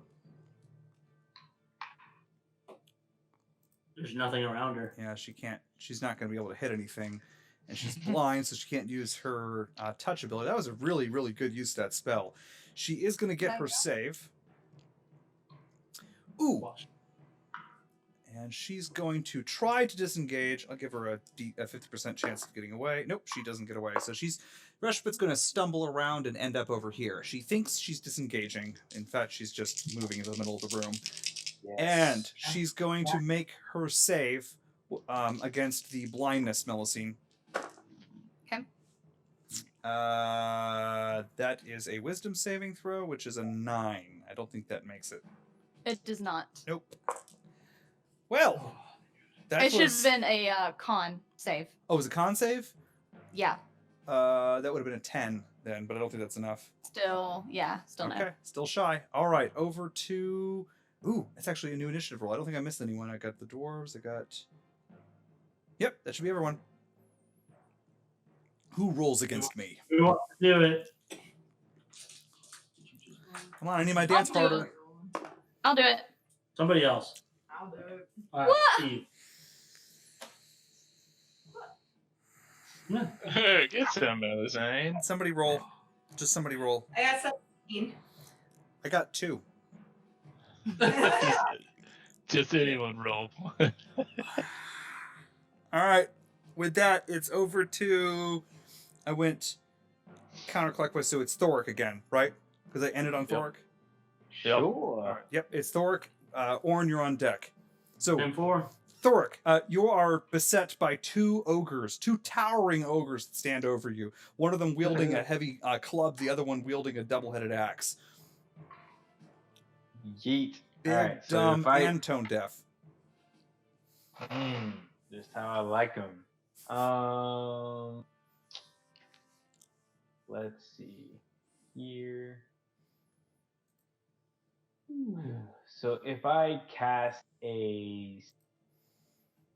There's nothing around her. Yeah, she can't. She's not going to be able to hit anything, and she's blind, so she can't use her touch ability. That was a really, really good use of that spell. She is going to get her save. Ooh. And she's going to try to disengage. I'll give her a 50% chance of getting away. Nope, she doesn't get away. So Reshpit's going to stumble around and end up over here. She thinks she's disengaging. In fact, she's just moving in the middle of the room. Yes. And she's going to make her save against the blindness, Melusine. Okay. That is a wisdom saving throw, which is a 9. I don't think that makes it. It does not. Nope. Well, it should have been a con save. Oh, it was a con save? Yeah. That would have been a 10 then, but I don't think that's enough. Still no. Okay, still shy. All right, over to... Ooh, that's actually a new initiative roll. I don't think I missed anyone. I got the dwarves, I got... Yep, that should be everyone. Who rolls against me? Who wants to do it? Come on, I need my dance partner. I'll do it. Somebody else. I'll do it. All right, What? Steve. Get some Melusine. Somebody roll. Just somebody roll. I got 17. I got 2. Just anyone roll. All right. With that, it's over to... I went counterclockwise, so it's Thoric again, right? Because I ended on Thoric? Yep. Sure. Yep, it's Thoric. Orn, you're on deck. So, 10-4. Thoric, you are beset by 2 ogres, 2 towering ogres that stand over you. One of them wielding a heavy club, the other one wielding a double-headed axe. Yeet. Big, All right, so dumb, if I... and tone deaf. Just how I like them. Let's see here. So if I cast a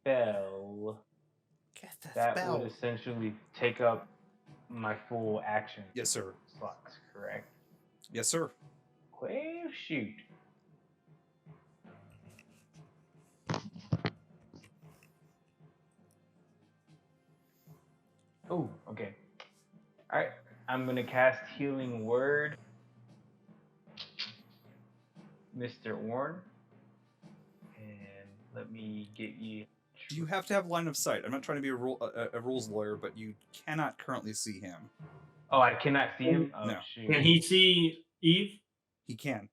spell, that would essentially take up my full action. Yes, sir. Slots, correct? Yes, sir. Well, shoot. Oh, okay. All right. I'm gonna cast Healing Word, Mr. Orn, and let me get you. You have to have line of sight. I'm not trying to be a rules lawyer, but you cannot currently see him. Oh, I cannot see him. Oh, no. Shoot. Can he see Eve? He can.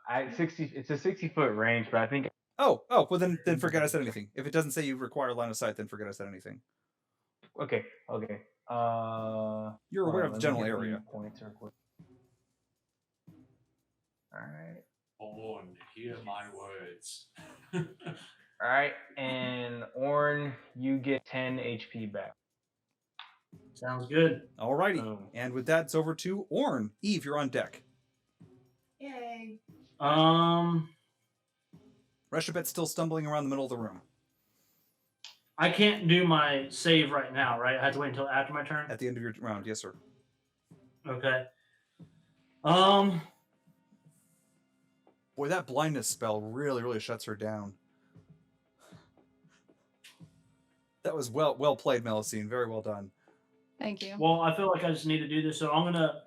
It's a 60-foot range, but I think. Oh, well then forget I said anything. If it doesn't say you require line of sight, then forget I said anything. Okay. You're aware of the general area. Points real quick. All right. Orn, hear my words. All right, and Orn, you get 10 HP back. Sounds good. Alrighty. And with that, it's over to Orn. Eve, you're on deck. Yay. Reshpit's still stumbling around the middle of the room. I can't do my save right now, right? I have to wait until after my turn? At the end of your round, yes, sir. Okay. Boy, that blindness spell really, really shuts her down. That was well played, Melusine. Very well done. Thank you. Well, I feel like I just need to do this, so I'm gonna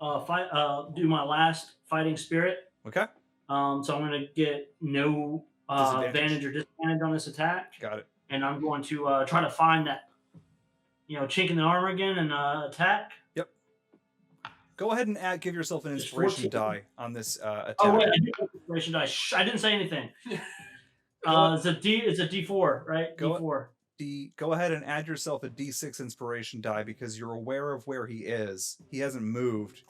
do my last fighting spirit. Okay. So I'm gonna get no advantage or disadvantage on this attack. Got it. And I'm going to try to find that, chink in the armor again and attack. Yep. Go ahead and give yourself an inspiration die on this attack. Oh wait, I do have inspiration die. I didn't say anything. It's a D4, right? D4. Go ahead and add yourself a D6 inspiration die because you're aware of where he is. He hasn't moved.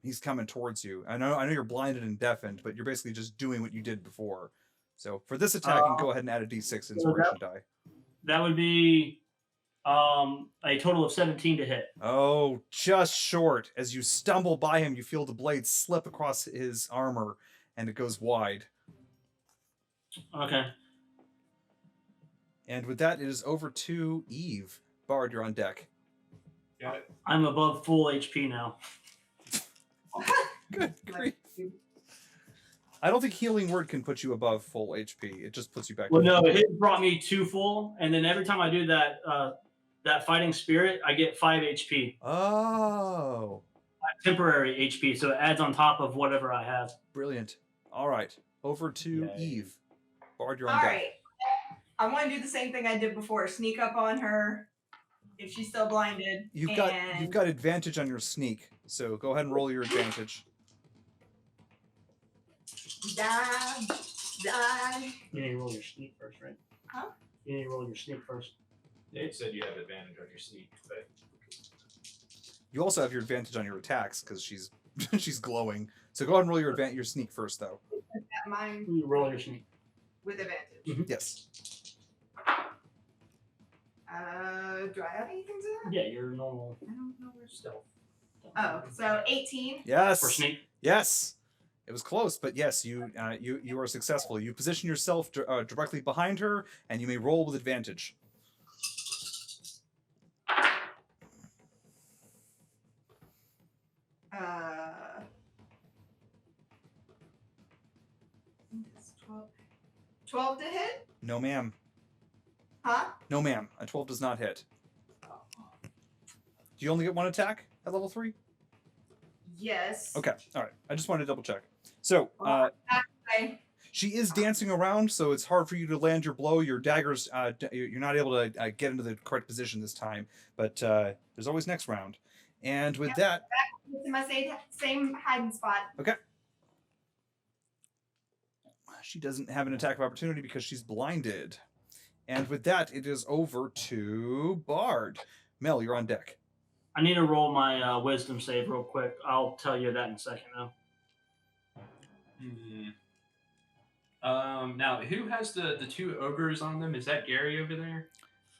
He's coming towards you. I know you're blinded and deafened, but you're basically just doing what you did before. So for this attack, you can go ahead and add a D6 inspiration die. That would be a total of 17 to hit. Oh, just short. As you stumble by him, you feel the blade slip across his armor, and it goes wide. Okay. And with that, it is over to Eve. Bard, you're on deck. Got it. I'm above full HP now. Good grief. I don't think healing word can put you above full HP. It just puts you back. Well, no, it brought me 2 full, and then every time I do that, that fighting spirit, I get 5 HP. Oh. Temporary HP, so it adds on top of whatever I have. Brilliant. All right. Over to Yay. Eve. Bard, you're on All deck. right. I want to do the same thing I did before. Sneak up on her if she's still blinded. You've got advantage on your sneak, so go ahead and roll your advantage. Die. You need to roll your sneak first, right? Huh? You need to roll your sneak first. Dave said you have advantage on your sneak, but You also have your advantage on your attacks because she's she's glowing. So go ahead and roll your sneak first, though. Mine You roll your sneak. with advantage. Yes. Do I have anything to that? Yeah, your normal I don't know where. stealth. Oh, so 18. Yes. For sneak. Yes. It was close, but yes, you are successful. You position yourself directly behind her, and you may roll with advantage. It's 12 to hit? No, ma'am. Huh? No, ma'am. A 12 does not hit. Do you only get one attack at level 3? Yes. Okay. All right. I just wanted to double check. So, I, she is dancing around, so it's hard for you to land your blow. Your daggers, you're not able to get into the correct position this time, but there's always next round. And with that... It's in my same hiding spot. Okay. She doesn't have an attack of opportunity because she's blinded. And with that, it is over to Bard. Mel, you're on deck. I need to roll my wisdom save real quick. I'll tell you that in a second, though. Now, who has the 2 ogres on them? Is that Gary over there?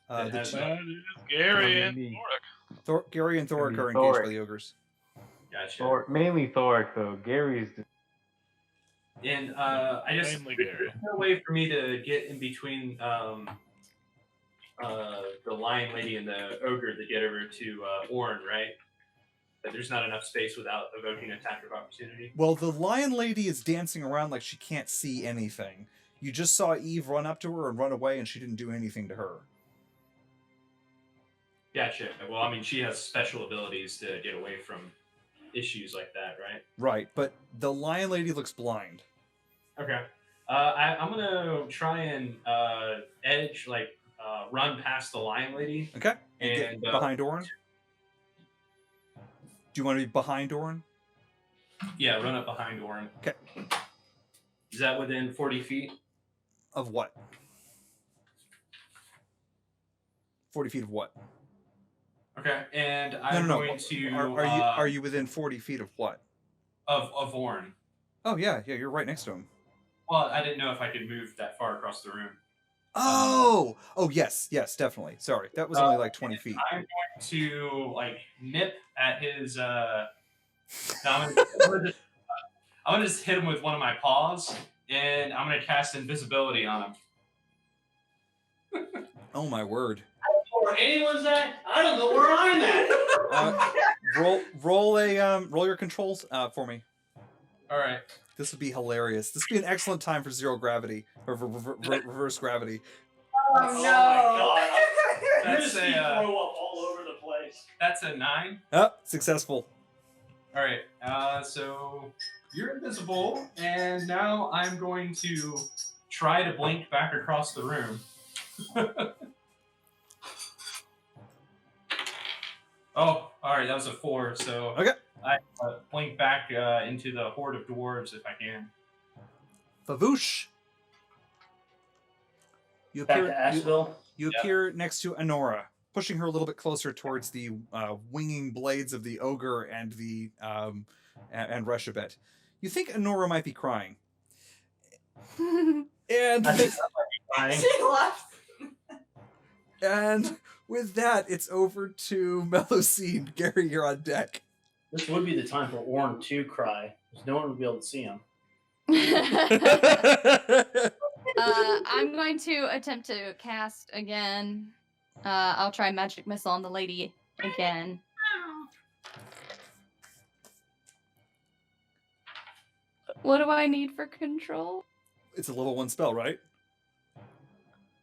The has two- That is Gary and Me. Thoric. Gary and Thoric are engaged Thoric. by the ogres. Gotcha. Mainly Thoric, though. Gary's. And I just Mainly Gary. there's no way for me to get in between the lion lady and the ogre to get over to Orn, right? But there's not enough space without evoking attack of opportunity. Well, the lion lady is dancing around like she can't see anything. You just saw Eve run up to her and run away, and she didn't do anything to her. Gotcha. Well, I mean, she has special abilities to get away from issues like that, right? Right, but the lion lady looks blind. Okay. I'm gonna try and edge, run past the lion lady. Okay? You And get behind Orin? Do you want to be behind Orin? yeah, run up behind Orn. Okay. Is that within 40 feet? Of what? 40 feet of what? Okay, and I'm No. going to Are you within 40 feet of what? of Orn. Oh, yeah, you're right next to him. Well, I didn't know if I could move that far across the room. Oh, yes, definitely. Sorry, that was only like 20 feet. I'm going to nip at his. I'm gonna just hit him with one of my paws, and I'm gonna cast invisibility on him. Oh my word! Where anyone's at? I don't know where I'm at. Roll your controls for me. All right. This would be hilarious. This would be an excellent time for zero gravity or reverse gravity. Oh, Oh no. my god. You're That's just gonna a throw up all over the place. that's a 9. Oh, successful. All right. So you're invisible, and now I'm going to try to blink back across the room. Oh, all right. That was a 4. So Okay. I blink back into the horde of dwarves if I can. Favoosh. You Back appear. to Asheville. You appear next to Honora, pushing her a little bit closer towards the winging blades of the ogre and the and Reshabet. You think Honora might be crying, and I think that might be fine. She left. and with that, it's over to Melusine. Gary, you're on deck. This would be the time for Orn to cry, because no one would be able to see him. I'm going to attempt to cast again. I'll try magic missile on the lady again. What do I need for control? It's a level 1 spell, right?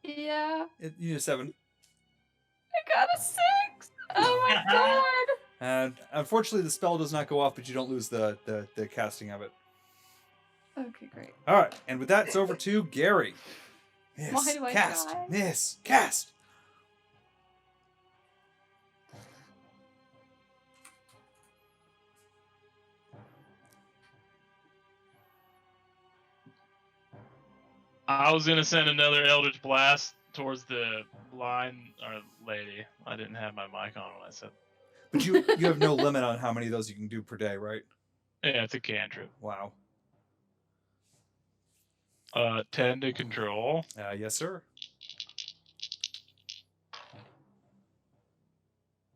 Yeah. You need a 7. I got a 6. Oh my god. And unfortunately, the spell does not go off, but you don't lose the casting of it. Okay, great. All right, and with that, it's over to Gary. Miss, Why do I cast, die? miss, cast. I was gonna send another Eldritch Blast towards the blind lady. I didn't have my mic on when I said. But you have no limit on how many of those you can do per day, right? Yeah, it's a cantrip. Wow. 10 to control. Yes, sir.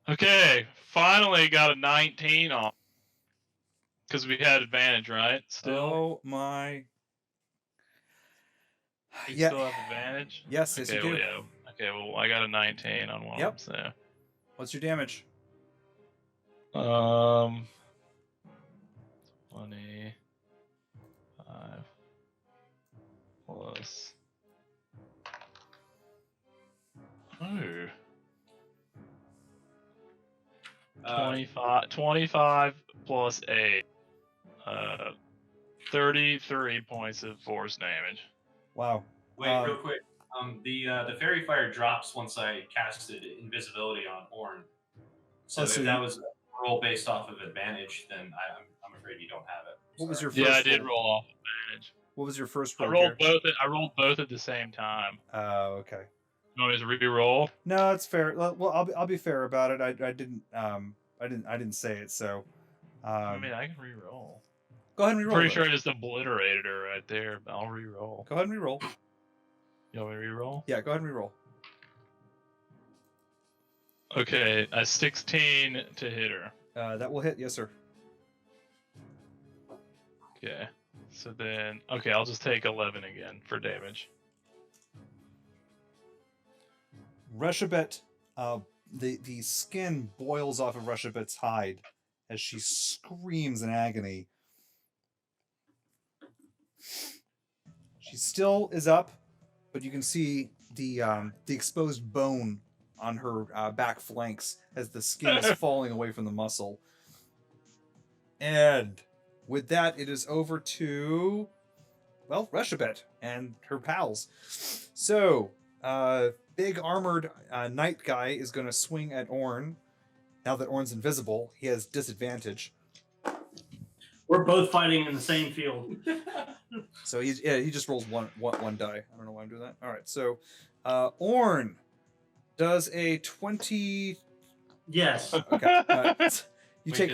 Okay, finally got a 19 on. Because we had advantage, right? Still. Oh my. You Yeah. still have advantage? Yes, yes, you do. Well, yeah. Okay, well, I got a 19 on one Yep. of them, What's your damage? so. 25 plus. Oh. 25 plus 8. 33 points of force damage. Wow. Wait, real quick. The fairy fire drops once I casted invisibility on Orn. So if that was a roll based off of advantage, then I'm afraid you don't have it. What was your first Yeah, I did roll? roll off advantage. What was your first roll? I rolled both. I rolled both at the same time. Oh, okay. You want me to re-roll? No, it's fair. Well, I'll be fair about it. I didn't say it, so. I mean, I can re-roll. Go ahead and re-roll. Pretty sure I just obliterated her right there, but I'll re-roll. Go ahead and re-roll. You want me to re-roll? Yeah, go ahead and re-roll. Okay, a 16 to hit her. That will hit, yes, sir. Okay, so then, okay, I'll just take 11 again for damage. Reshabet, the skin boils off of Reshabet's hide as she screams in agony. She still is up, but you can see the exposed bone on her back flanks as the skin is falling away from the muscle. And with that, it is over to, well, Reshabet and her pals. So, big armored knight guy is going to swing at Orn. Now that Orn's invisible, he has disadvantage. We're both fighting in the same field. So he just rolls one die. I don't know why I'm doing that. All right, so Orn does a 20. Yes. Okay. Does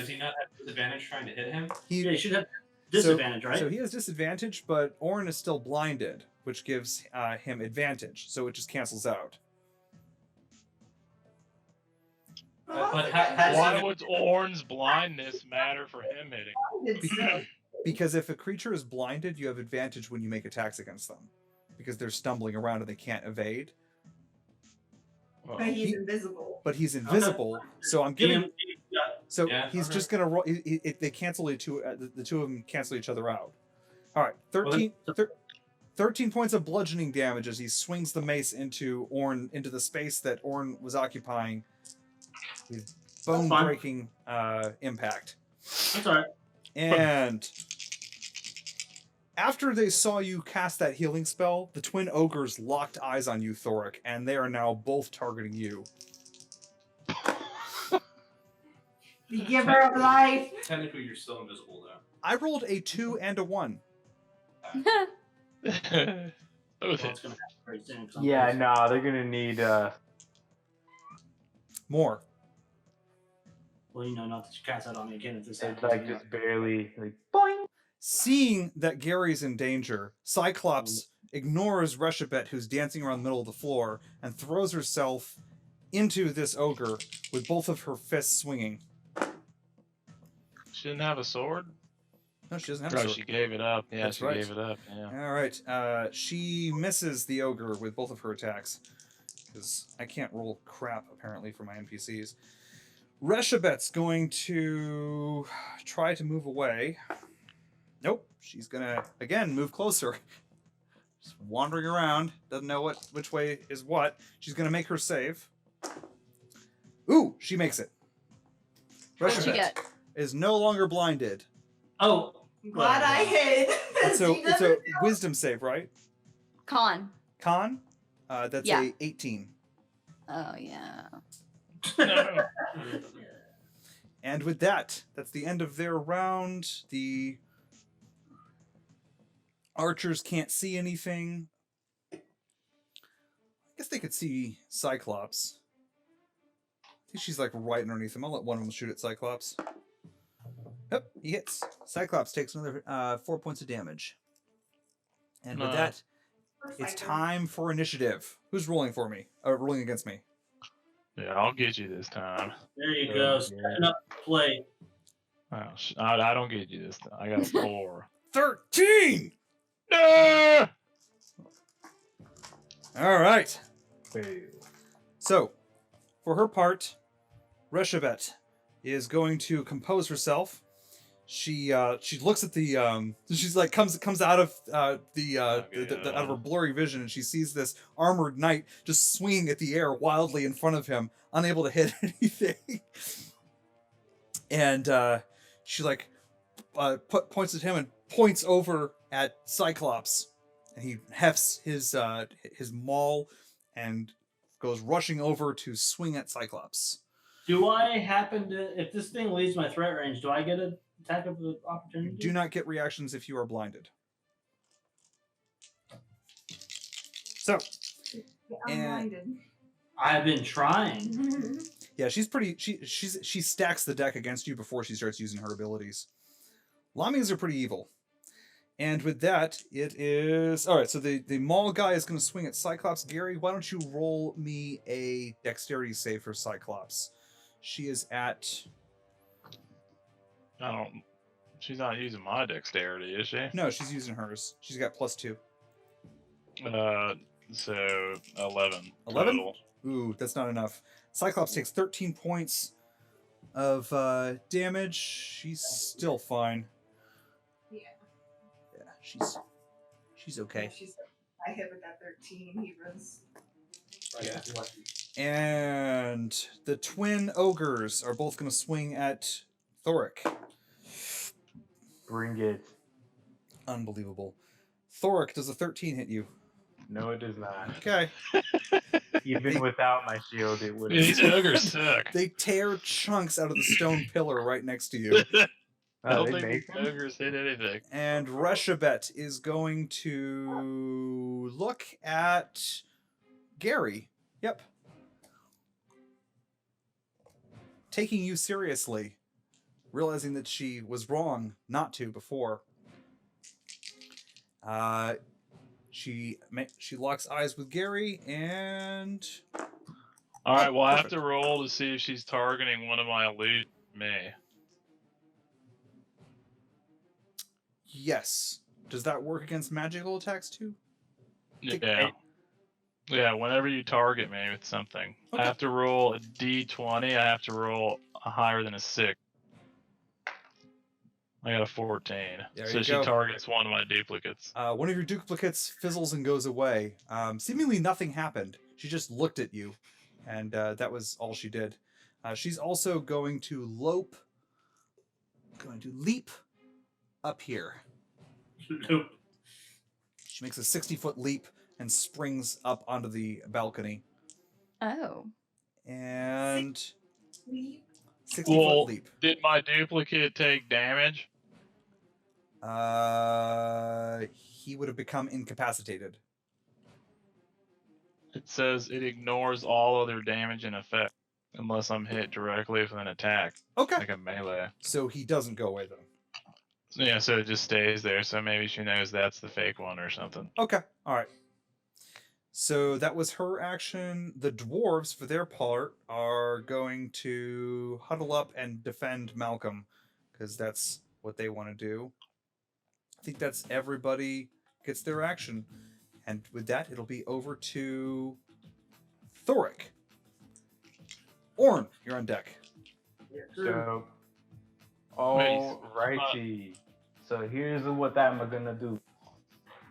he not have disadvantage trying to hit him? He should have disadvantage, right? So he has disadvantage, but Orn is still blinded, which gives him advantage. So it just cancels out. But why would Orn's blindness matter for him hitting? Because if a creature is blinded, you have advantage when you make attacks against them, because they're stumbling around and they can't evade. But he's invisible. But he's invisible, so I'm giving. So he's just gonna roll. They cancel the two of them cancel each other out. All right, 13 points of bludgeoning damage as he swings the mace into Orn, into the space that Orn was occupying, with bone-breaking impact. That's all right. And after they saw you cast that healing spell, the twin ogres locked eyes on you, Thoric, and they are now both targeting you. The giver of life. Technically, you're still invisible, though. I rolled a 2 and a 1. Both Well, it's gonna happen very soon, Yeah, no, they're gonna need more. Well, not that you cast that on me again if this it's happens. like just barely like boing. Seeing that Gary's in danger, Cyclops ignores Reshabet, who's dancing around the middle of the floor, and throws herself into this ogre with both of her fists swinging. She didn't have a sword? No, she doesn't have a Oh, sword. she gave it up. Yeah, That's she right. gave it up. Yeah. All right. She misses the ogre with both of her attacks, because I can't roll crap, apparently, for my NPCs. Reshabet's going to try to move away. Nope. She's gonna again move closer. Just wandering around, doesn't know which way is what. She's gonna make her save. Ooh, she makes it. What'd she Reshabet get? is no longer blinded. Oh, I'm glad I hid. It's She a doesn't wisdom save, right? Con. Con? That's Yeah. a 18. Oh yeah. No. And with that, that's the end of their round. The archers can't see anything. I guess they could see Cyclops. I think she's like right underneath him. I'll let one of them shoot at Cyclops. Yep, he hits. Cyclops takes another 4 points of damage. And with that, it's time for initiative. Who's rolling for me? Rolling against me? Yeah, I'll get you this time. there you go. Stepping up to play. Oh, I don't get you this time. I got a 4. 13! Ah! All right. Fail. So, for her part, Reshabet is going to compose herself. She looks at the she's like comes out of out of her blurry vision, and she sees this armored knight just swinging at the air wildly in front of him, unable to hit anything. And she like points at him and points over at Cyclops, and he hefts his maul and goes rushing over to swing at Cyclops. Do I happen to, if this thing leaves my threat range, do I get an attack of the opportunity? Do not get reactions if you are blinded. So, I'm blinded. I've been trying. yeah, she's pretty. She stacks the deck against you before she starts using her abilities. Lamias are pretty evil. And with that, it is all right. So the maul guy is going to swing at Cyclops. Gary, why don't you roll me a dexterity save for Cyclops? She is at. I don't. She's not using my dexterity, is she? No, she's using hers. She's got +2. So 11. 11? Total. Ooh, that's not enough. Cyclops takes 13 points of damage. She's still fine. Yeah. Yeah, she's okay. I hit with that 13. He was. Yeah. And the twin ogres are both going to swing at Thoric. Bring it. Unbelievable. Thoric, does a 13 hit you? No, it does not. Okay. Even without my shield, it would. These ogres suck. They tear chunks out of the stone pillar right next to you. I don't they think make these them? ogres hit anything. And Reshabet is going to look at Gary. Yep. Taking you seriously, realizing that she was wrong not to before. She locks eyes with Gary, and All right, Oh, well, I have perfect. to roll to see if she's targeting one of my loot. Me. yes. Does that work against magical attacks too? Yeah. Yeah, whenever you target me with something. Okay. I have to roll a d20. I have to roll a higher than a 6. I got a 14. There So you she go. targets one of my duplicates. One of your duplicates fizzles and goes away. Seemingly nothing happened. She just looked at you, and that was all she did. She's also going to leap up here. Nope. She makes a 60-foot leap and springs up onto the balcony. Oh. And 60-foot Well, leap. did my duplicate take damage? He would have become incapacitated. It says it ignores all other damage and effect unless I'm hit directly with an attack, Okay. like a melee. So he doesn't go away then. Yeah, so it just stays there. So maybe she knows that's the fake one or something. Okay. All right. So that was her action. The dwarves, for their part, are going to huddle up and defend Malcolm, because that's what they want to do. I think that's everybody gets their action. And with that, it'll be over to Thoric. Orn, you're on deck. So, alrighty. So here's what I'm gonna do.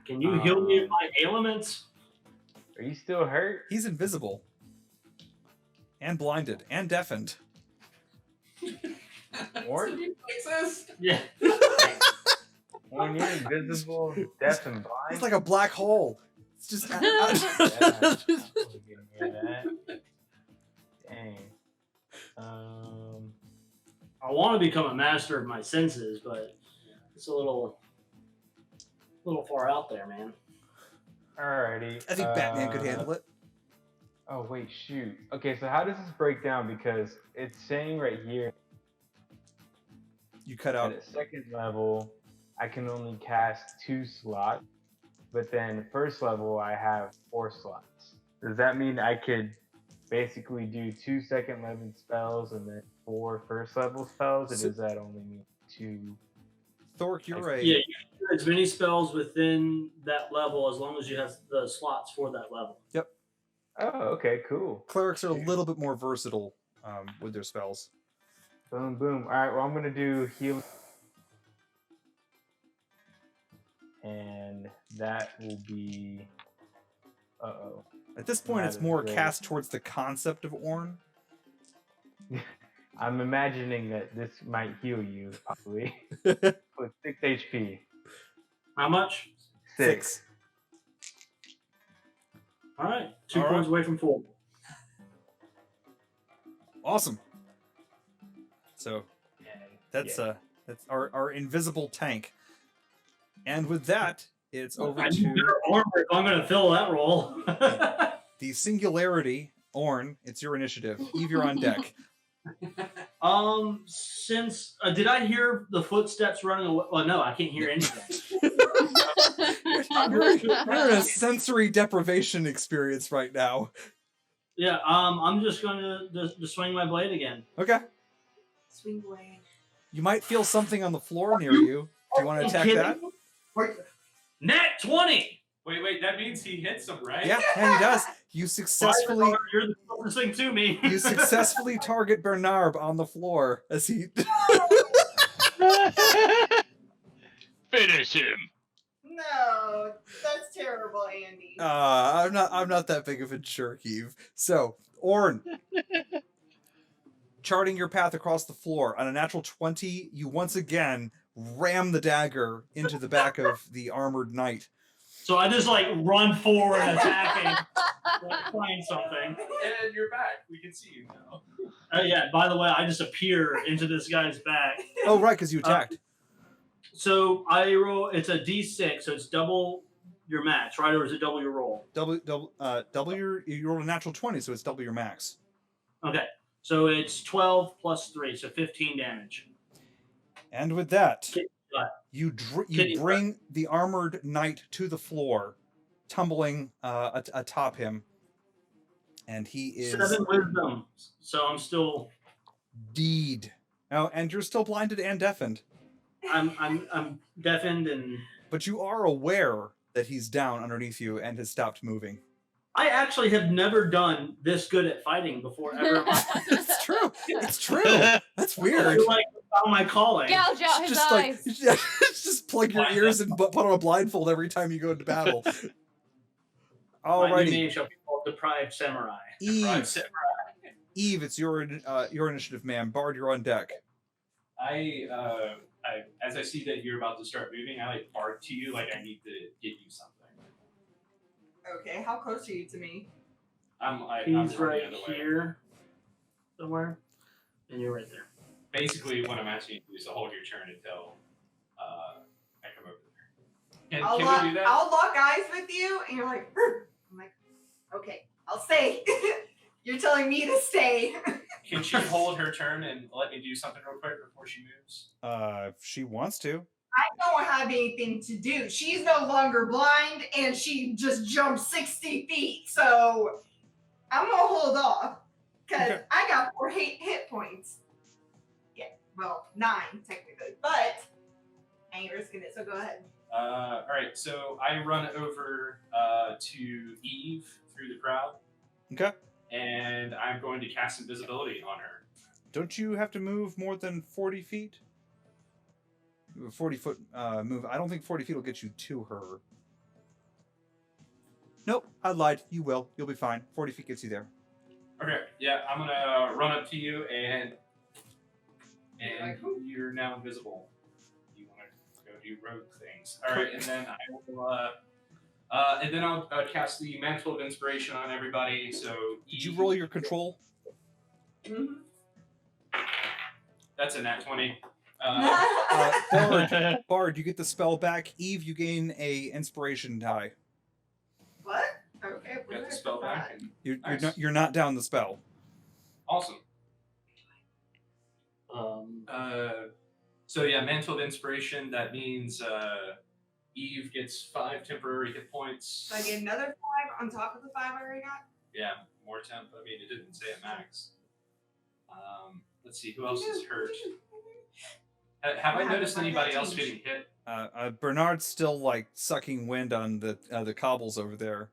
Can you heal me of my ailments? Are you still hurt? He's invisible. And blinded. And deafened. Or Yeah. when you're invisible, deaf, and blind. He's like a black hole. It's just. Yeah, I totally can hear that. Dang. I want to become a master of my senses, but it's a little far out there, man. Alrighty. I think Batman could handle it. Oh wait, shoot. Okay, so how does this break down? Because it's saying right here You cut out. at a second level, I can only cast 2 slots, but then first level I have 4 slots. Does that mean I could basically do 2 second level spells and then 4 first level spells, or does that only mean 2? Thork, you're a. Yeah, you can do as many spells within that level as long as you have the slots for that level. Yep. Oh, okay, cool. Clerics are a little bit more versatile with their spells. Boom, boom. All right, well, I'm gonna do heal, and that will be. At this point, it's That is more great. cast towards the concept of Orn. I'm imagining that this might heal you, possibly. With 6 HP. How much? 6. All right, 2 All points right. away from 4. Awesome. So that's Yeah. that's our invisible tank. And with that, it's over I need to better armor if I'm going to fill that role. the Singularity. Orn, it's your initiative. Eve, you're on deck. Since did I hear the footsteps running away? Well, no, I can't hear anything. You're in a sensory deprivation experience right now. Yeah, I'm just gonna just swing my blade again. Okay. Swing blade. You might feel something on the floor near you. Do you want to attack that? Nat 20. Wait, that means he hits him, right? Yeah, he does. You successfully You're the closest thing to me. you successfully target Bernard on the floor as he Finish him. No, that's terrible, Andy. I'm not that big of a jerk, Eve. So, Orn, charting your path across the floor. On a natural 20, you once again ram the dagger into the back of the armored knight. So I just like run forward attacking, like, find something. And you're back. We can see you now. Yeah, by the way, I just appear into this guy's back. Oh, right, because you attacked. So I roll, it's a d6, so it's double your max, right? Or is it double your roll? Double you rolled a natural 20, so it's double your max. Okay, so it's 12 plus 3, so 15 damage. And with that, What? you bring the armored knight to the floor, tumbling atop him, and he is 7 wisdom, so I'm still. deed. Oh, and you're still blinded and deafened. I'm deafened, and But you are aware that he's down underneath you and has stopped moving. I actually have never done this good at fighting before ever. in my life. It's true. It's true. That's I weird. feel like I found my calling. Gouge out his Just eyes. like just plug your ears and put on a blindfold every time you go into battle. My new Alrighty, name shall be called Deprived Samurai. Eve. Eve, it's your initiative, ma'am. Bard, you're on deck. I as I see that you're about to start moving, I like bark to you like I need to get you something. Okay, how close are you to me? I'm He's running right the other way. here somewhere, and you're right there. Basically, what I'm asking you to do is to hold your turn until I come over there. I'll Can we do that? I'll lock eyes with you, and you're like, "Rrr." I'm like, okay, I'll stay. You're telling me to stay. Can she hold her turn and let me do something real quick before she moves? If she wants to. I don't have anything to do. She's no longer blind, and she just jumped 60 feet. So I'm gonna hold off because Okay. I got 4 hit points. Yeah, well, 9 technically, but I ain't risking it. So go ahead. All right, so I run over to Eve through the crowd, Okay. and I'm going to cast invisibility on her. Don't you have to move more than 40 feet? 40-foot move. I don't think 40 feet will get you to her. Nope, I lied. You will. You'll be fine. 40 feet gets you there. Okay, yeah, I'm gonna run up to you and you're now invisible. You want to go do rogue things? All right, and then I will, I'll cast the Mantle of Inspiration on everybody. So did you roll your control? Mm-hmm. That's a nat 20. Bard, you get the spell back. Eve, you gain a inspiration die. What? Okay, Got the spell back. You're not down the spell. Awesome. So yeah, Mantle of Inspiration. That means Eve gets 5 temporary hit points. So I get another 5 on top of the 5 I already got? Yeah, more temp. I mean, it didn't say a max. Let's see, who else is hurt? Have I noticed anybody else getting hit? Bernard's still like sucking wind on the cobbles over there.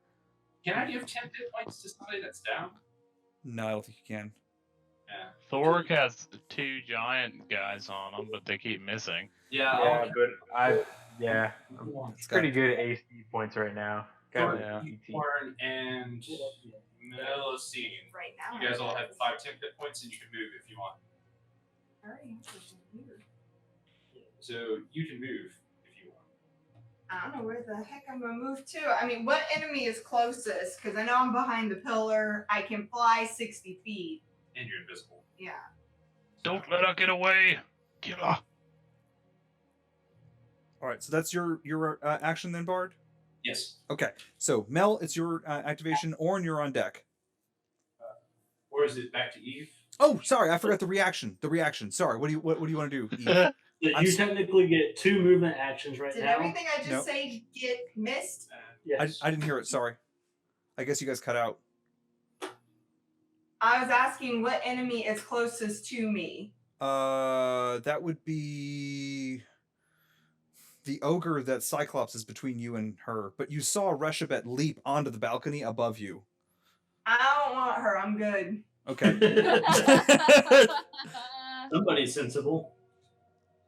Can I give 10 hit points to somebody that's down? No, I don't think you can. Yeah. Thork has 2 giant guys on him, but they keep missing. Yeah, I'm pretty good at AC points right now. Got Corn and Melusine. Right now. You guys all have 5 temp hit points, and you can move if you want. Alright. So you can move if you want. I don't know where the heck I'm gonna move to. I mean, what enemy is closest? Because I know I'm behind the pillar. I can fly 60 feet. And you're invisible. Yeah. Don't let her get away! Kill her! Alright, so that's your action then, Bard? Yes. Okay, so Mel, it's your activation. Orn, you're on deck. Or is it back to Eve? Oh, sorry, I forgot the reaction. Sorry, what do you want to do, Eve? You technically get 2 movement actions right Did now. everything I just say get missed? Yes. I didn't hear it, sorry. I guess you guys cut out. I was asking what enemy is closest to me. That would be the ogre that Cyclops is between you and her. But you saw Reshabet leap onto the balcony above you. I don't want her. I'm good. Okay. Somebody's sensible.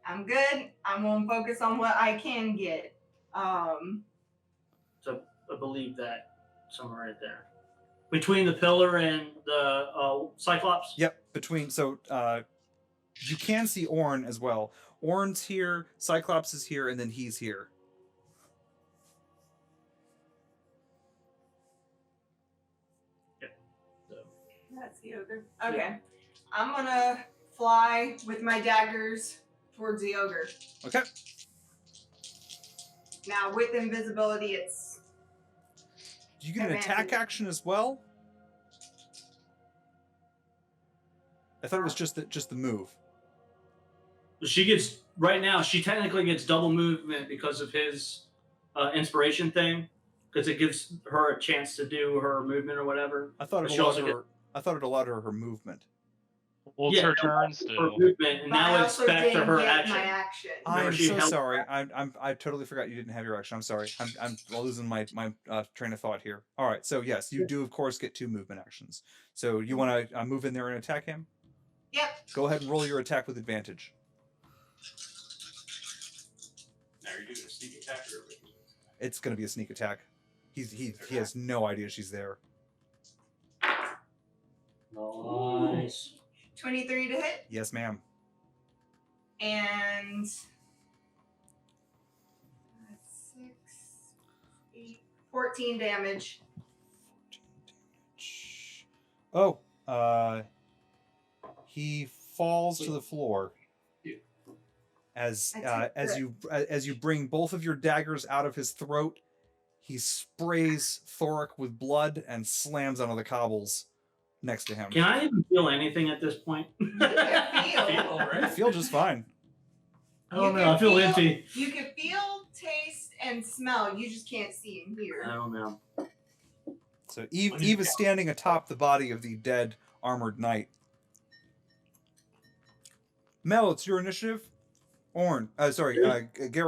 I'm good. I'm gonna focus on what I can get. So I believe that somewhere right there, between the pillar and the Cyclops. Yep. Between you can see Orn as well. Orn's here, Cyclops is here, and then he's here. That's the ogre. Okay. Yeah. I'm gonna fly with my daggers towards the ogre. Okay. Now with invisibility, it's. Do you get an attack action as well? I thought it was just the move. She gets right now. She technically gets double movement because of his inspiration thing, because it gives her a chance to do her movement or whatever. I thought it allowed her her movement. Well, it's her turn still. Her movement, and now it's back to her action. I'm so sorry. I totally forgot you didn't have your action. I'm sorry. I'm losing my train of thought here. All right. So yes, you do of course get 2 movement actions. So you want to move in there and attack him? Yep. Go ahead and roll your attack with advantage. Now you're doing a sneak attack or It's going to be a sneak attack. He has no idea she's there. Nice. 23 to hit. Yes, ma'am. And 6, 8, 14 damage. 14 damage. He falls to the floor as you bring both of your daggers out of his throat. He sprays Thoric with blood and slams onto the cobbles next to him. Can I even feel anything at this point? I feel just fine. I don't know. I feel empty. You can feel, taste, and smell. You just can't see and hear. I don't know. So Eve is standing atop the body of the dead armored knight. Mel, it's your initiative. Gary,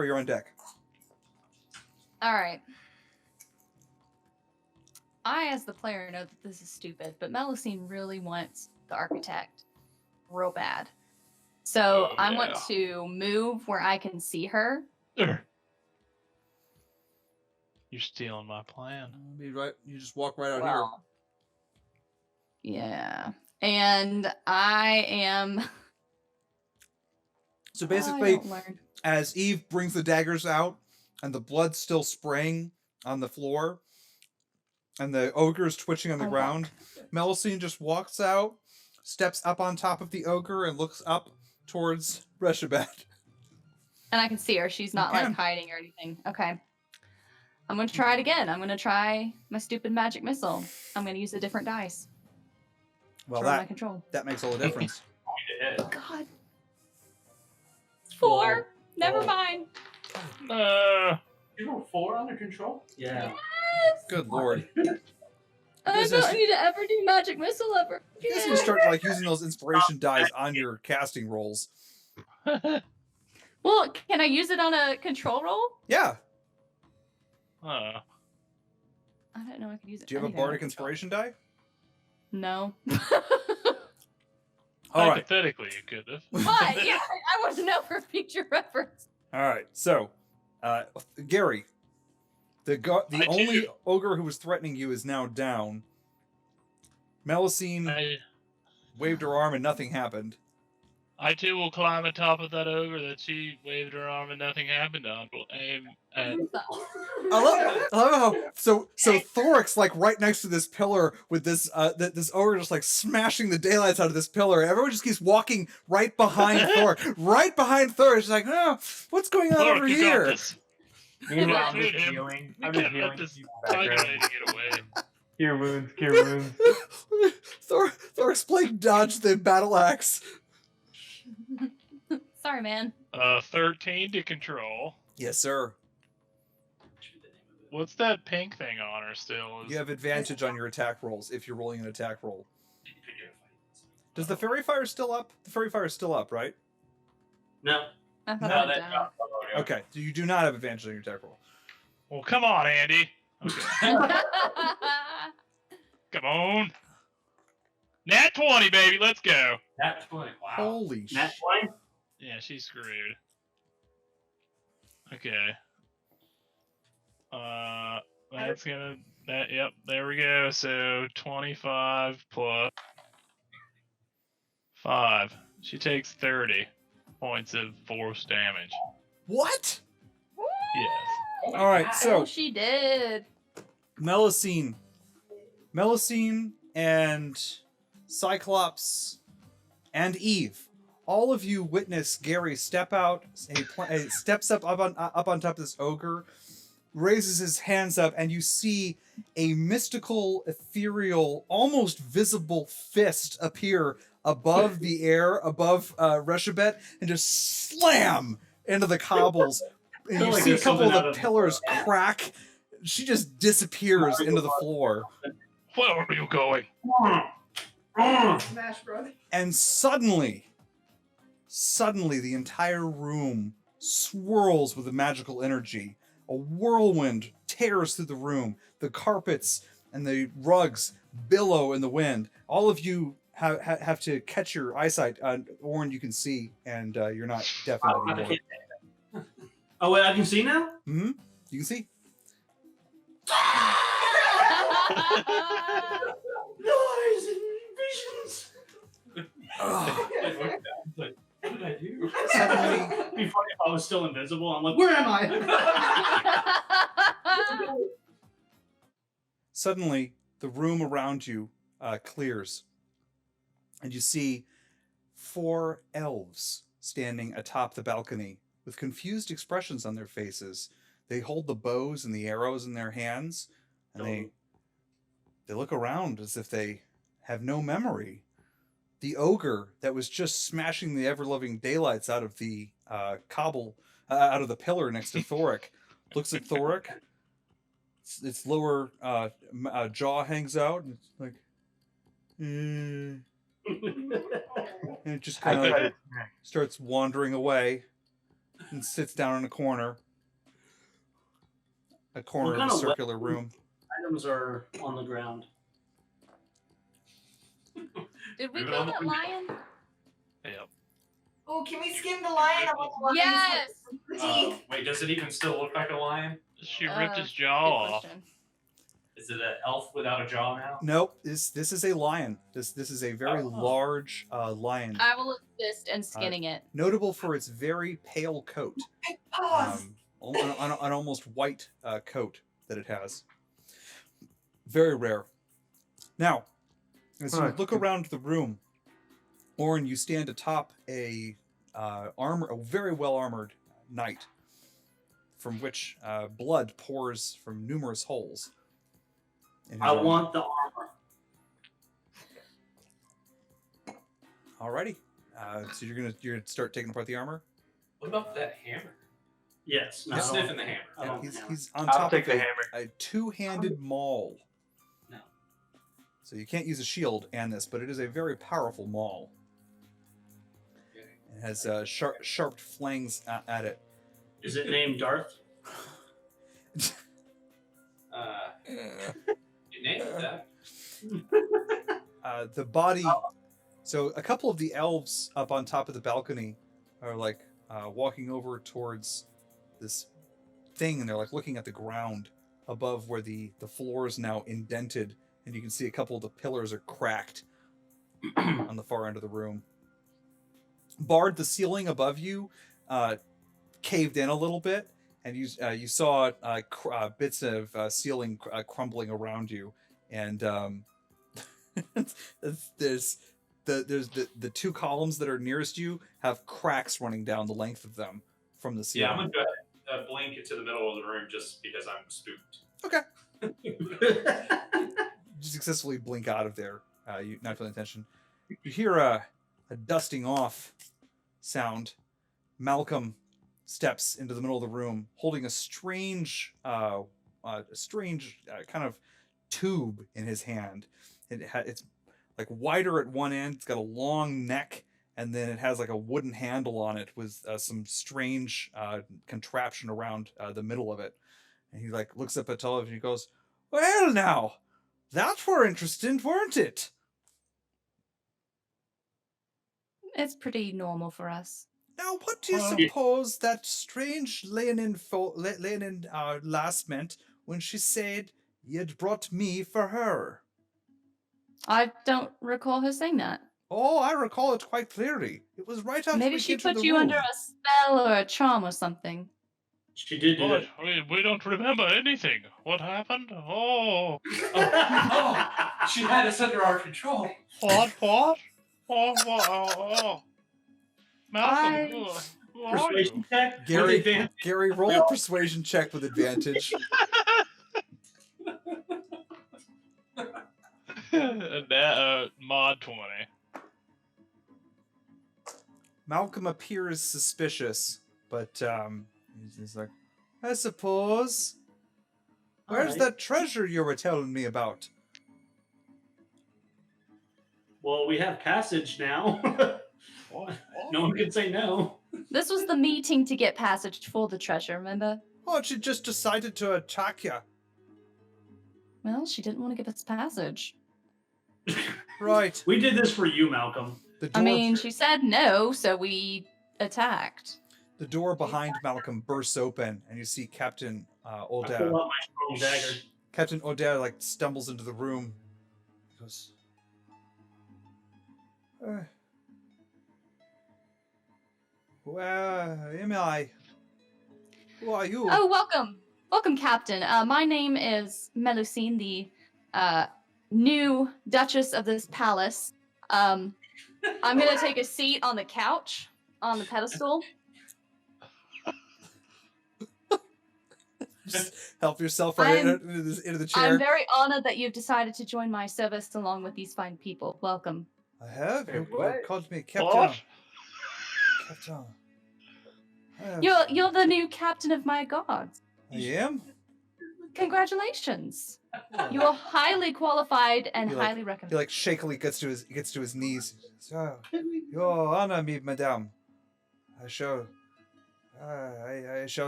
you're on deck. All right. I, as the player, know that this is stupid, but Melusine really wants the architect real bad. So Oh, I want yeah. to move where I can see her. You're stealing my plan. Be right. You just walk right out Well, yeah. And I am. So I basically, don't learn. as Eve brings the daggers out, and the blood's still spraying on the floor, and the ogre is twitching on the I ground, Melusine just walks out, steps up on top of the ogre, and looks up towards Reshabet. And I can see her. She's not can. like hiding or anything. Okay. I'm gonna try it again. I'm gonna try my stupid magic missile. I'm gonna use a different dice. Well, for my control. that makes all the difference. God. 4. Never mind. You rolled 4 under control? Yeah. Good lord. I This don't is- need to ever do magic missile ever. You guys need to start like using those inspiration dice on your casting rolls. Well, can I use it on a control roll? Yeah. Huh. I don't know I could use it. Do you have a anything. bardic inspiration die? No. All right. Hypothetically, you could have. But yeah, I want to know for future reference. All right. So, Gary, the only ogre who was threatening you is now down. Melusine waved her arm and nothing happened. I too will climb atop of that ogre that she waved her arm and nothing happened on. Will aim at. I love how so Thoric's like right next to this pillar with this this ogre just like smashing the daylights out of this pillar. Everyone just keeps walking right behind Thoric. Right behind Thoric. It's like, oh, what's going on Thoric, over you got here? this. Meanwhile, I'm Shoot just him. healing. You I'm just can't let healing. this in the background. tiger lady get away. Cure wounds, cure wounds. Thoric's playing dodge the battle axe. Sorry, man. 13 to control. Yes, sir. What's that pink thing on her still? You have advantage on your attack rolls if you're rolling an attack roll. Does the fairy fire still up? The fairy fire is still up, right? No. I thought No, I that went down. Okay, so you do not have advantage on your attack roll. Well, come on, Andy. Okay. Come on. Nat 20, baby. Let's go. Nat 20. Wow. Holy Nat shit. 20? Yeah, she's screwed. Okay. That's gonna. Yep, there we go. So 25 plus 5. She takes 30 points of force damage. What? Yes. All right, Oh, so she did. Melusine and Cyclops and Eve. All of you witness Gary step out. He steps up on top of this ogre, raises his hands up, and you see a mystical, ethereal, almost visible fist appear above the air, above Reshabet, and just slam into the cobbles. And you Like see a there's couple something of out the of- pillars crack. She just disappears into the floor. Where are you going? Smash Bros. And suddenly the entire room swirls with a magical energy. A whirlwind tears through the room. The carpets and the rugs billow in the wind. All of you have to catch your eyesight. Orin, you can see, and you're not deafened anymore. Oh, wait, I can see now? Hmm? You can see? Noise and visions. Ugh. What did I do? Suddenly, It'd be funny if I was still invisible. I'm like, where am I? Suddenly, the room around you clears, and you see 4 elves standing atop the balcony with confused expressions on their faces. They hold the bows and the arrows in their hands, and they look around as if they have no memory. The ogre that was just smashing the ever-loving daylights out of the out of the pillar next to Thoric, looks at Thoric. Its lower jaw hangs out, and it's like, and it just kind of like starts wandering away and sits down in a corner of What a kind of circular room. Items are on the ground. Did we Moving kill on. that lion? Yep. Oh, can we skin the lion? I want the lion Yes. with the teeth. Wait, does it even still look like a lion? She ripped his Good jaw off. question. Is it an elf without a jaw now? Nope. This is a lion. This is a very large lion. I will assist in skinning it. Notable for its very pale coat. Paws. An almost white coat that it has. Very rare. Now, as you look around the room, Orin, you stand atop a very well armored knight, from which blood pours from numerous holes. I want the armor. Alrighty. So you're gonna start taking apart the armor. What about that hammer? Yes. I'm sniffing the hammer. I don't He's on I'll top take of the hammer. a two-handed maul. No. So you can't use a shield and this, but it is a very powerful maul. It has sharp fangs at it. Is it named Darth? You named that. The body. So a couple of the elves up on top of the balcony are like walking over towards this thing, and they're like looking at the ground above where the floor is now indented, and you can see a couple of the pillars are cracked on the far end of the room. Bard, the ceiling above you caved in a little bit, and you saw bits of ceiling crumbling around you, and there's the two columns that are nearest you have cracks running down the length of them from the ceiling. Yeah, I'm gonna go ahead and blink into the middle of the room just because I'm spooked. Okay. You successfully blink out of there. You not paying attention. You hear a dusting off sound. Malcolm steps into the middle of the room, holding a strange kind of tube in his hand. It's like wider at one end. It's got a long neck, and then it has like a wooden handle on it with some strange contraption around the middle of it. And he like looks up at all of you and he goes, "Well, now, that were interesting, weren't it?" It's pretty normal for us. Now, what do you suppose that strange Leonin last meant when she said you'd brought me for her? I don't recall her saying that. Oh, I recall it quite clearly. It was right after Maybe we she entered put the you room. under a spell or a charm or something. She did do What? that. We don't remember anything. What happened? Oh. Oh, she had us under our control. What? Oh. Malcolm, who are you? Persuasion check. with advantage. Gary, roll a persuasion check with advantage. Mod 20. Malcolm appears suspicious, but he's like, I suppose. Where's Alright. that treasure you were telling me about? Well, we have passage now. No one can say no. This was the meeting to get passage for the treasure, remember? Oh, she just decided to attack you. Well, she didn't want to give us passage. Right. We did this for you, Malcolm. The door, I mean, she said no, so we attacked. the door behind Malcolm bursts open, and you see Captain I Odell. pull out my strong dagger. Captain Odell like stumbles into the room. He goes, "Where am I? Who are you?" Oh, welcome. Welcome, Captain. My name is Melusine, the new Duchess of this palace. I'm going to take a seat on the couch, on the pedestal. Just help yourself right into the chair. I'm very honored that you've decided to join my service along with these fine people. Welcome. I have. You what? called me Captain. What? Captain. I am. You're the new captain of my guards. I am. Congratulations. You are highly qualified and You're like- highly He recommended. like shakily gets to his knees. So, your honor me, madame. I shall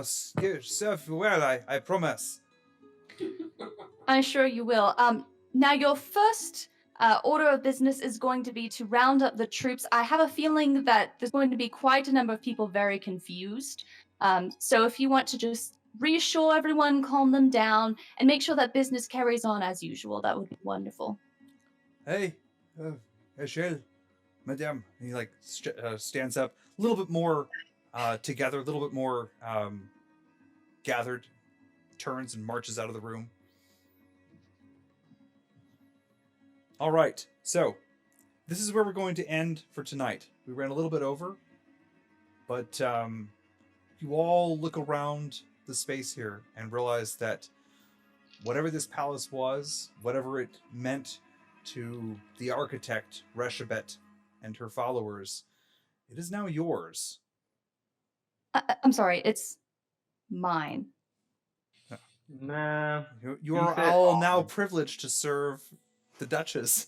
serve you well. I promise. I'm sure you will. Now, your first order of business is going to be to round up the troops. I have a feeling that there's going to be quite a number of people very confused. So if you want to just reassure everyone, calm them down, and make sure that business carries on as usual, that would be wonderful. Hey, Echelle, madame. And he like stands up a little bit more together, a little bit more gathered, turns and marches out of the room. All right, so this is where we're going to end for tonight. We ran a little bit over, but you all look around the space here and realize that whatever this palace was, whatever it meant to the architect, Reshabet, and her followers, it is now yours. I'm sorry, it's mine. Nah. You are all now privileged to serve the Duchess.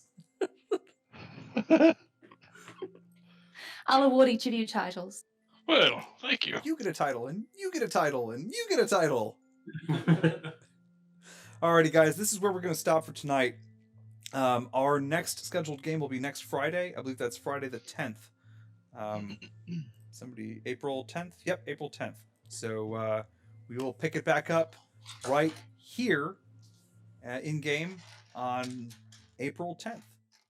I'll award each of you titles. Well, thank you. You get a title, and you get a title, and you get a title. Alrighty, guys, this is where we're going to stop for tonight. Our next scheduled game will be next Friday. I believe that's Friday the 10th. April 10th? Yep, April 10th. So we will pick it back up right here in game on April 10th.